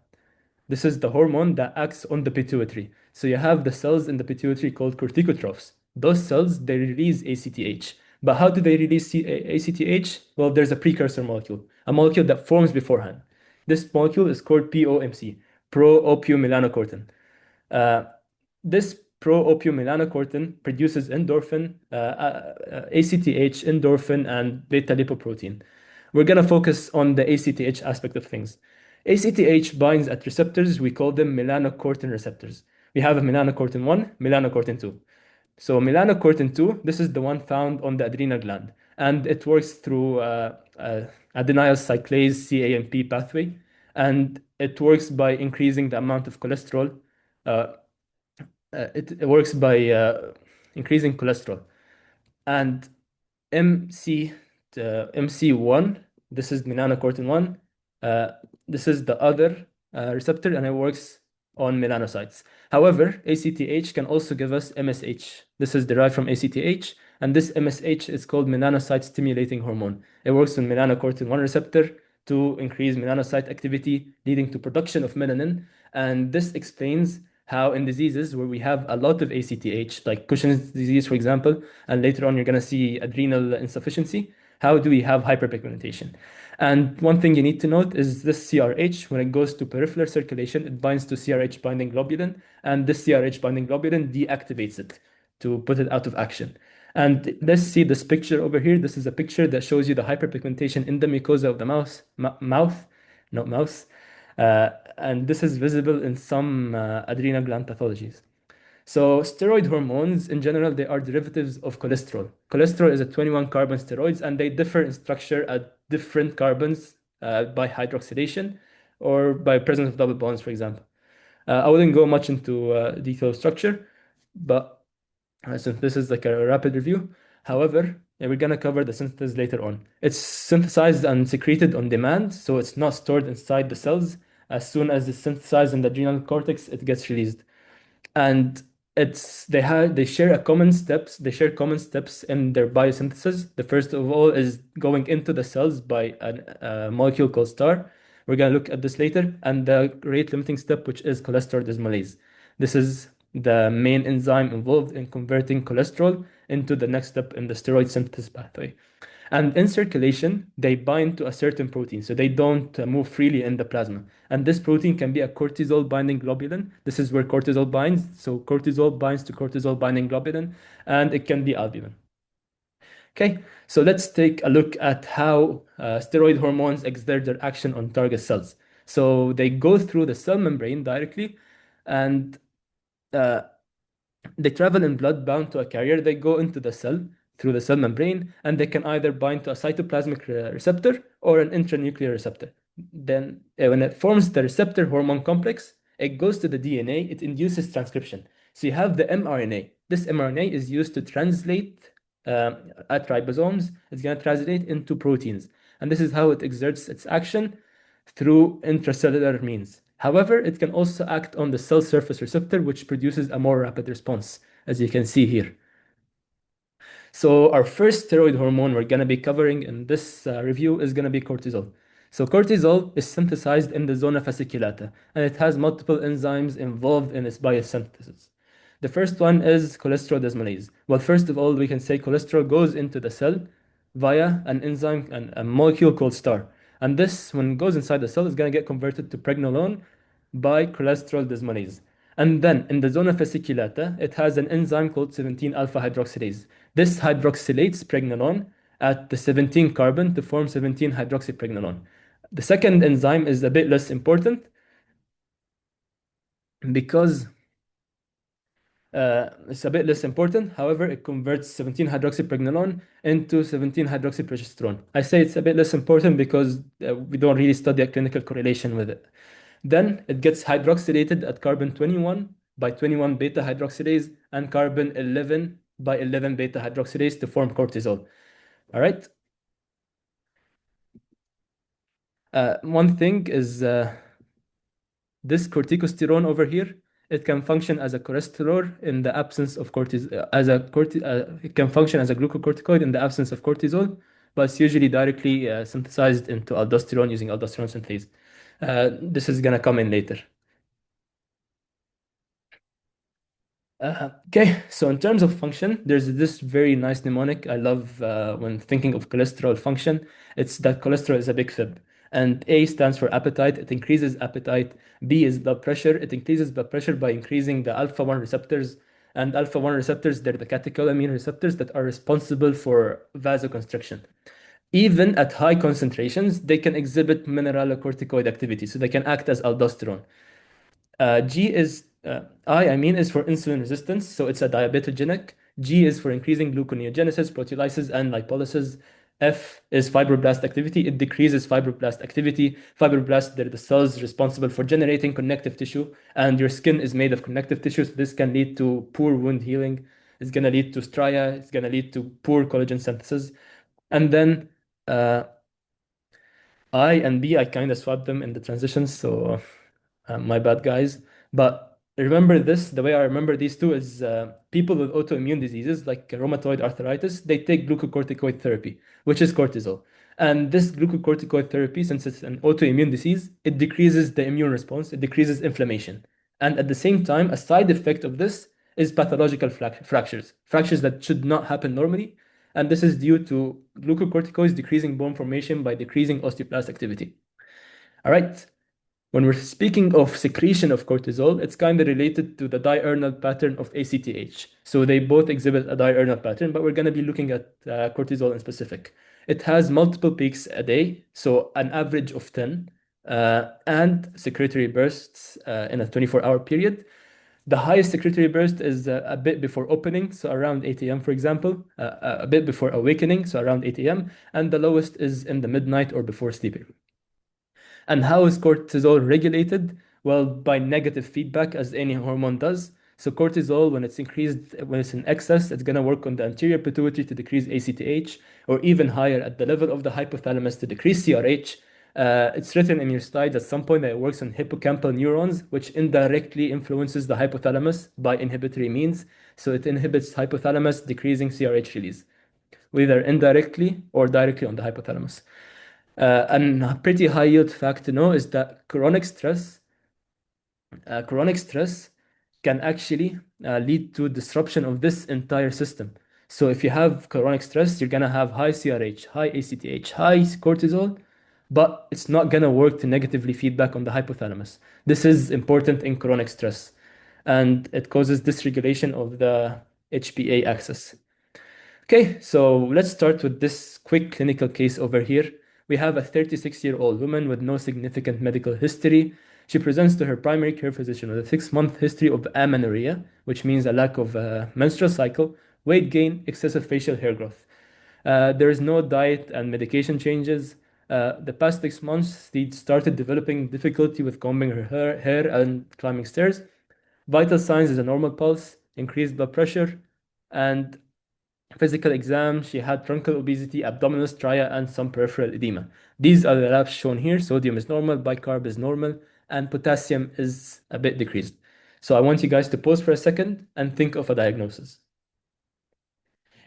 hormone that acts on the pituitary. So you have the cells in the pituitary called corticotrophs. Those cells, they release ACTH. But how do they release ACTH? Well, there's a precursor molecule, a molecule that forms beforehand. This molecule is called POMC, pro-opiomelanocortin. This pro-opiomelanocortin produces endorphin, ACTH, endorphin, and beta-lipoprotein. We're going to focus on the ACTH aspect of things. ACTH binds at receptors. We call them melanocortin receptors. We have a melanocortin 1, melanocortin 2. So melanocortin 2, this is the one found on the adrenal gland, and it works through adenyl cyclase CAMP pathway, and it works by increasing the amount of cholesterol. It works by increasing cholesterol. And MC1, this is melanocortin 1. This is the other receptor, and it works on melanocytes. However, ACTH can also give us MSH. This is derived from ACTH, and this MSH is called melanocyte stimulating hormone. It works on melanocortin 1 receptor to increase melanocyte activity, leading to production of melanin. And this explains how in diseases where we have a lot of ACTH, like Cushing's disease, for example, and later on you're going to see adrenal insufficiency, how do we have hyperpigmentation? And one thing you need to note is this CRH, when it goes to peripheral circulation, it binds to CRH binding globulin, and this CRH binding globulin deactivates it to put it out of action. And let's see this picture over here. This is a picture that shows you the hyperpigmentation in the mucosa of the mouth, not mouse. And this is visible in some adrenal gland pathologies. So steroid hormones, in general, they are derivatives of cholesterol. Cholesterol is a 21 carbon steroids, and they differ in structure at different carbons by hydroxylation or by presence of double bonds, for example. I wouldn't go much into detailed structure, but since this is like a rapid review, however, we're gonna cover the synthesis later on. It's synthesized and secreted on demand, so it's not stored inside the cells. As soon as it's synthesized in the adrenal cortex, it gets released. And they share common steps in their biosynthesis. The first of all is going into the cells by a molecule called star. We're going to look at this later. And the rate limiting step, which is cholesterol dismolase. This is the main enzyme involved in converting cholesterol into the next step in the steroid synthesis pathway. And in circulation, they bind to a certain protein, so they don't move freely in the plasma. And this protein can be a cortisol binding globulin. This is where cortisol binds. So cortisol binds to cortisol binding globulin, and it can be albumin. Okay, so let's take a look at how steroid hormones exert their action on target cells. So they go through the cell membrane directly, and uh, they travel in blood bound to a carrier. They go into the cell through the cell membrane, and they can either bind to a cytoplasmic receptor or an intranuclear receptor. Then, when it forms the receptor hormone complex, it goes to the DNA, it induces transcription. So you have the mRNA. This mRNA is used to translate at ribosomes, it's going to translate into proteins. And this is how it exerts its action through intracellular means. However, it can also act on the cell surface receptor, which produces a more rapid response, as you can see here. So our first steroid hormone we're going to be covering in this review is going to be cortisol. So cortisol is synthesized in the zona fasciculata, and it has multiple enzymes involved in its biosynthesis. The first one is cholesterol dismolase. Well, first of all, we can say cholesterol goes into the cell via an enzyme and a molecule called star. And this, when it goes inside the cell, is going to get converted to pregnenolone by cholesterol dismolase. And then in the zona fasciculata, it has an enzyme called 17 alpha hydroxylase. This hydroxylates pregnenolone at the 17 carbon to form 17 hydroxypregnenolone. The second enzyme is a bit less important because it's a bit less important. However, it converts 17 hydroxypregnenolone into 17 hydroxyprogesterone. I say it's a bit less important because we don't really study a clinical correlation with it. Then it gets hydroxylated at carbon 21 by 21 beta hydroxylase and carbon 11 by 11 beta hydroxylase to form cortisol. All right. One thing is this corticosterone over here, it can function as a cholesterol in the absence of cortisol, it can function as a glucocorticoid in the absence of cortisol, but it's usually directly synthesized into aldosterone using aldosterone synthase. This is gonna come in later. Okay, so in terms of function, there's this very nice mnemonic I love when thinking of cholesterol function. It's that cholesterol is a big fib. And A stands for appetite, it increases appetite. B is blood pressure, it increases blood pressure by increasing the alpha 1 receptors. And alpha 1 receptors, they're the catecholamine receptors that are responsible for vasoconstriction. Even at high concentrations, they can exhibit mineralocorticoid activity, so they can act as aldosterone. I mean, is for insulin resistance, so it's a diabetogenic. G is for increasing gluconeogenesis, proteolysis, and lipolysis. F is fibroblast activity. It decreases fibroblast activity. Fibroblasts, they're the cells responsible for generating connective tissue, and your skin is made of connective tissue, so this can lead to poor wound healing. It's going to lead to stria. It's going to lead to poor collagen synthesis. And then I and B, I kind of swapped them in the transitions, so my bad, guys. But remember this, the way I remember these two is people with autoimmune diseases like rheumatoid arthritis, they take glucocorticoid therapy, which is cortisol. And this glucocorticoid therapy, since it's an autoimmune disease, it decreases the immune response, it decreases inflammation. And at the same time, a side effect of this is pathological fractures that should not happen normally. And this is due to glucocorticoids decreasing bone formation by decreasing osteoblast activity. All right. When we're speaking of secretion of cortisol, it's kind of related to the diurnal pattern of ACTH. So they both exhibit a diurnal pattern, but we're going to be looking at cortisol in specific. It has multiple peaks a day, so an average of 10, and secretory bursts in a 24-hour period. The highest secretory burst is a bit before opening, so around 8 a.m., for example, a bit before awakening, so around 8 a.m., and the lowest is in the midnight or before sleeping. And how is cortisol regulated? Well, by negative feedback, as any hormone does. So cortisol, when it's increased, when it's in excess, it's going to work on the anterior pituitary to decrease ACTH, or even higher at the level of the hypothalamus to decrease CRH. It's written in your slides at some point that it works on hippocampal neurons, which indirectly influences the hypothalamus by inhibitory means. So it inhibits hypothalamus, decreasing CRH release, whether indirectly or directly on the hypothalamus. And a pretty high yield fact to know is that chronic stress can actually lead to disruption of this entire system. So if you have chronic stress, you're gonna have high CRH, high ACTH, high cortisol, but it's not gonna work to negatively feedback on the hypothalamus. This is important in chronic stress, and it causes dysregulation of the HPA axis. Okay, so let's start with this quick clinical case over here. We have a 36-year-old woman with no significant medical history. She presents to her primary care physician with a 6-month history of amenorrhea, which means a lack of menstrual cycle, weight gain, excessive facial hair growth. There is no diet and medication changes. The past 6 months, she started developing difficulty with combing her hair and climbing stairs. Vital signs is a normal pulse, increased blood pressure, and physical exam, she had truncal obesity, abdominal stria, and some peripheral edema. These are the labs shown here. Sodium is normal, bicarb is normal, and potassium is a bit decreased. So I want you guys to pause for a second and think of a diagnosis.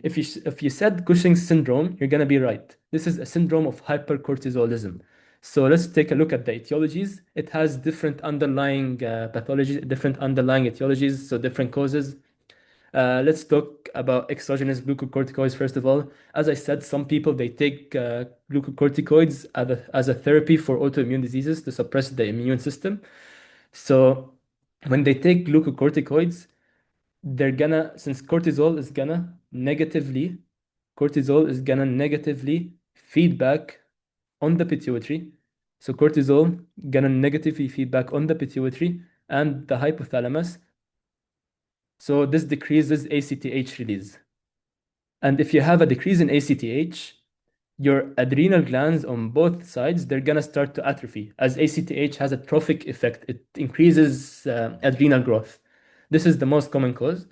If you said Cushing's syndrome, you're going to be right. This is a syndrome of hypercortisolism. So let's take a look at the etiologies. It has different underlying pathologies, different underlying etiologies, so different causes. Let's talk about exogenous glucocorticoids first of all. As I said, some people they take glucocorticoids as a therapy for autoimmune diseases to suppress the immune system. So when they take glucocorticoids, they're gonna, since cortisol is gonna negatively feedback on the pituitary. So cortisol gonna negatively feedback on the pituitary and the hypothalamus. So this decreases ACTH release. And if you have a decrease in ACTH, your adrenal glands on both sides, they're gonna start to atrophy, as ACTH has a trophic effect. It increases adrenal growth. This is the most common cause.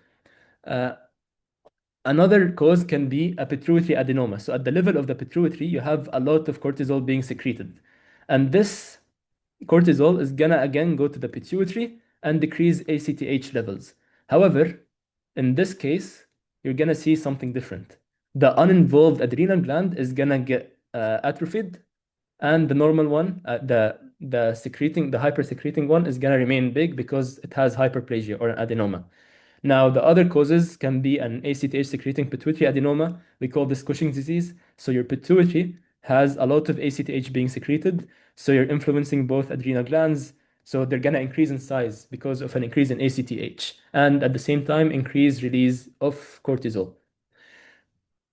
Another cause can be a pituitary adenoma. So at the level of the pituitary, you have a lot of cortisol being secreted. And this cortisol is gonna again go to the pituitary and decrease ACTH levels. However, in this case, you're gonna see something different. The uninvolved adrenal gland is gonna get atrophied, and the normal one, the hypersecreting one, is gonna remain big because it has hyperplasia or an adenoma. Now, the other causes can be an ACTH secreting pituitary adenoma. We call this Cushing's disease. So your pituitary has a lot of ACTH being secreted. So you're influencing both adrenal glands. So they're going to increase in size because of an increase in ACTH. And at the same time, increase release of cortisol.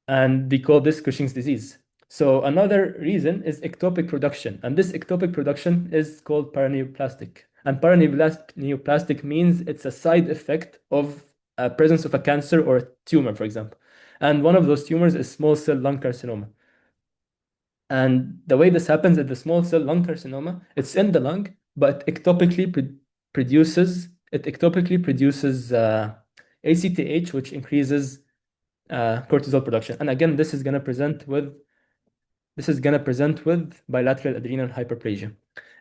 And we call this Cushing's disease. So another reason is ectopic production. And this ectopic production is called paraneoplastic. And paraneoplastic means it's a side effect of a presence of a cancer or a tumor, for example. And one of those tumors is small cell lung carcinoma. And the way this happens is the small cell lung carcinoma, it's in the lung, but ectopically produces ACTH, which increases cortisol production. And again, this is going to present with bilateral adrenal hyperplasia.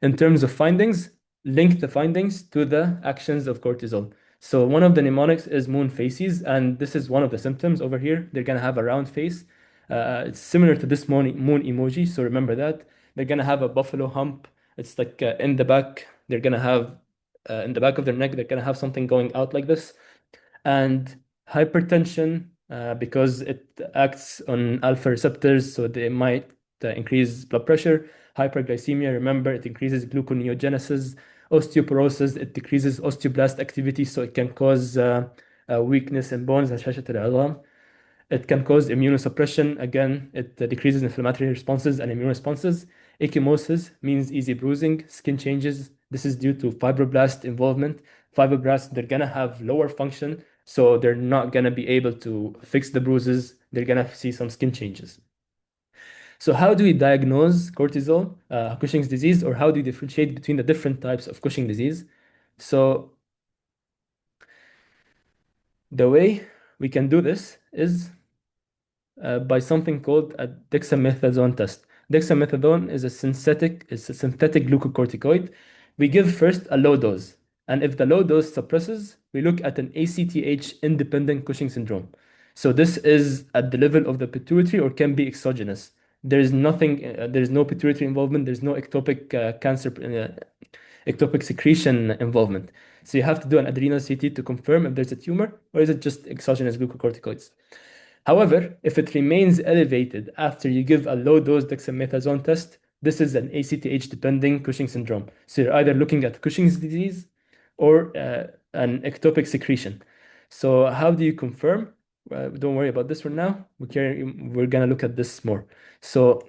In terms of findings, link the findings to the actions of cortisol. So one of the mnemonics is moon faces, and this is one of the symptoms over here. They're going to have a round face. It's similar to this moon emoji, so remember that. They're gonna have a buffalo hump. It's like in the back. They're gonna have in the back of their neck. They're gonna have something going out like this. And hypertension, because it acts on alpha receptors, so they might increase blood pressure. Hyperglycemia, remember, it increases gluconeogenesis. Osteoporosis, it decreases osteoblast activity, so it can cause weakness in bones, هشاشة العظام. It can cause immunosuppression. Again, it decreases inflammatory responses and immune responses. Ecchymosis means easy bruising, skin changes. This is due to fibroblast involvement. Fibroblasts, they're gonna have lower function, so they're not gonna be able to fix the bruises. They're gonna see some skin changes. So how do we diagnose cortisol, Cushing's disease, or how do we differentiate between the different types of Cushing disease? So the way we can do this is by something called a dexamethasone test. Dexamethasone is a synthetic glucocorticoid. We give first a low dose, and if the low dose suppresses, we look at an ACTH independent Cushing syndrome. So this is at the level of the pituitary or can be exogenous. There is nothing, there is no pituitary involvement, there's no ectopic ectopic secretion involvement. So you have to do an adrenal CT to confirm if there's a tumor or is it just exogenous glucocorticoids. However, if it remains elevated after you give a low dose dexamethasone test, this is an ACTH depending Cushing syndrome. So you're either looking at Cushing's disease or an ectopic secretion. So how do you confirm? Don't worry about this for now. We're gonna look at this more. So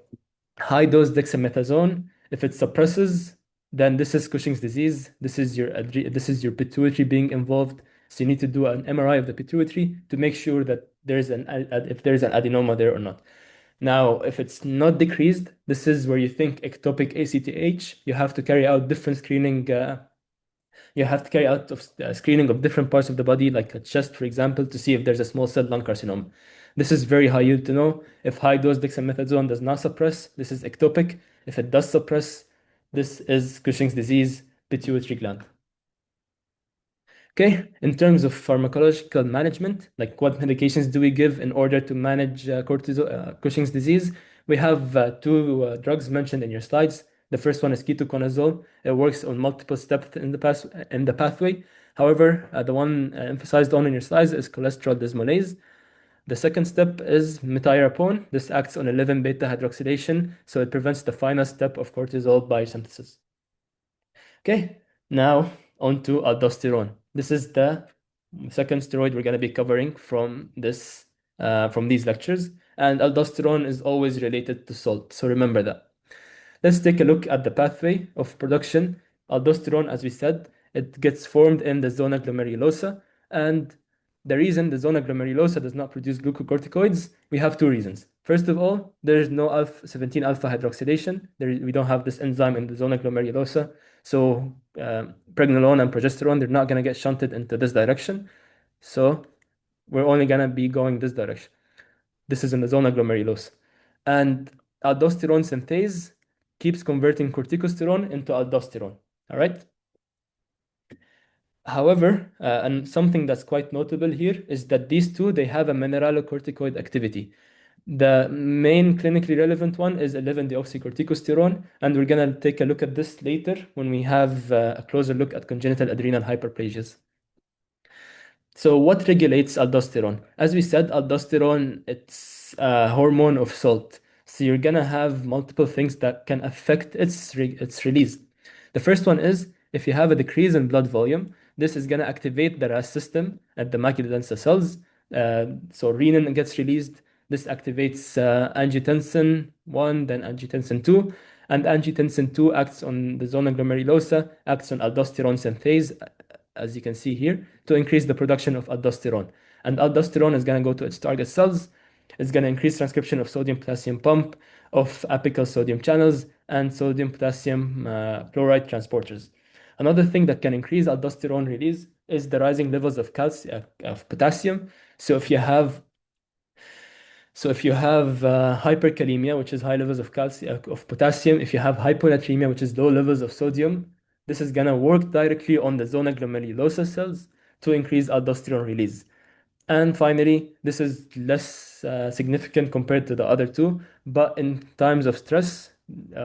high dose dexamethasone, if it suppresses, then this is Cushing's disease. This is your pituitary being involved. So you need to do an MRI of the pituitary to make sure that if there's an adenoma there or not. Now, if it's not decreased, this is where you think ectopic ACTH. You have to carry out different screening. You have to carry out screening of different parts of the body, like a chest, for example, to see if there's a small cell lung carcinoma. This is very high yield to know. If high dose dexamethasone does not suppress, this is ectopic. If it does suppress, this is Cushing's disease, pituitary gland. Okay, in terms of pharmacological management, like what medications do we give in order to manage Cushing's disease? We have two drugs mentioned in your slides. The first one is ketoconazole. It works on multiple steps in the pathway. However, the one emphasized on in your slides is cholesterol desmolase. The second step is metyrapone. This acts on 11 beta hydroxylation, so it prevents the final step of cortisol biosynthesis. Okay, now on to aldosterone. This is the second steroid we're going to be covering from these lectures, and aldosterone is always related to salt, so remember that. Let's take a look at the pathway of production. Aldosterone, as we said, it gets formed in the zona glomerulosa, and the reason the zona glomerulosa does not produce glucocorticoids, we have two reasons. First of all, there is no 17 alpha hydroxylation. We don't have this enzyme in the zona glomerulosa. So pregnenolone and progesterone, they're not going to get shunted into this direction. So we're only going to be going this direction. This is in the zona glomerulosa. And aldosterone synthase keeps converting corticosterone into aldosterone. All right? However, and something that's quite notable here is that these two, they have a mineralocorticoid activity. The main clinically relevant one is 11-deoxycorticosterone, and we're going to take a look at this later when we have a closer look at congenital adrenal hyperplasias. So what regulates aldosterone? As we said, aldosterone, it's a hormone of salt. So you're going to have multiple things that can affect its release. The first one is if you have a decrease in blood volume, this is going to activate the RAS system at the macula densa cells. So renin gets released. This activates angiotensin 1, then angiotensin 2. And angiotensin 2 acts on the zona glomerulosa, acts on aldosterone synthase, as you can see here, to increase the production of aldosterone. And aldosterone is going to go to its target cells. It's going to increase transcription of sodium-potassium pump, of apical sodium channels, and sodium-potassium chloride transporters. Another thing that can increase aldosterone release is the rising levels of potassium. So if you have hyperkalemia, which is high levels of potassium, if you have hyponatremia, which is low levels of sodium, this is gonna work directly on the zona glomerulosa cells to increase aldosterone release. And finally, this is less significant compared to the other two, but in times of stress,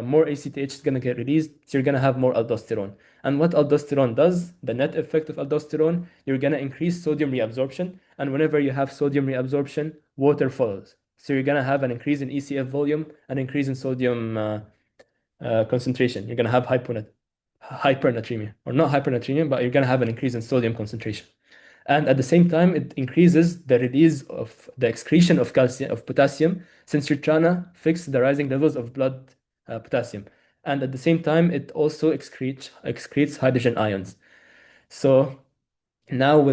more ACTH is going to get released, so you're going to have more aldosterone. And what aldosterone does, the net effect of aldosterone, you're going to increase sodium reabsorption. And whenever you have sodium reabsorption, water follows. So you're going to have an increase in ECF volume, an increase in sodium concentration. You're going to have hypernatremia, or not hypernatremia, but you're going to have an increase in sodium concentration. And at the same time, it increases the release of the excretion of calcium, of potassium, since you're trying to fix the rising levels of blood potassium. And at the same time, it also excretes hydrogen ions. So now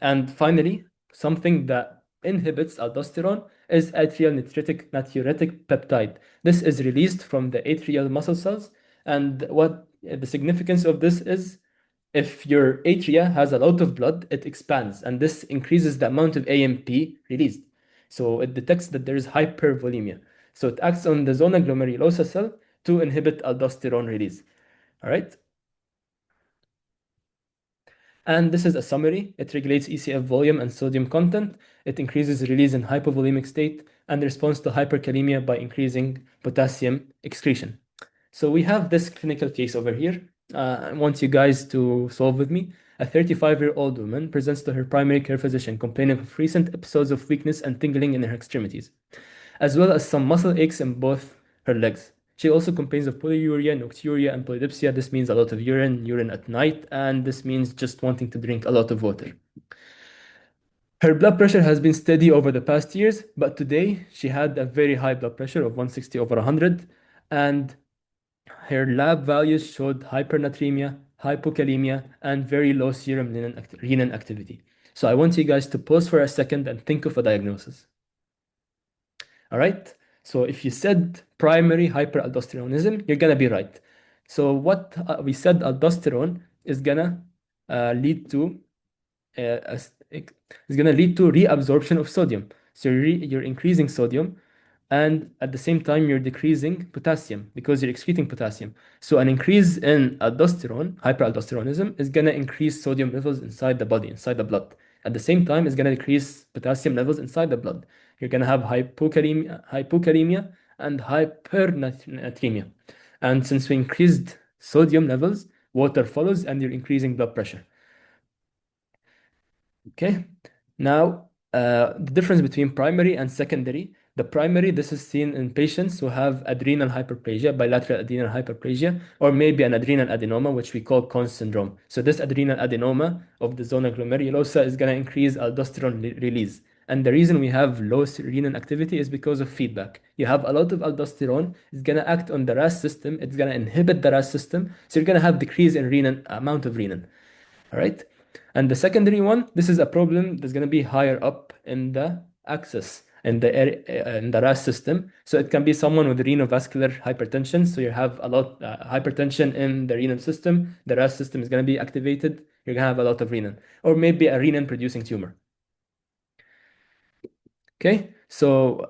and finally, something that inhibits aldosterone is atrial natriuretic peptide. This is released from the atrial muscle cells. And what the significance of this is, if your atria has a lot of blood, it expands, and this increases the amount of AMP released. So it detects that there is hypervolemia. So it acts on the zona glomerulosa cell to inhibit aldosterone release. All right. And this is a summary. It regulates ECF volume and sodium content. It increases release in hypovolemic state and responds to hyperkalemia by increasing potassium excretion. So we have this clinical case over here. I want you guys to solve with me. A 35-year-old woman presents to her primary care physician complaining of recent episodes of weakness and tingling in her extremities, as well as some muscle aches in both her legs. She also complains of polyuria, nocturia, and polydipsia. This means a lot of urine at night, and this means just wanting to drink a lot of water. Her blood pressure has been steady over the past years, but today she had a very high blood pressure of 160 over 100, and her lab values showed hypernatremia, hypokalemia, and very low serum renin activity. So I want you guys to pause for a second and think of a diagnosis. All right. So if you said primary hyperaldosteronism, you're gonna be right. So what we said, aldosterone is gonna lead to reabsorption of sodium. So you're increasing sodium, and at the same time you're decreasing potassium because you're excreting potassium. So an increase in aldosterone, hyperaldosteronism, is gonna increase sodium levels inside the body, inside the blood. At the same time, it's gonna decrease potassium levels inside the blood. You're gonna have hypokalemia and hypernatremia. And since we increased sodium levels, water follows, and you're increasing blood pressure. Okay. Now, the difference between primary and secondary. The primary, this is seen in patients who have adrenal hyperplasia, bilateral adrenal hyperplasia, or maybe an adrenal adenoma, which we call Cone syndrome. So this adrenal adenoma of the zona glomerulosa is going to increase aldosterone release. And the reason we have low renin activity is because of feedback. You have a lot of aldosterone, it's going to act on the RAS system, it's going to inhibit the RAS system, so you're going to have decrease in renin, amount of renin. All right. And the secondary one, this is a problem that's going to be higher up in the axis, in the RAS system. So it can be someone with renovascular hypertension. So you have a lot hypertension in the renal system. The RAS system is going to be activated. You're going to have a lot of renin, or maybe a renin producing tumor. Okay, so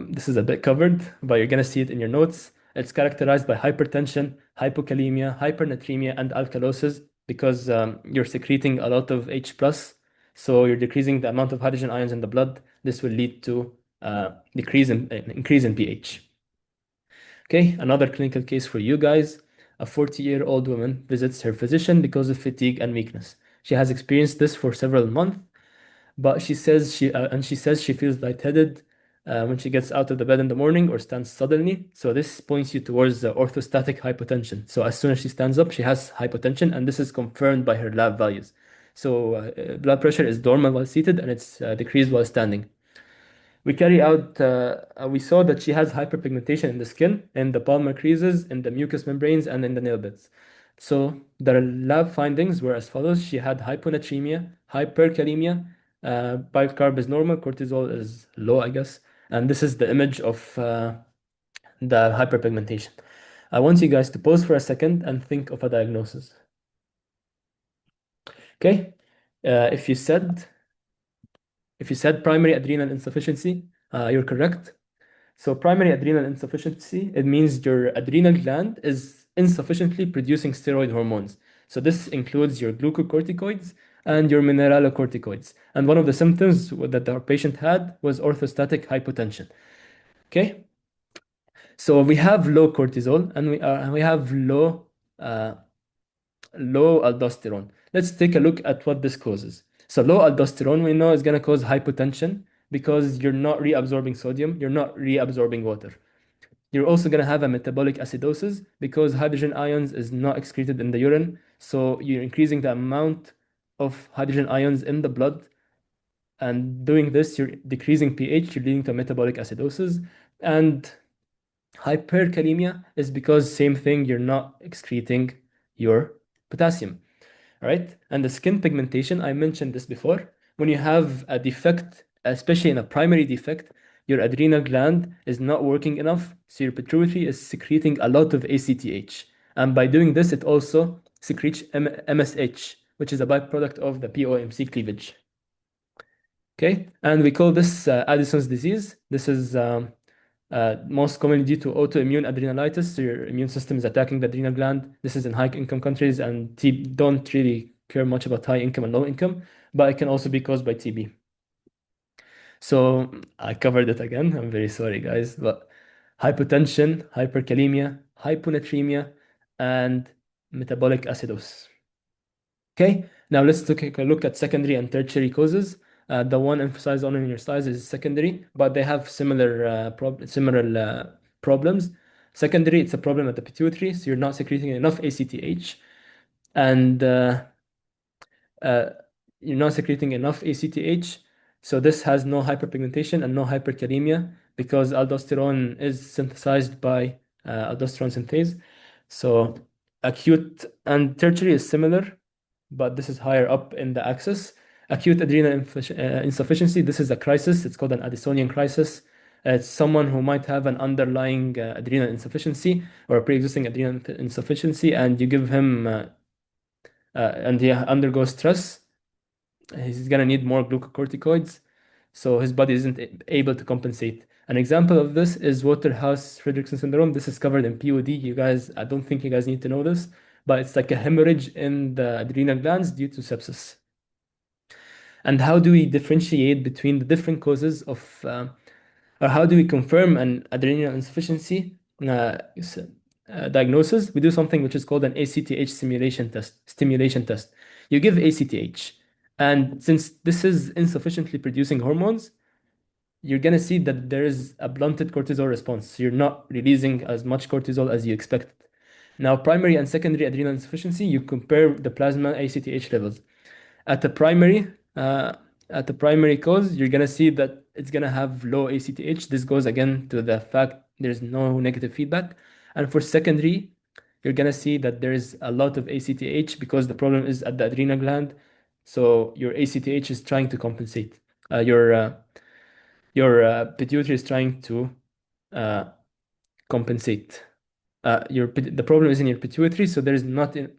this is a bit covered, but you're going to see it in your notes. It's characterized by hypertension, hypokalemia, hypernatremia, and alkalosis because you're secreting a lot of H+, so you're decreasing the amount of hydrogen ions in the blood. This will lead to increase in pH. Okay, another clinical case for you guys. A 40-year-old woman visits her physician because of fatigue and weakness. She has experienced this for several months, but she says she feels lightheaded when she gets out of the bed in the morning or stands suddenly. So this points you towards orthostatic hypotension. So as soon as she stands up, she has hypotension, and this is confirmed by her lab values. So blood pressure is normal while seated, and it's decreased while standing. We saw that she has hyperpigmentation in the skin, in the palmar creases, in the mucous membranes, and in the nail beds. So the lab findings were as follows. She had hyponatremia, hyperkalemia, bicarb is normal, cortisol is low, I guess. And this is the image of the hyperpigmentation. I want you guys to pause for a second and think of a diagnosis. Okay, if you said primary adrenal insufficiency, you're correct. So primary adrenal insufficiency, it means your adrenal gland is insufficiently producing steroid hormones. So this includes your glucocorticoids and your mineralocorticoids. And one of the symptoms that our patient had was orthostatic hypotension. Okay, so we have low cortisol and we have uh, low aldosterone. Let's take a look at what this causes. So low aldosterone we know is going to cause hypotension because you're not reabsorbing sodium, you're not reabsorbing water. You're also going to have a metabolic acidosis because hydrogen ions is not excreted in the urine. So you're increasing the amount of hydrogen ions in the blood. And doing this, you're decreasing pH, you're leading to metabolic acidosis. And hyperkalemia is because same thing, you're not excreting your potassium. All right. And the skin pigmentation, I mentioned this before. When you have a defect, especially in a primary defect, your adrenal gland is not working enough. So your pituitary is secreting a lot of ACTH. And by doing this, it also secretes MSH, which is a byproduct of the POMC cleavage. Okay. And we call this Addison's disease. This is most commonly due to autoimmune adrenalitis. So your immune system is attacking the adrenal gland. This is in high income countries and don't really care much about high income and low income, but it can also be caused by TB. So I covered it again. I'm very sorry, guys, but hypotension, hyperkalemia, hyponatremia, and metabolic acidosis. Okay, now let's take a look at secondary and tertiary causes. The one emphasized on in your slides is secondary, but they have similar problems. Secondary, it's a problem at the pituitary, so you're not secreting enough ACTH, and uh, you're not secreting enough ACTH. So this has no hyperpigmentation and no hyperkalemia because aldosterone is synthesized by aldosterone synthase. So acute and tertiary is similar, but this is higher up in the axis. Acute adrenal insufficiency, this is a crisis. It's called an Addisonian crisis. It's someone who might have an underlying adrenal insufficiency or a pre-existing adrenal insufficiency, and you give him, and he undergoes stress. He's gonna need more glucocorticoids, so his body isn't able to compensate. An example of this is Waterhouse-Friderichsen syndrome. This is covered in POD. You guys, I don't think you guys need to know this, but it's like a hemorrhage in the adrenal glands due to sepsis. And how do we differentiate between the different causes of, or how do we confirm an adrenal insufficiency diagnosis? We do something which is called an ACTH stimulation test. You give ACTH, and since this is insufficiently producing hormones, you're gonna see that there is a blunted cortisol response. You're not releasing as much cortisol as you expected. Now, primary and secondary adrenal insufficiency, you compare the plasma ACTH levels. At the primary, cause, you're gonna see that it's gonna have low ACTH. This goes again to the fact there's no negative feedback. And for secondary, you're gonna see that there's a lot of ACTH because the problem is at the adrenal gland. So your ACTH is trying to compensate. Your pituitary is trying to compensate. The problem is in your pituitary, so there's not in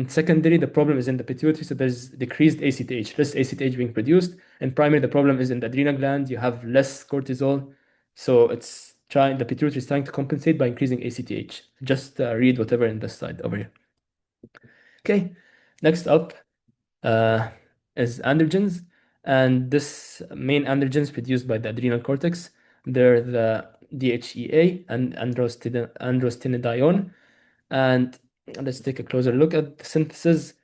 secondary, the problem is in the pituitary, so there's decreased ACTH, less ACTH being produced. In primary, the problem is in the adrenal gland. You have less cortisol, so the pituitary is trying to compensate by increasing ACTH. Just read whatever in this slide over here. Okay, next up is androgens, and this main androgens produced by the adrenal cortex. They're the DHEA and androstenedione, and let's take a closer look at the synthesis.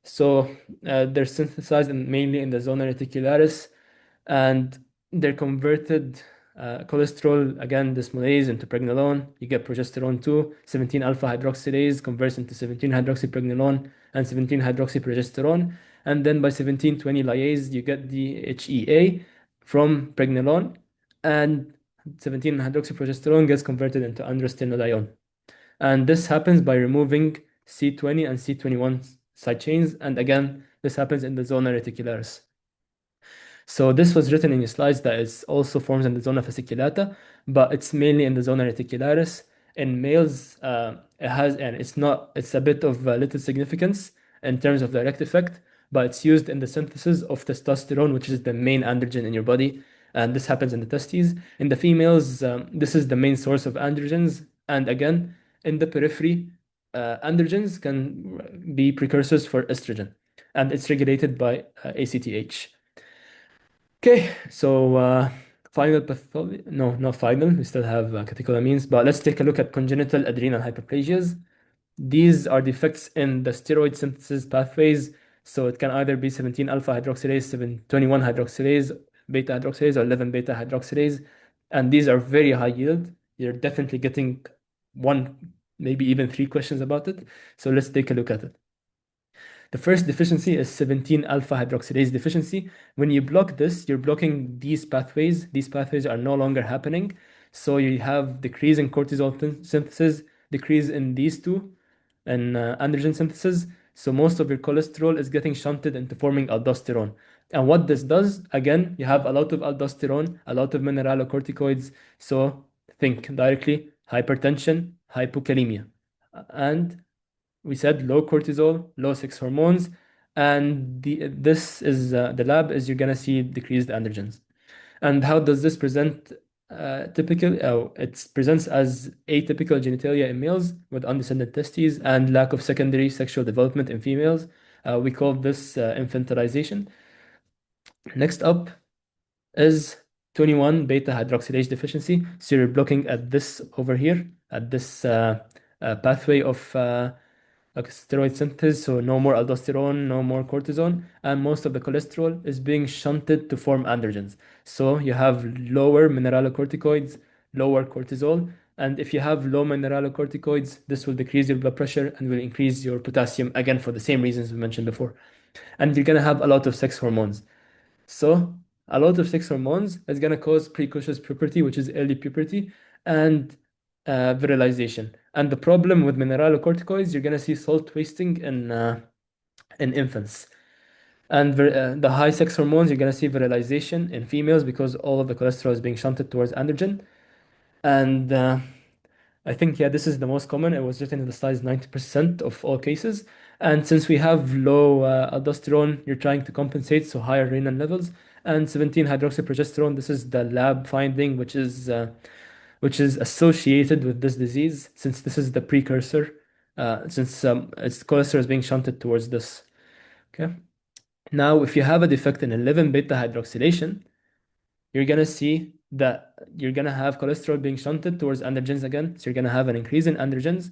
So they're synthesized mainly in the zona reticularis, and they're converted cholesterol, again, desmolase into pregnenolone. You get progesterone 2, 17-alpha hydroxylase converts into 17-hydroxypregnenolone and 17-hydroxyprogesterone. And then by 17-20 lyase, you get the HEA from pregnenolone, and 17-hydroxyprogesterone gets converted into androstenedione. And this happens by removing C20 and C21 side chains. And again, this happens in the zona reticularis. So this was written in your slides that it also forms in the zona fasciculata, but it's mainly in the zona reticularis. In males, it's a bit of little significance in terms of direct effect, but it's used in the synthesis of testosterone, which is the main androgen in your body. And this happens in the testes. In the females, this is the main source of androgens. And again, in the periphery, androgens can be precursors for estrogen. and it's regulated by ACTH. Okay, so final pathology, no, not final, we still have catecholamines, but let's take a look at congenital adrenal hyperplasias. These are defects in the steroid synthesis pathways. So it can either be 17 alpha hydroxylase, 721 hydroxylase, beta hydroxylase, or 11 beta hydroxylase. And these are very high yield. You're definitely getting one, maybe even three questions about it. So let's take a look at it. The first deficiency is 17 alpha hydroxylase deficiency. When you block this, you're blocking these pathways. These pathways are no longer happening. So you have decrease in cortisol synthesis, decrease in these two, and androgen synthesis. So most of your cholesterol is getting shunted into forming aldosterone. And what this does, again, you have a lot of aldosterone, a lot of mineralocorticoids. So think directly hypertension, hypokalemia. And we said low cortisol, low sex hormones, and this is the lab is you're gonna see decreased androgens. And how does this present? Typically, it presents as atypical genitalia in males with undescended testes and lack of secondary sexual development in females. We call this infantilization. Next up is 21 beta hydroxylase deficiency. So you're blocking at this over here, at this pathway of steroid synthesis, so no more aldosterone, no more cortisone, and most of the cholesterol is being shunted to form androgens. So you have lower mineralocorticoids, lower cortisol, and if you have low mineralocorticoids, this will decrease your blood pressure and will increase your potassium, again, for the same reasons we mentioned before. And you're gonna have a lot of sex hormones. So a lot of sex hormones is gonna cause precocious puberty, which is early puberty, and virilization. And the problem with mineralocorticoids, you're gonna see salt wasting in infants. And the high sex hormones, you're gonna see virilization in females because all of the cholesterol is being shunted towards androgen. And I think, yeah, this is the most common. It was written in the slides 90% of all cases. And since we have low aldosterone, you're trying to compensate, so higher renin levels. And 17 hydroxyprogesterone, this is the lab finding, which is associated with this disease, since this is the precursor, since its cholesterol is being shunted towards this. Okay. Now, if you have a defect in 11 beta hydroxylation, you're gonna see that you're gonna have cholesterol being shunted towards androgens again. So you're gonna have an increase in androgens,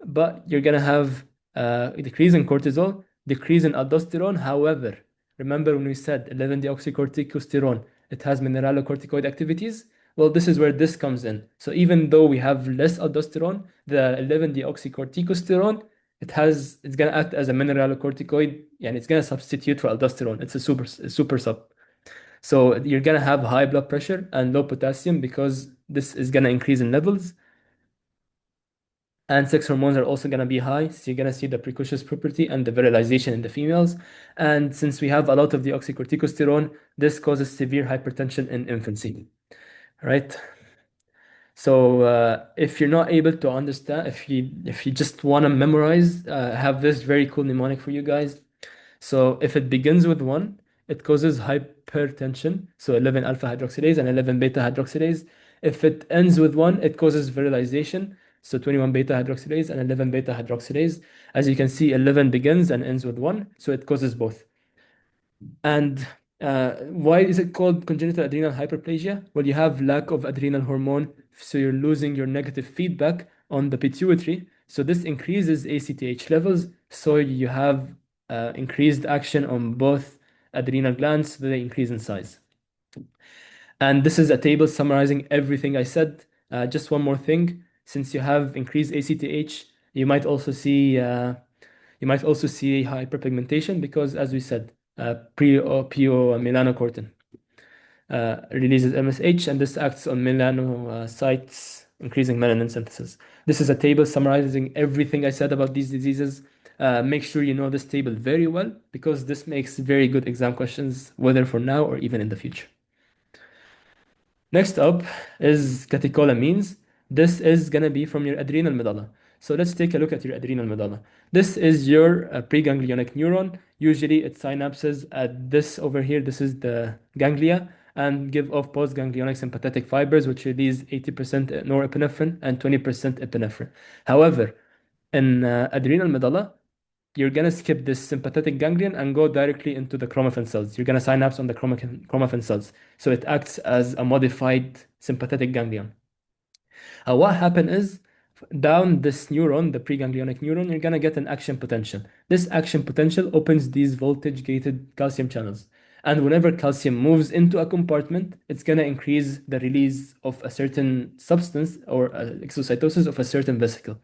but you're gonna have a decrease in cortisol, decrease in aldosterone. However, remember when we said 11-deoxycorticosterone, it has mineralocorticoid activities. Well, this is where this comes in. So even though we have less aldosterone, the 11-deoxycorticosterone, it's gonna act as a mineralocorticoid, and it's gonna substitute for aldosterone. It's a super sub. So you're gonna have high blood pressure and low potassium because this is gonna increase in levels. And sex hormones are also gonna be high, so you're gonna see the precocious puberty and the virilization in the females. And since we have a lot of the oxycorticosterone, this causes severe hypertension in infancy. Right? So if you're not able to understand, if you just want to memorize, have this very cool mnemonic for you guys. So if it begins with 1, it causes hypertension, so 11 alpha hydroxylase and 11 beta hydroxylase. If it ends with 1, it causes virilization, so 21 beta hydroxylase and 11 beta hydroxylase. As you can see, 11 begins and ends with 1, so it causes both. And why is it called congenital adrenal hyperplasia? Well, you have lack of adrenal hormone, so you're losing your negative feedback on the pituitary. So this increases ACTH levels, so you have increased action on both adrenal glands, so they increase in size. And this is a table summarizing everything I said. Just one more thing, since you have increased ACTH, you might also see hyperpigmentation because, as we said, melanocortin releases MSH, and this acts on melanocytes, increasing melanin synthesis. This is a table summarizing everything I said about these diseases. Make sure you know this table very well because this makes very good exam questions, whether for now or even in the future. Next up is catecholamines. This is going to be from your adrenal medulla. So let's take a look at your adrenal medulla. This is your preganglionic neuron. Usually it synapses at this over here. This is the ganglia and give off postganglionic sympathetic fibers, which release 80% norepinephrine and 20% epinephrine. However, in adrenal medulla, you're gonna skip this sympathetic ganglion and go directly into the chromaffin cells. You're gonna synapse on the chromaffin cells. So it acts as a modified sympathetic ganglion. What happened is down this neuron, the preganglionic neuron, you're gonna get an action potential. This action potential opens these voltage-gated calcium channels. And whenever calcium moves into a compartment, it's gonna increase the release of a certain substance or exocytosis of a certain vesicle.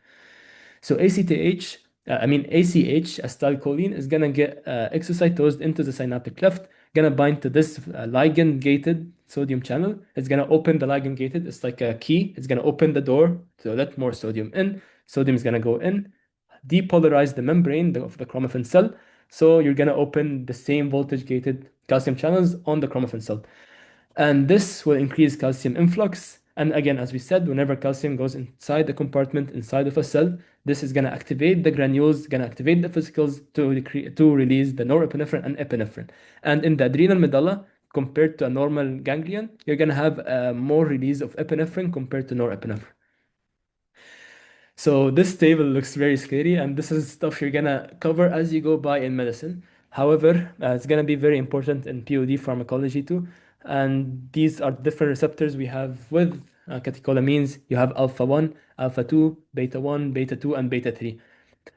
So ACTH, acetylcholine, is gonna get exocytosed into the synaptic cleft, gonna bind to this ligand-gated sodium channel. It's gonna open the ligand-gated. It's like a key. It's gonna open the door to let more sodium in. Sodium is gonna go in, depolarize the membrane of the chromaffin cell. So you're gonna open the same voltage-gated calcium channels on the chromaffin cell. And this will increase calcium influx. And again, as we said, whenever calcium goes inside the compartment inside of a cell, this is going to activate the granules, going to activate the vesicles to release the norepinephrine and epinephrine. And in the adrenal medulla, compared to a normal ganglion, you're going to have more release of epinephrine compared to norepinephrine. So this table looks very scary, and this is stuff you're gonna cover as you go by in medicine. However, it's gonna be very important in POD pharmacology too. And these are different receptors we have with catecholamines. You have alpha 1, alpha 2, beta 1, beta 2, and beta 3.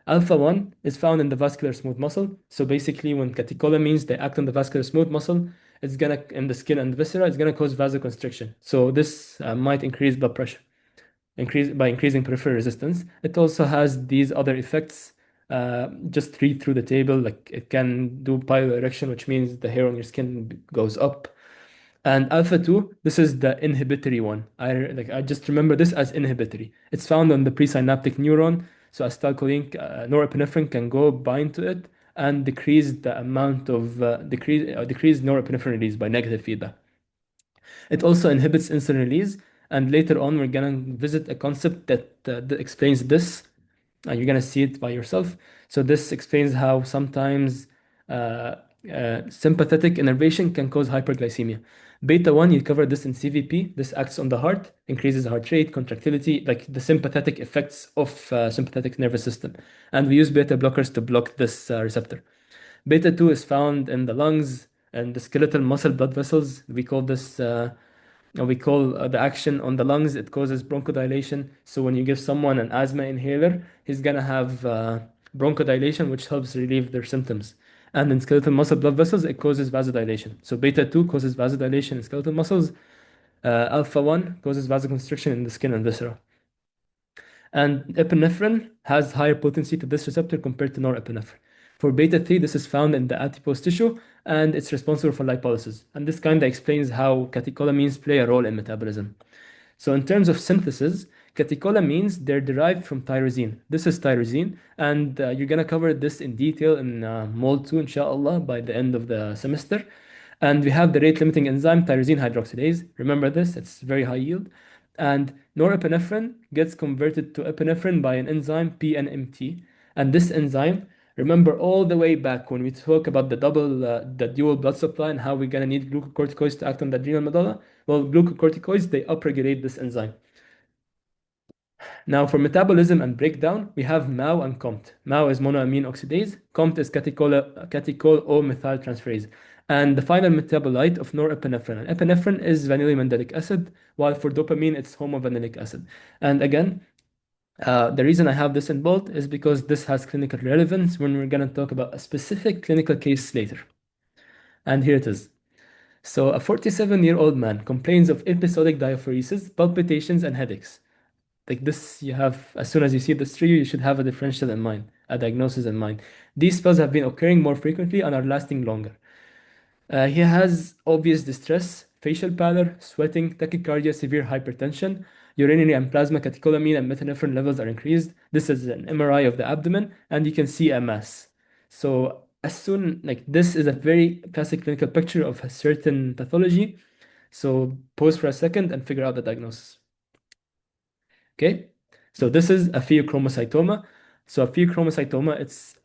Alpha 1 is found in the vascular smooth muscle. So basically, when catecholamines they act on the vascular smooth muscle, it's gonna in the skin and viscera, it's gonna cause vasoconstriction. So this might increase blood pressure by increasing peripheral resistance. It also has these other effects. Just read through the table. Like it can do pyoerection, which means the hair on your skin goes up. And alpha 2, this is the inhibitory one. I just remember this as inhibitory. It's found on the presynaptic neuron. So acetylcholine, norepinephrine can go bind to it and decrease the amount of decrease norepinephrine release by negative feedback. It also inhibits insulin release. And later on, we're gonna visit a concept that explains this. You're gonna see it by yourself. So this explains how sometimes sympathetic innervation can cause hyperglycemia. Beta 1, you covered this in CVP. This acts on the heart, increases heart rate, contractility, like the sympathetic effects of sympathetic nervous system. And we use beta blockers to block this receptor. Beta 2 is found in the lungs and the skeletal muscle blood vessels. We call the action on the lungs, it causes bronchodilation. So when you give someone an asthma inhaler, he's gonna have bronchodilation, which helps relieve their symptoms. And in skeletal muscle blood vessels, it causes vasodilation. So beta 2 causes vasodilation in skeletal muscles. Alpha 1 causes vasoconstriction in the skin and viscera. And epinephrine has higher potency to this receptor compared to norepinephrine. For beta 3, this is found in the adipose tissue, and it's responsible for lipolysis. And this kind of explains how catecholamines play a role in metabolism. So in terms of synthesis, catecholamines, they're derived from tyrosine. This is tyrosine, and you're going to cover this in detail in Mol 2, inshallah, by the end of the semester. And we have the rate-limiting enzyme, tyrosine hydroxylase. Remember this, it's very high yield. And norepinephrine gets converted to epinephrine by an enzyme, PNMT. And this enzyme, remember all the way back when we talk about the dual blood supply and how we're gonna need glucocorticoids to act on the adrenal medulla? Well, glucocorticoids, they upregulate this enzyme. Now, for metabolism and breakdown, we have MAO and COMT. MAO is monoamine oxidase, COMT is catechol-O-methyltransferase. And the final metabolite of norepinephrine. And epinephrine is vanillin mandelic acid, while for dopamine, it's homovanillic acid. And again, the reason I have this in bold is because this has clinical relevance when we're going to talk about a specific clinical case later. And here it is. So a 47-year-old man complains of episodic diaphoresis, palpitations, and headaches. Like this, you have, as soon as you see this trio, you should have a differential in mind, a diagnosis in mind. These spells have been occurring more frequently and are lasting longer. He has obvious distress, facial pallor, sweating, tachycardia, severe hypertension, urinary and plasma catecholamine and methanephrine levels are increased. This is an MRI of the abdomen, and you can see a mass. So this is a very classic clinical picture of a certain pathology. So pause for a second and figure out the diagnosis. Okay, so this is a pheochromocytoma. So a pheochromocytoma, it's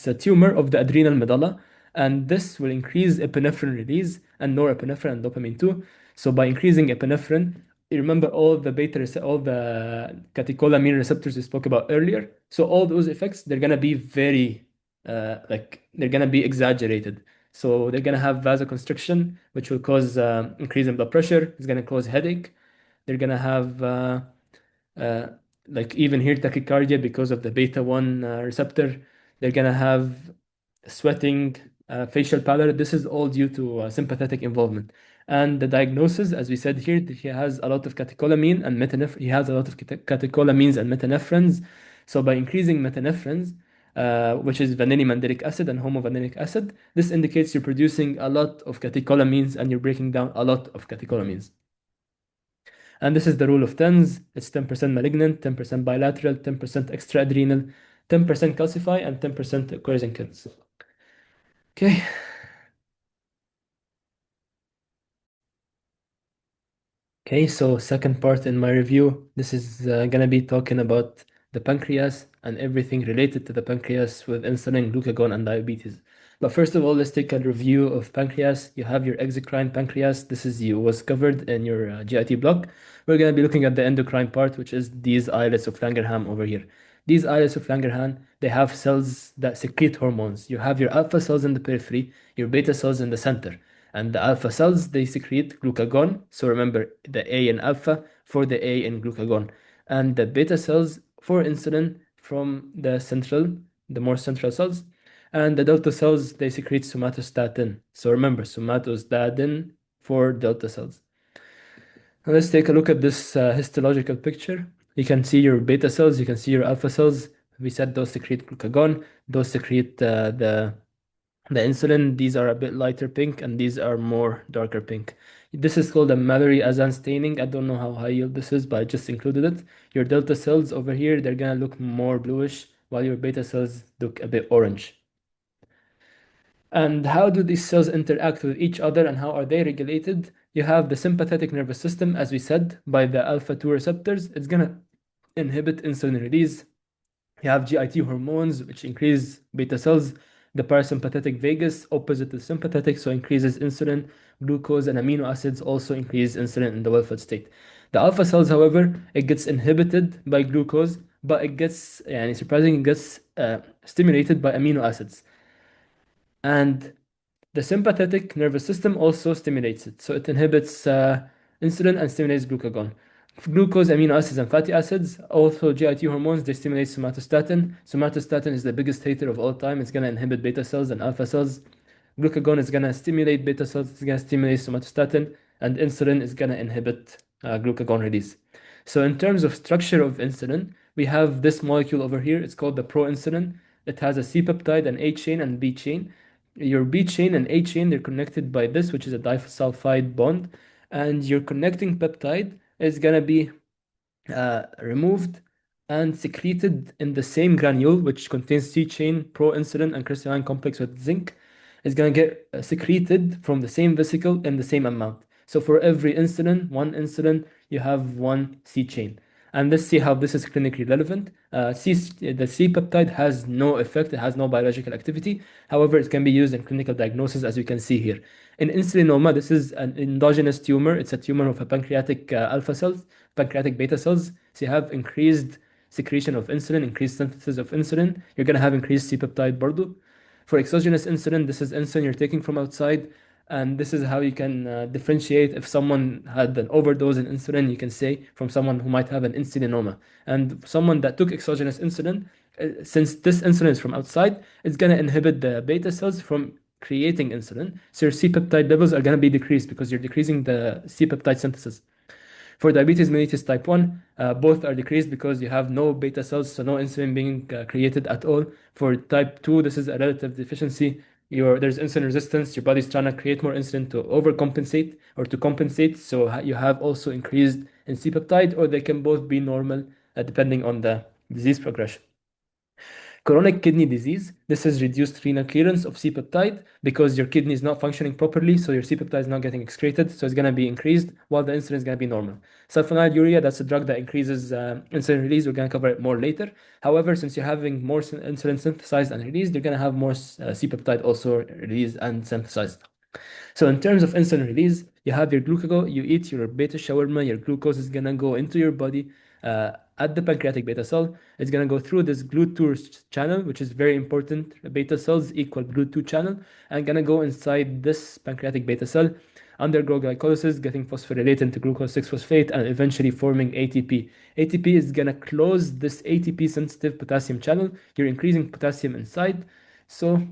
a tumor of the adrenal medulla, and this will increase epinephrine release and norepinephrine and dopamine too. So by increasing epinephrine, you remember all all the catecholamine receptors we spoke about earlier. So all those effects, they're gonna be very they're gonna be exaggerated. So they're gonna have vasoconstriction, which will cause increase in blood pressure. It's gonna cause headache. They're gonna have uh, like even here tachycardia because of the beta 1 receptor. They're gonna have sweating, facial pallor. This is all due to sympathetic involvement. And the diagnosis, as we said here, that he has a lot of catecholamine and he has a lot of catecholamines and metanephrines. So by increasing metanephrines, which is vanillin-mandelic acid and homovanillic acid, this indicates you're producing a lot of catecholamines and you're breaking down a lot of catecholamines. And this is the rule of tens. It's 10% malignant, 10% bilateral, 10% extraadrenal, 10% calcify, and 10% occurs in kids. Okay. Okay, so second part in my review, this is gonna be talking about the pancreas and everything related to the pancreas with insulin, glucagon, and diabetes. But first of all, let's take a review of pancreas. You have your exocrine pancreas. This is you was covered in your GIT block. We're gonna be looking at the endocrine part, which is these islets of Langerhans over here. These islets of Langerhans, they have cells that secrete hormones. You have your alpha cells in the periphery, your beta cells in the center. And the alpha cells, they secrete glucagon. So remember the A in alpha for the A in glucagon. And the beta cells for insulin from the more central cells. And the delta cells, they secrete somatostatin. So remember, somatostatin for delta cells. Now let's take a look at this histological picture. You can see your beta cells, you can see your alpha cells. We said those secrete glucagon, those secrete the insulin. These are a bit lighter pink and these are more darker pink. This is called a Mallory Azan staining. I don't know how high yield this is, but I just included it. Your delta cells over here, they're gonna look more bluish, while your beta cells look a bit orange. And how do these cells interact with each other and how are they regulated? You have the sympathetic nervous system, as we said, by the alpha 2 receptors. It's gonna inhibit insulin release. You have GIT hormones, which increase beta cells. The parasympathetic vagus, opposite to sympathetic, so increases insulin, glucose, and amino acids also increase insulin in the well-fed state. The alpha cells, however, it gets inhibited by glucose, but it gets, and surprisingly, it gets stimulated by amino acids. And the sympathetic nervous system also stimulates it. So it inhibits insulin and stimulates glucagon. Glucose, amino acids, and fatty acids, also GIT hormones, they stimulate somatostatin. Somatostatin is the biggest hater of all time. It's going to inhibit beta cells and alpha cells. Glucagon is going to stimulate beta cells, it's going to stimulate somatostatin, and insulin is going to inhibit glucagon release. So in terms of structure of insulin, we have this molecule over here. It's called the proinsulin. It has a C peptide, an A chain, and B chain. Your B chain and A chain, they're connected by this, which is a disulfide bond. And your connecting peptide is going to be removed and secreted in the same granule, which contains C chain, proinsulin, and crystalline complex with zinc. Is going to get secreted from the same vesicle in the same amount. So for every insulin, one insulin, you have one C chain. And let's see how this is clinically relevant. The C peptide has no effect, it has no biological activity. However, it can be used in clinical diagnosis, as you can see here. In insulinoma, this is an endogenous tumor. It's a tumor of a pancreatic alpha cells, pancreatic beta cells. So you have increased secretion of insulin, increased synthesis of insulin. You're going to have increased C peptide burden. For exogenous insulin, this is insulin you're taking from outside. And this is how you can differentiate if someone had an overdose in insulin, you can say, from someone who might have an insulinoma. And someone that took exogenous insulin, since this insulin is from outside, it's going to inhibit the beta cells from creating insulin. So your C-peptide levels are going to be decreased because you're decreasing the C-peptide synthesis. For diabetes mellitus type 1, both are decreased because you have no beta cells, so no insulin being created at all. For type 2, this is a relative deficiency. There's insulin resistance. Your body's trying to create more insulin to overcompensate or to compensate. So you have also increased in C-peptide, or they can both be normal depending on the disease progression. Chronic kidney disease, this is reduced renal clearance of C-peptide because your kidney is not functioning properly, so your C-peptide is not getting excreted, so it's going to be increased while the insulin is going to be normal. Sulfonylurea, that's a drug that increases insulin release. We're going to cover it more later. However, since you're having more insulin synthesized and released, you're going to have more C-peptide also released and synthesized. So in terms of insulin release, You have your glucagon, you eat your beta shawarma, your glucose is gonna go into your body at the pancreatic beta cell. It's gonna go through this GLUT2 channel, which is very important. Beta cells equal GLUT2 channel, and gonna go inside this pancreatic beta cell, undergo glycolysis, getting phosphorylated into glucose 6-phosphate, and eventually forming ATP. ATP is gonna close this ATP sensitive potassium channel. You're increasing potassium inside, so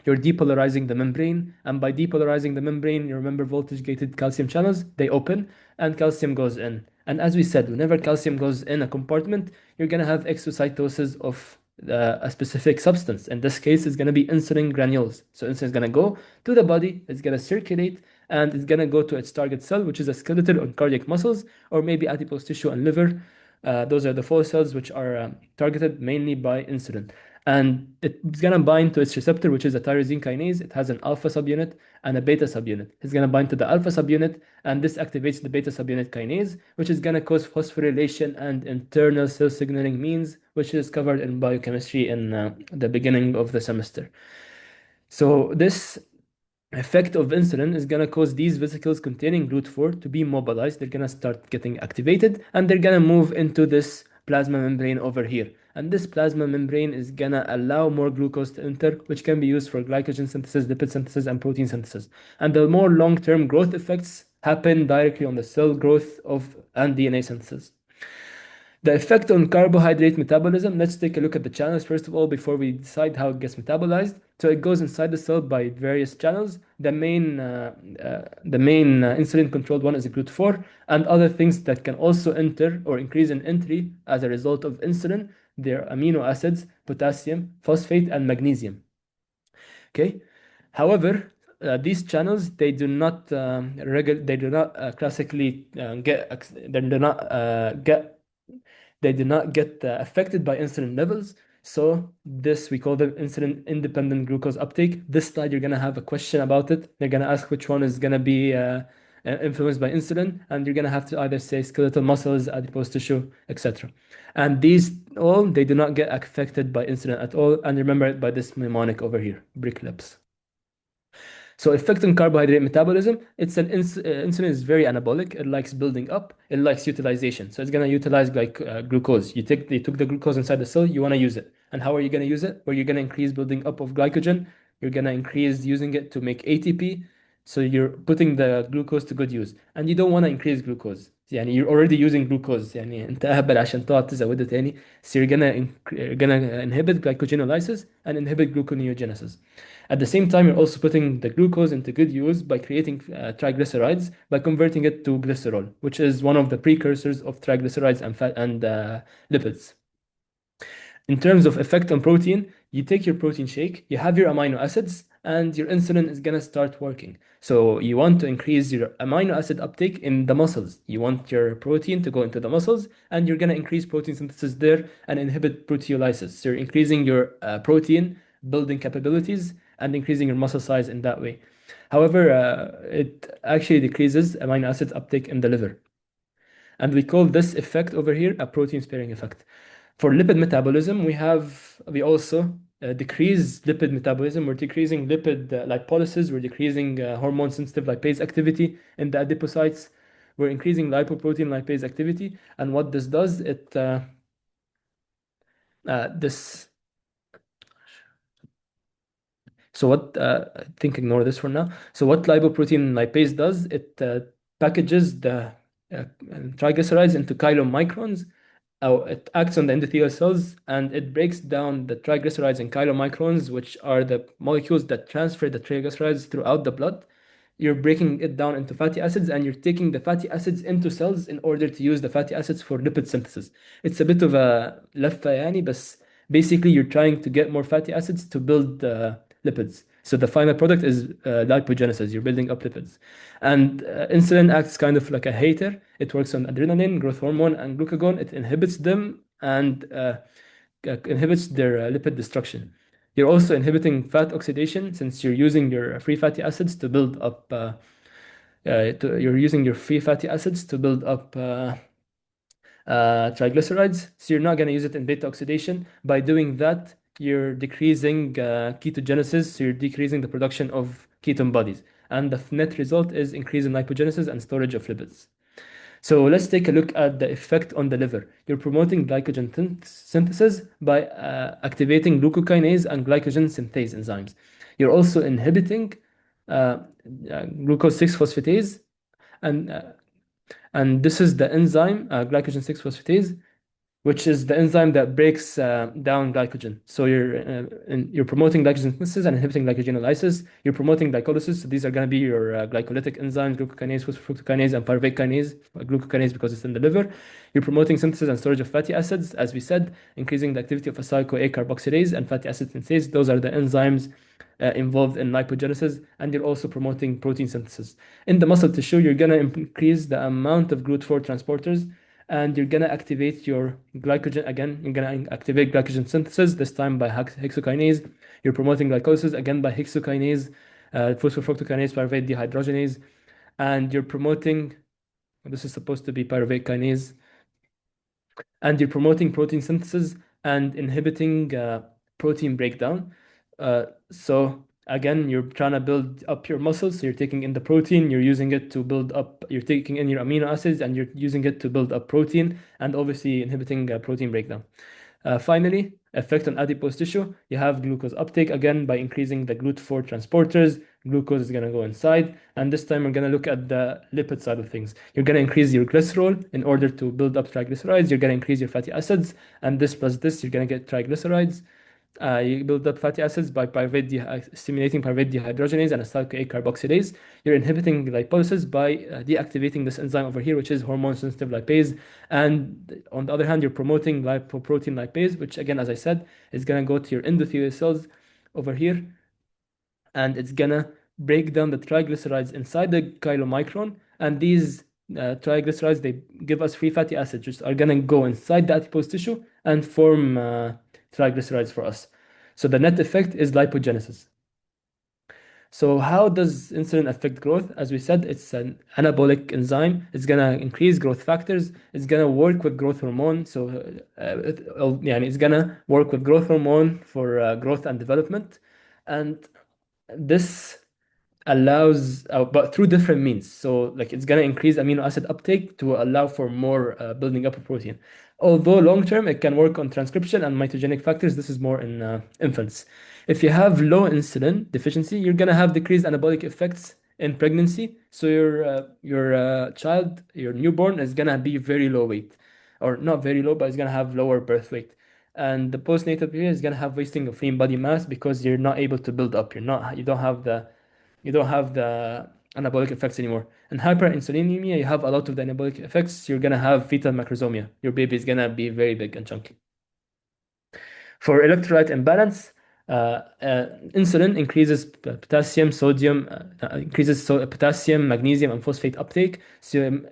you're depolarizing the membrane, and by depolarizing the membrane, you remember voltage gated calcium channels, they open and calcium goes in. And as we said, whenever calcium goes in a compartment, you're going to have exocytosis of a specific substance. In this case, it's going to be insulin granules. So insulin is going to go to the body, it's going to circulate, and it's going to go to its target cell, which is a skeletal or cardiac muscles, or maybe adipose tissue and liver. Those are the four cells which are targeted mainly by insulin. And it's gonna bind to its receptor, which is a tyrosine kinase. It has an alpha subunit and a beta subunit. It's gonna bind to the alpha subunit, and this activates the beta subunit kinase, which is gonna cause phosphorylation and internal cell signaling means, which is covered in biochemistry in the beginning of the semester. So this effect of insulin is gonna cause these vesicles containing GLUT4 to be mobilized. They're gonna start getting activated, and they're gonna move into this plasma membrane over here. And this plasma membrane is gonna allow more glucose to enter, which can be used for glycogen synthesis, lipid synthesis, and protein synthesis. And the more long-term growth effects happen directly on the cell growth of and DNA synthesis. The effect on carbohydrate metabolism, let's take a look at the channels first of all before we decide how it gets metabolized. So it goes inside the cell by various channels. The main insulin controlled one is GLUT4, and other things that can also enter or increase in entry as a result of insulin, they're amino acids, potassium, phosphate, and magnesium. Okay. However, these channels they do not classically they do not get affected by insulin levels. So this, we call them insulin independent glucose uptake. This slide, you're going to have a question about it. They're going to ask which one is going to be influenced by insulin, and you're going to have to either say skeletal muscles, adipose tissue, etc. And these all, they do not get affected by insulin at all. And remember by this mnemonic over here, brick lips. So effect on carbohydrate metabolism, insulin is very anabolic. It likes building up. It likes utilization. So it's gonna utilize like glucose. You took the glucose inside the cell. You wanna use it. And how are you gonna use it? Well, you're gonna increase building up of glycogen. You're gonna increase using it to make ATP. So you're putting the glucose to good use. And you don't wanna increase glucose. يعني you're already using glucose. يعني انت اهبل عشان تقعد تزوده تاني. So you're gonna inhibit glycogenolysis and inhibit gluconeogenesis. At the same time, you're also putting the glucose into good use by creating triglycerides by converting it to glycerol, which is one of the precursors of triglycerides and fat and lipids. In terms of effect on protein, you take your protein shake, you have your amino acids, and your insulin is going to start working. So you want to increase your amino acid uptake in the muscles. You want your protein to go into the muscles, and you're going to increase protein synthesis there and inhibit proteolysis. So you're increasing your protein building capabilities and increasing your muscle size in that way. However, it actually decreases amino acid uptake in the liver. And we call this effect over here a protein sparing effect. For lipid metabolism, we also decrease lipid metabolism. We're decreasing lipid lipolysis. We're decreasing hormone sensitive lipase activity in the adipocytes. We're increasing lipoprotein lipase activity. And what this does, so what, I think ignore this for now. So what lipoprotein lipase does, it packages the triglycerides into chylomicrons. It acts on the endothelial cells and it breaks down the triglycerides in chylomicrons, which are the molecules that transfer the triglycerides throughout the blood. You're breaking it down into fatty acids and you're taking the fatty acids into cells in order to use the fatty acids for lipid synthesis. It's a bit of a لفة يعني, but basically you're trying to get more fatty acids to build lipids. So the final product is lipogenesis. You're building up lipids. And insulin acts kind of like a hater. It works on adrenaline, growth hormone, and glucagon. It inhibits them and inhibits their lipid destruction. You're also inhibiting fat oxidation since you're using your free fatty acids to build up. You're using your free fatty acids to build up triglycerides. So you're not going to use it in beta oxidation. By doing that, you're decreasing ketogenesis. So you're decreasing the production of ketone bodies. and the net result is increase in lipogenesis and storage of lipids. So let's take a look at the effect on the liver. You're promoting glycogen synthesis by activating glucokinase and glycogen synthase enzymes. You're also inhibiting glucose 6-phosphatase, and uh, and this is the enzyme glycogen 6-phosphatase, which is the enzyme that breaks down glycogen. So you're promoting glycogen synthesis and inhibiting glycogenolysis. You're promoting glycolysis. So these are going to be your glycolytic enzymes, glucokinase, phosphofructokinase, and pyruvate kinase. Glucokinase because it's in the liver. You're promoting synthesis and storage of fatty acids, as we said, increasing the activity of acyl-CoA carboxylase and fatty acid synthase. Those are the enzymes involved in lipogenesis, and you're also promoting protein synthesis. In the muscle tissue, you're going to increase the amount of GLUT4 transporters, and you're gonna activate your glycogen again. You're gonna activate glycogen synthesis, this time by hexokinase. You're promoting glycolysis again by hexokinase, phosphofructokinase, pyruvate dehydrogenase, and you're promoting, this is supposed to be pyruvate kinase, and you're promoting protein synthesis and inhibiting protein breakdown. So again, you're trying to build up your muscles. So you're taking in the protein, you're using it to build up, you're taking in your amino acids and you're using it to build up protein, and obviously inhibiting protein breakdown. Finally, effect on adipose tissue. You have glucose uptake again by increasing the GLUT4 transporters. Glucose is going to go inside, and this time we're going to look at the lipid side of things. You're going to increase your glycerol in order to build up triglycerides. You're going to increase your fatty acids, and this plus this, you're going to get triglycerides. You build up fatty acids by stimulating pyruvate dehydrogenase and acyl-CoA carboxylase. You're inhibiting lipolysis by deactivating this enzyme over here, which is hormone-sensitive lipase. And on the other hand, you're promoting lipoprotein lipase, which again, as I said, is going to go to your endothelial cells over here, and it's going to break down the triglycerides inside the chylomicron. And these triglycerides, they give us free fatty acids, which are going to go inside the adipose tissue and form triglycerides for us. So the net effect is lipogenesis. So how does insulin affect growth? As we said, it's an anabolic enzyme. It's gonna increase growth factors. It's gonna work with growth hormone. So it's gonna work with growth hormone for growth and development. And this allows, but through different means. So like it's gonna increase amino acid uptake to allow for more building up of protein. Although long term it can work on transcription and mitogenic factors. This is more in infants. If you have low insulin deficiency, you're gonna have decreased anabolic effects in pregnancy. So your child, your newborn, is gonna be very low weight, or not very low, but it's gonna have lower birth weight. And the postnatal period is gonna have wasting of lean body mass because you're not able to build up. You don't have the anabolic effects anymore. In hyperinsulinemia, you have a lot of the anabolic effects. You're gonna have fetal macrosomia. Your baby is gonna be very big and chunky. For electrolyte imbalance, insulin increases potassium, sodium, potassium, magnesium, and phosphate uptake. So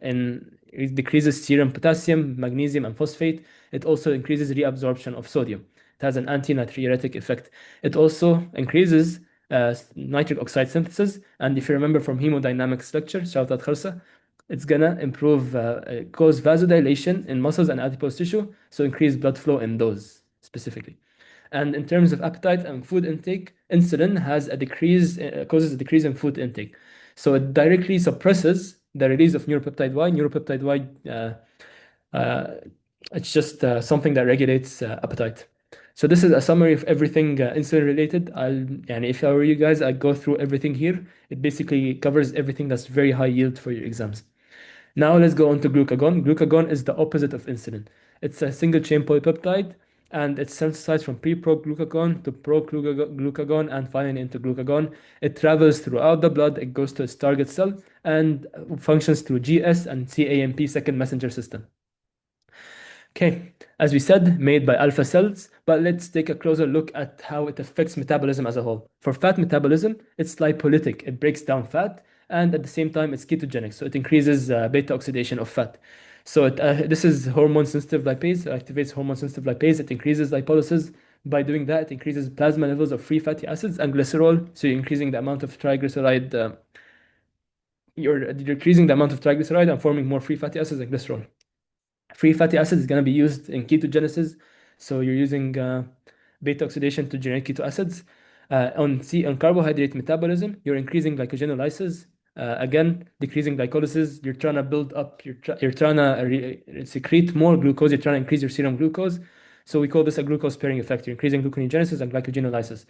it decreases serum potassium, magnesium, and phosphate. It also increases reabsorption of sodium. It has an anti-natriuretic effect. It also increases nitric oxide synthesis. And if you remember from hemodynamics lecture, shout out Kharsa, it's gonna improve, cause vasodilation in muscles and adipose tissue, so increase blood flow in those specifically. And in terms of appetite and food intake, insulin has a decrease, causes a decrease in food intake. So it directly suppresses the release of neuropeptide Y. Neuropeptide Y, it's just something that regulates appetite. So this is a summary of everything insulin related. And if I were you guys, I'd go through everything here. It basically covers everything that's very high yield for your exams. Now let's go on to glucagon. Glucagon is the opposite of insulin. It's a single chain polypeptide, and it's synthesized from pre-proglucagon to pro-glucagon and finally into glucagon. It travels throughout the blood. It goes to its target cell and functions through GS and CAMP, second messenger system. Okay, as we said, made by alpha cells, but let's take a closer look at how it affects metabolism as a whole. For fat metabolism, it's lipolytic. It breaks down fat, and at the same time, it's ketogenic, so it increases beta oxidation of fat. So this is hormone-sensitive lipase. It activates hormone-sensitive lipase. It increases lipolysis. By doing that, it increases plasma levels of free fatty acids and glycerol, so you're increasing the amount of triglyceride. You're decreasing the amount of triglyceride and forming more free fatty acids and glycerol. Free fatty acids is going to be used in ketogenesis. So you're using beta oxidation to generate keto acids. On carbohydrate metabolism, you're increasing glycogenolysis. Again, decreasing glycolysis. You're trying to build up. You're trying to secrete more glucose. You're trying to increase your serum glucose. So we call this a glucose sparing effect. You're increasing gluconeogenesis and glycogenolysis.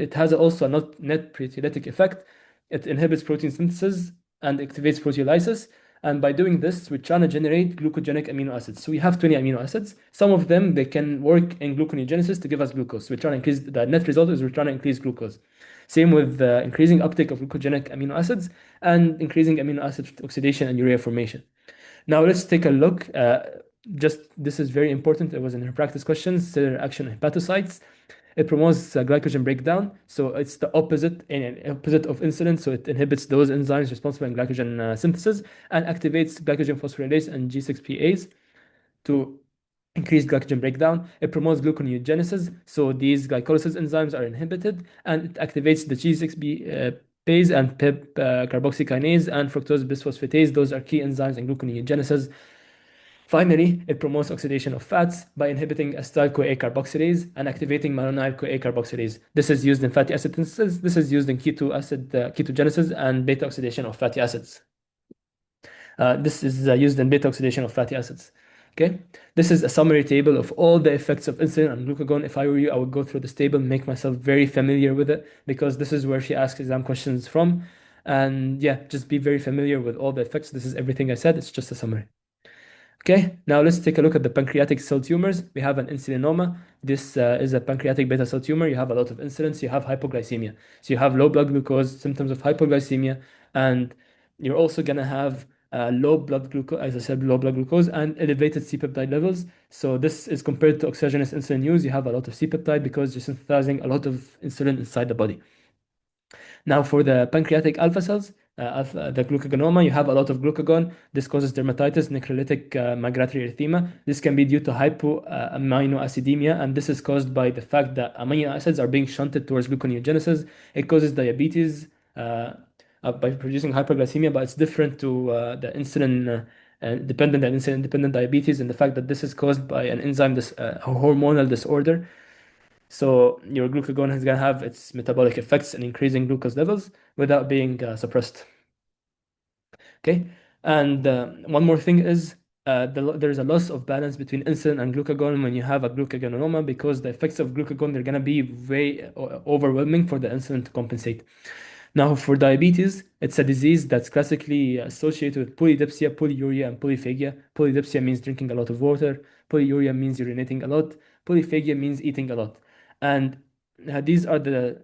It has also a net proteolytic effect. It inhibits protein synthesis and activates proteolysis. And by doing this, we're trying to generate glucogenic amino acids. So we have 20 amino acids. Some of them, they can work in gluconeogenesis to give us glucose. We're trying to increase, the net result is we're trying to increase glucose. Same with increasing uptake of glucogenic amino acids and increasing amino acid oxidation and urea formation. Now let's take a look. This is very important. It was in her practice questions. Cellular action on hepatocytes. It promotes glycogen breakdown. So it's the opposite of insulin. So it inhibits those enzymes responsible in glycogen synthesis and activates glycogen phosphorylase and G6Pase to increase glycogen breakdown. It promotes gluconeogenesis. So these glycolysis enzymes are inhibited and it activates the G6Pase and PEP carboxykinase and fructose bisphosphatase. Those are key enzymes in gluconeogenesis. Finally, it promotes oxidation of fats by inhibiting acetyl-CoA carboxylase and activating malonyl-CoA carboxylase. This is used in fatty acid synthesis. This is used in ketogenesis and beta oxidation of fatty acids. This is used in beta oxidation of fatty acids. Okay, this is a summary table of all the effects of insulin and glucagon. If I were you, I would go through this table, make myself very familiar with it because this is where she asks exam questions from. And yeah, just be very familiar with all the effects. This is everything I said. It's just a summary. Okay, now let's take a look at the pancreatic cell tumors. We have an insulinoma. This is a pancreatic beta cell tumor. You have a lot of insulin, so you have hypoglycemia. So you have low blood glucose, symptoms of hypoglycemia, and you're also gonna have low blood glucose, as I said, low blood glucose and elevated C-peptide levels. So this is compared to exogenous insulin use. You have a lot of C-peptide because you're synthesizing a lot of insulin inside the body. Now for the pancreatic alpha cells, the glucagonoma, you have a lot of glucagon. This causes dermatitis, necrolytic migratory erythema. This can be due to hypoaminoacidemia, and this is caused by the fact that amino acids are being shunted towards gluconeogenesis. It causes diabetes by producing hyperglycemia, but it's different to the insulin dependent and insulin independent diabetes, and the fact that this is caused by an enzyme, hormonal disorder. So your glucagon is going to have its metabolic effects in increasing glucose levels without being suppressed. Okay, and one more thing is there's a loss of balance between insulin and glucagon when you have a glucagonoma because the effects of glucagon, they're going to be very overwhelming for the insulin to compensate. Now, for diabetes, it's a disease that's classically associated with polydipsia, polyuria, and polyphagia. Polydipsia means drinking a lot of water. Polyuria means urinating a lot. Polyphagia means eating a lot. And these are the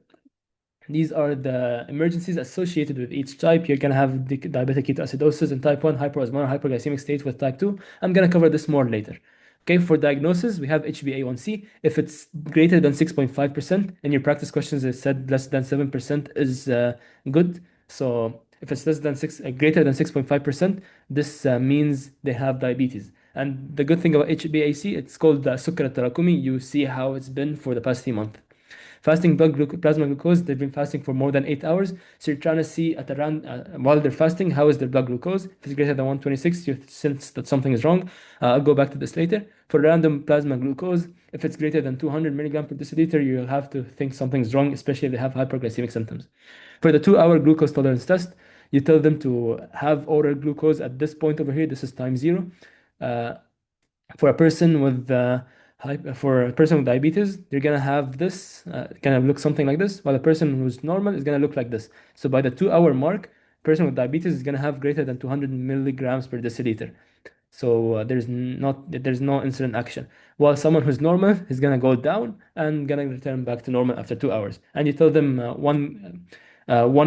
emergencies associated with each type. You're going to have diabetic ketoacidosis in type 1, hyperosmolar hyperglycemic state with type 2. I'm going to cover this more later. Okay, for diagnosis, we have HbA1c. If it's greater than 6.5%, in your practice questions, it said less than 7% is good. So if it's greater than 6.5%, this means they have diabetes. And the good thing about HbA1c, it's called the sukkar tarakumi. You see how it's been for the past 3 months. Fasting plasma glucose, they've been fasting for more than 8 hours. So you're trying to see at around while they're fasting, how is their blood glucose? If it's greater than 126, you sense that something is wrong. I'll go back to this later. For random plasma glucose, if it's greater than 200 milligram per deciliter, you'll have to think something's wrong, especially if they have hyperglycemic symptoms. For the 2-hour glucose tolerance test, you tell them to have oral glucose at this point over here. This is time 0. For a person with diabetes, they're gonna have this gonna look something like this, while a person who's normal is gonna look like this. So by the 2-hour mark, person with diabetes is gonna have greater than 200 milligrams per deciliter. So there's no insulin action. While someone who's normal is gonna go down and gonna return back to normal after 2 hours. And you tell them 1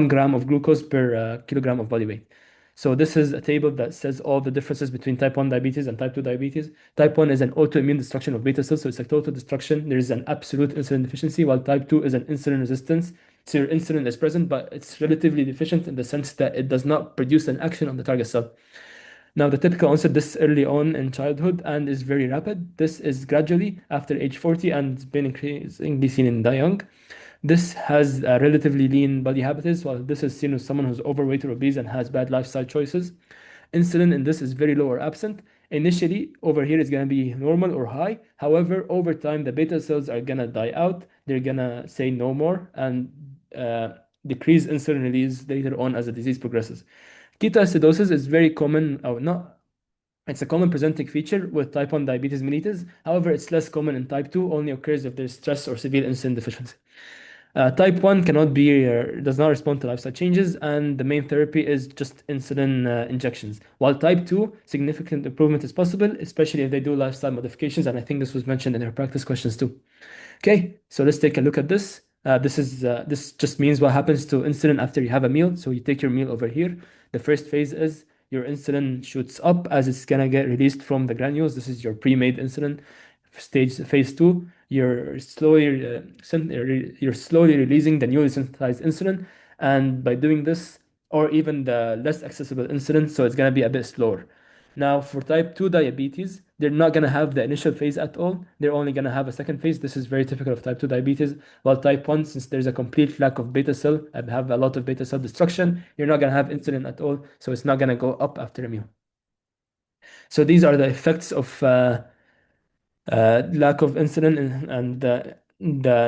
gram of glucose per kilogram of body weight. So this is a table that says all the differences between type 1 diabetes and type 2 diabetes. Type 1 is an autoimmune destruction of beta cells, so it's a total destruction. There is an absolute insulin deficiency, while type 2 is an insulin resistance. So your insulin is present, but it's relatively deficient in the sense that it does not produce an action on the target cell. Now, the typical onset this early on in childhood and is very rapid. This is gradually after age 40 and it's been increasingly seen in the young. This has a relatively lean body habitus, while this is seen with someone who's overweight or obese and has bad lifestyle choices. Insulin in this is very low or absent. Initially, over here is going to be normal or high. However, over time, the beta cells are going to die out. They're going to say no more and decrease insulin release later on as the disease progresses. Ketoacidosis is very common, or not, it's a common presenting feature with type 1 diabetes mellitus. However, it's less common in type 2, only occurs if there's stress or severe insulin deficiency. Type 1 cannot be, does not respond to lifestyle changes, and the main therapy is just insulin injections. While type 2, significant improvement is possible, especially if they do lifestyle modifications, and I think this was mentioned in our practice questions too. Okay, so let's take a look at this. This just means what happens to insulin after you have a meal. So you take your meal over here. The first phase is your insulin shoots up as it's gonna get released from the granules. This is your pre-made insulin. Phase 2, you're slowly releasing the newly synthesized insulin, and by doing this, or even the less accessible insulin, so it's gonna be a bit slower. Now, for type 2 diabetes, they're not going to have the initial phase at all. They're only going to have a second phase. This is very typical of type 2 diabetes. While type 1, since there's a complete lack of beta cell, and have a lot of beta cell destruction, you're not going to have insulin at all. So it's not going to go up after a meal. So these are the effects of lack of insulin and the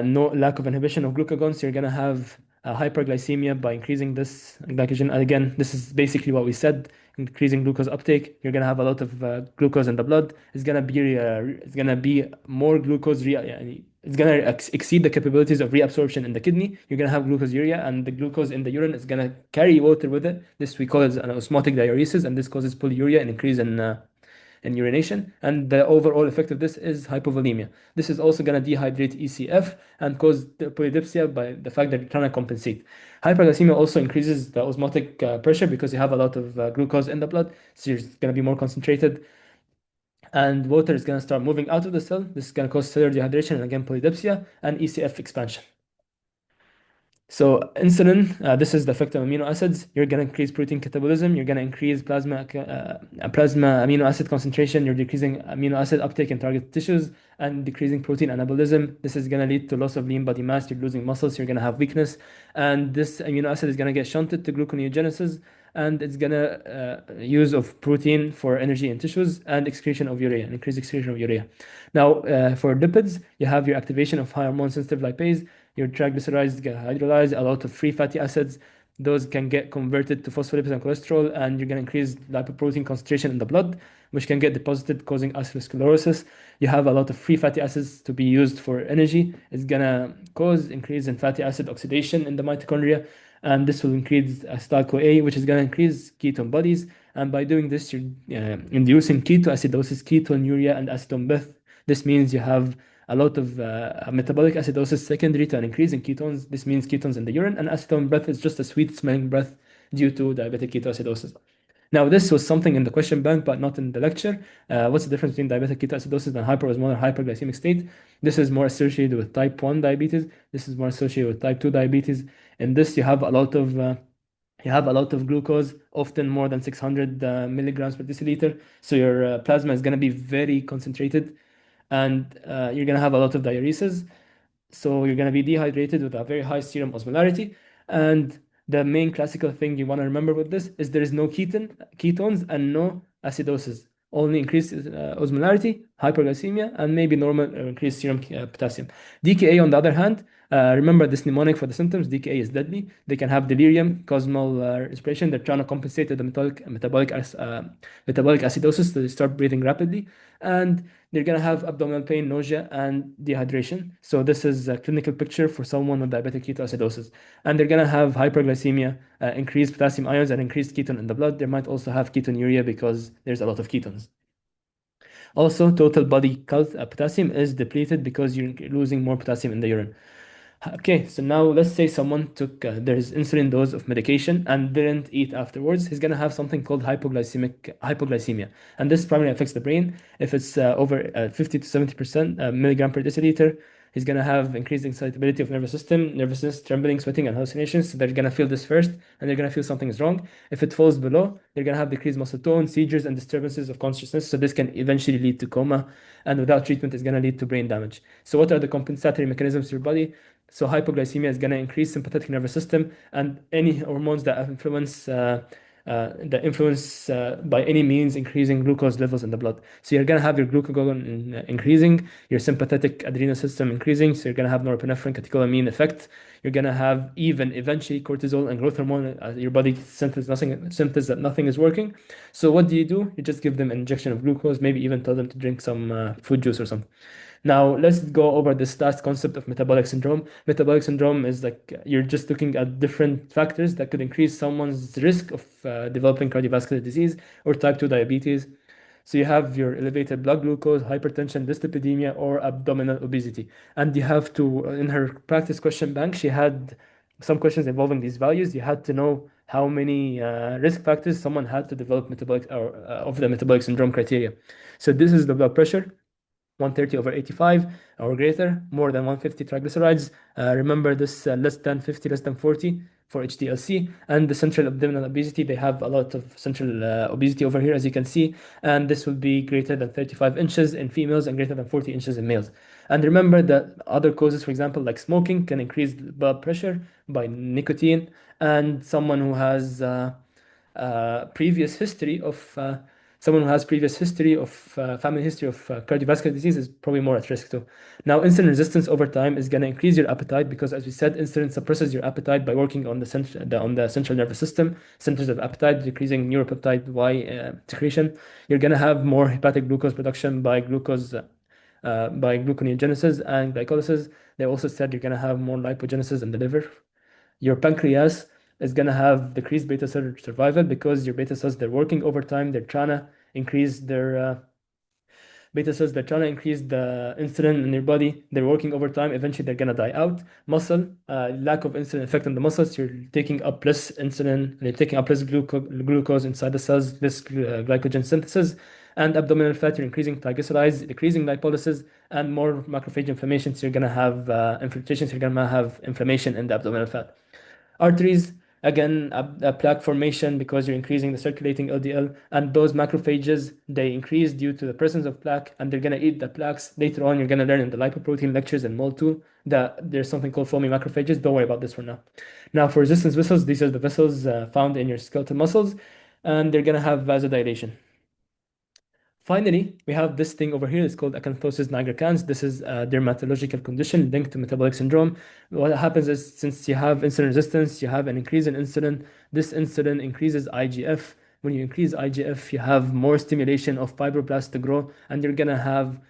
no lack of inhibition of glucagon. So you're going to have hyperglycemia by increasing this glycogen. And again, this is basically what we said, increasing glucose uptake. You're going to have a lot of glucose in the blood. It's going to be more glucose. It's going to exceed the capabilities of reabsorption in the kidney. You're going to have glucosuria, and the glucose in the urine is going to carry water with it. This we call it an osmotic diuresis, and this causes polyuria and increase in urination, and the overall effect of this is hypovolemia. This is also going to dehydrate ECF and cause polydipsia by the fact that you're trying to compensate. Hyperglycemia also increases the osmotic pressure because you have a lot of glucose in the blood, so it's going to be more concentrated, and water is going to start moving out of the cell. This is going to cause cellular dehydration and again polydipsia and ECF expansion. So insulin, this is the effect of amino acids. You're going to increase protein catabolism. You're going to increase plasma amino acid concentration. You're decreasing amino acid uptake in target tissues and decreasing protein anabolism. This is going to lead to loss of lean body mass. You're losing muscles. You're going to have weakness. And this amino acid is going to get shunted to gluconeogenesis. And it's going to use of protein for energy in tissues and excretion of urea, and increased excretion of urea. Now, for lipids, you have your activation of hormone-sensitive lipase. Your triglycerides get hydrolyzed, a lot of free fatty acids. Those can get converted to phospholipids and cholesterol, and you're going to increase lipoprotein concentration in the blood, which can get deposited, causing atherosclerosis. You have a lot of free fatty acids to be used for energy. It's going to cause increase in fatty acid oxidation in the mitochondria, and this will increase acetyl-CoA, which is going to increase ketone bodies. And by doing this, you're inducing ketoacidosis, ketonuria, and acetone breath. This means you have a lot of metabolic acidosis secondary to an increase in ketones. This means ketones in the urine, and acetone breath is just a sweet smelling breath due to diabetic ketoacidosis. Now, this was something in the question bank, but not in the lecture. What's the difference between diabetic ketoacidosis and hyperosmolar hyperglycemic state? This is more associated with type 1 diabetes. This is more associated with type 2 diabetes. In this, you have a lot of glucose, often more than 600 milligrams per deciliter. So your plasma is going to be very concentrated, and you're going to have a lot of diuresis. So you're going to be dehydrated with a very high serum osmolarity. And the main classical thing you want to remember with this is there is no ketones and no acidosis. Only increased osmolarity, hyperglycemia, and maybe normal or increased serum potassium. DKA, on the other hand, remember this mnemonic for the symptoms. DKA is deadly. They can have delirium, cosmal respiration. They're trying to compensate with the metabolic acidosis, so they start breathing rapidly. And they're going to have abdominal pain, nausea, and dehydration. So this is a clinical picture for someone with diabetic ketoacidosis. And they're going to have hyperglycemia, increased potassium ions, and increased ketone in the blood. They might also have ketonuria because there's a lot of ketones. Also, total body potassium is depleted because you're losing more potassium in the urine. Okay, so now let's say someone took there's insulin dose of medication and didn't eat afterwards. He's gonna have something called hypoglycemia, and this primarily affects the brain. If it's over 50 to 70% milligram per deciliter, he's gonna have increased excitability of nervousness, trembling, sweating, and hallucinations. So they're gonna feel this first, and they're gonna feel something is wrong. If it falls below, they're gonna have decreased muscle tone, seizures, and disturbances of consciousness. So this can eventually lead to coma, and without treatment, it's gonna lead to brain damage. So what are the compensatory mechanisms to your body? So hypoglycemia is going to increase sympathetic nervous system, and any hormones that influence that influence by any means increasing glucose levels in the blood. So you're gonna have your glucagon increasing, your sympathetic adrenal system increasing. So you're gonna have norepinephrine catecholamine effect. You're gonna have even eventually cortisol and growth hormone. Your body senses symptoms that nothing is working. So what do? You just give them an injection of glucose, maybe even tell them to drink some fruit juice or something. Now, let's go over this last concept of metabolic syndrome. Metabolic syndrome is like you're just looking at different factors that could increase someone's risk of developing cardiovascular disease or type 2 diabetes. So you have your elevated blood glucose, hypertension, dyslipidemia, or abdominal obesity. And you have to, in her practice question bank, she had some questions involving these values. You had to know how many risk factors someone had to develop metabolic or of the metabolic syndrome criteria. So this is the blood pressure. 130 over 85 or greater, more than 150 triglycerides. Remember this less than 50, less than 40 for HDLC. And the central abdominal obesity, they have a lot of central obesity over here, as you can see. And this will be greater than 35 inches in females and greater than 40 inches in males. And remember that other causes, for example, like smoking, can increase blood pressure by nicotine. And someone who has previous history of someone who has previous history of family history of cardiovascular disease is probably more at risk too. Now, insulin resistance over time is going to increase your appetite because, as we said, insulin suppresses your appetite by working on the central nervous system, centers of appetite, decreasing neuropeptide Y secretion. You're going to have more hepatic glucose production by gluconeogenesis and glycolysis. They also said you're going to have more lipogenesis in the liver. Your pancreas is going to have decreased beta cell survival because your beta cells, they're working over time. They're trying to increase their beta cells. They're trying to increase the insulin in your body. They're working over time. Eventually, they're going to die out. Muscle, lack of insulin effect on the muscles. You're taking up less insulin. You're taking up less glucose inside the cells, less glycogen synthesis. And abdominal fat, you're increasing triglycerides, decreasing lipolysis, and more macrophage inflammation. So you're going to have infiltrations. You're going to have inflammation in the abdominal fat. Arteries, again, a plaque formation because you're increasing the circulating LDL, and those macrophages, they increase due to the presence of plaque, and they're going to eat the plaques. Later on, you're going to learn in the lipoprotein lectures in Mol 2 that there's something called foamy macrophages. Don't worry about this for now. Now, for resistance vessels, these are the vessels found in your skeletal muscles, and they're going to have vasodilation. Finally, we have this thing over here. It's called acanthosis nigricans. This is a dermatological condition linked to metabolic syndrome. What happens is, since you have insulin resistance, you have an increase in insulin. This insulin increases IGF. When you increase IGF, you have more stimulation of fibroblasts to grow, and you're gonna have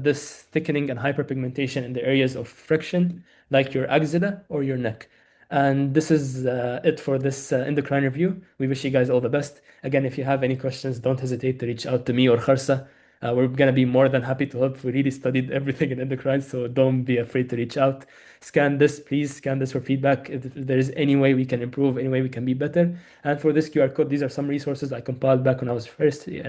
this thickening and hyperpigmentation in the areas of friction, like your axilla or your neck. And this is it for this endocrine review. We wish you guys all the best. Again, if you have any questions, don't hesitate to reach out to me or Kharsa. We're going to be more than happy to help. We really studied everything in endocrine, so don't be afraid to reach out. Scan this, please scan this for feedback. If there is any way we can improve, any way we can be better. And for this QR code, these are some resources I compiled back when I was first year.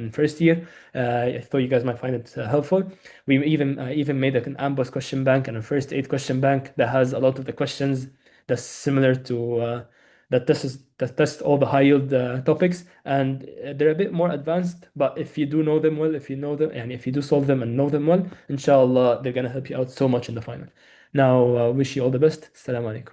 I thought you guys might find it helpful. We even made an amboss question bank and a first aid question bank that has a lot of the questions that's similar to that test all the high yield topics, and they're a bit more advanced. But if you do know them well, if you know them, and if you do solve them and know them well, inshallah, they're gonna help you out so much in the final. Now, wish you all the best. Assalamu alaikum.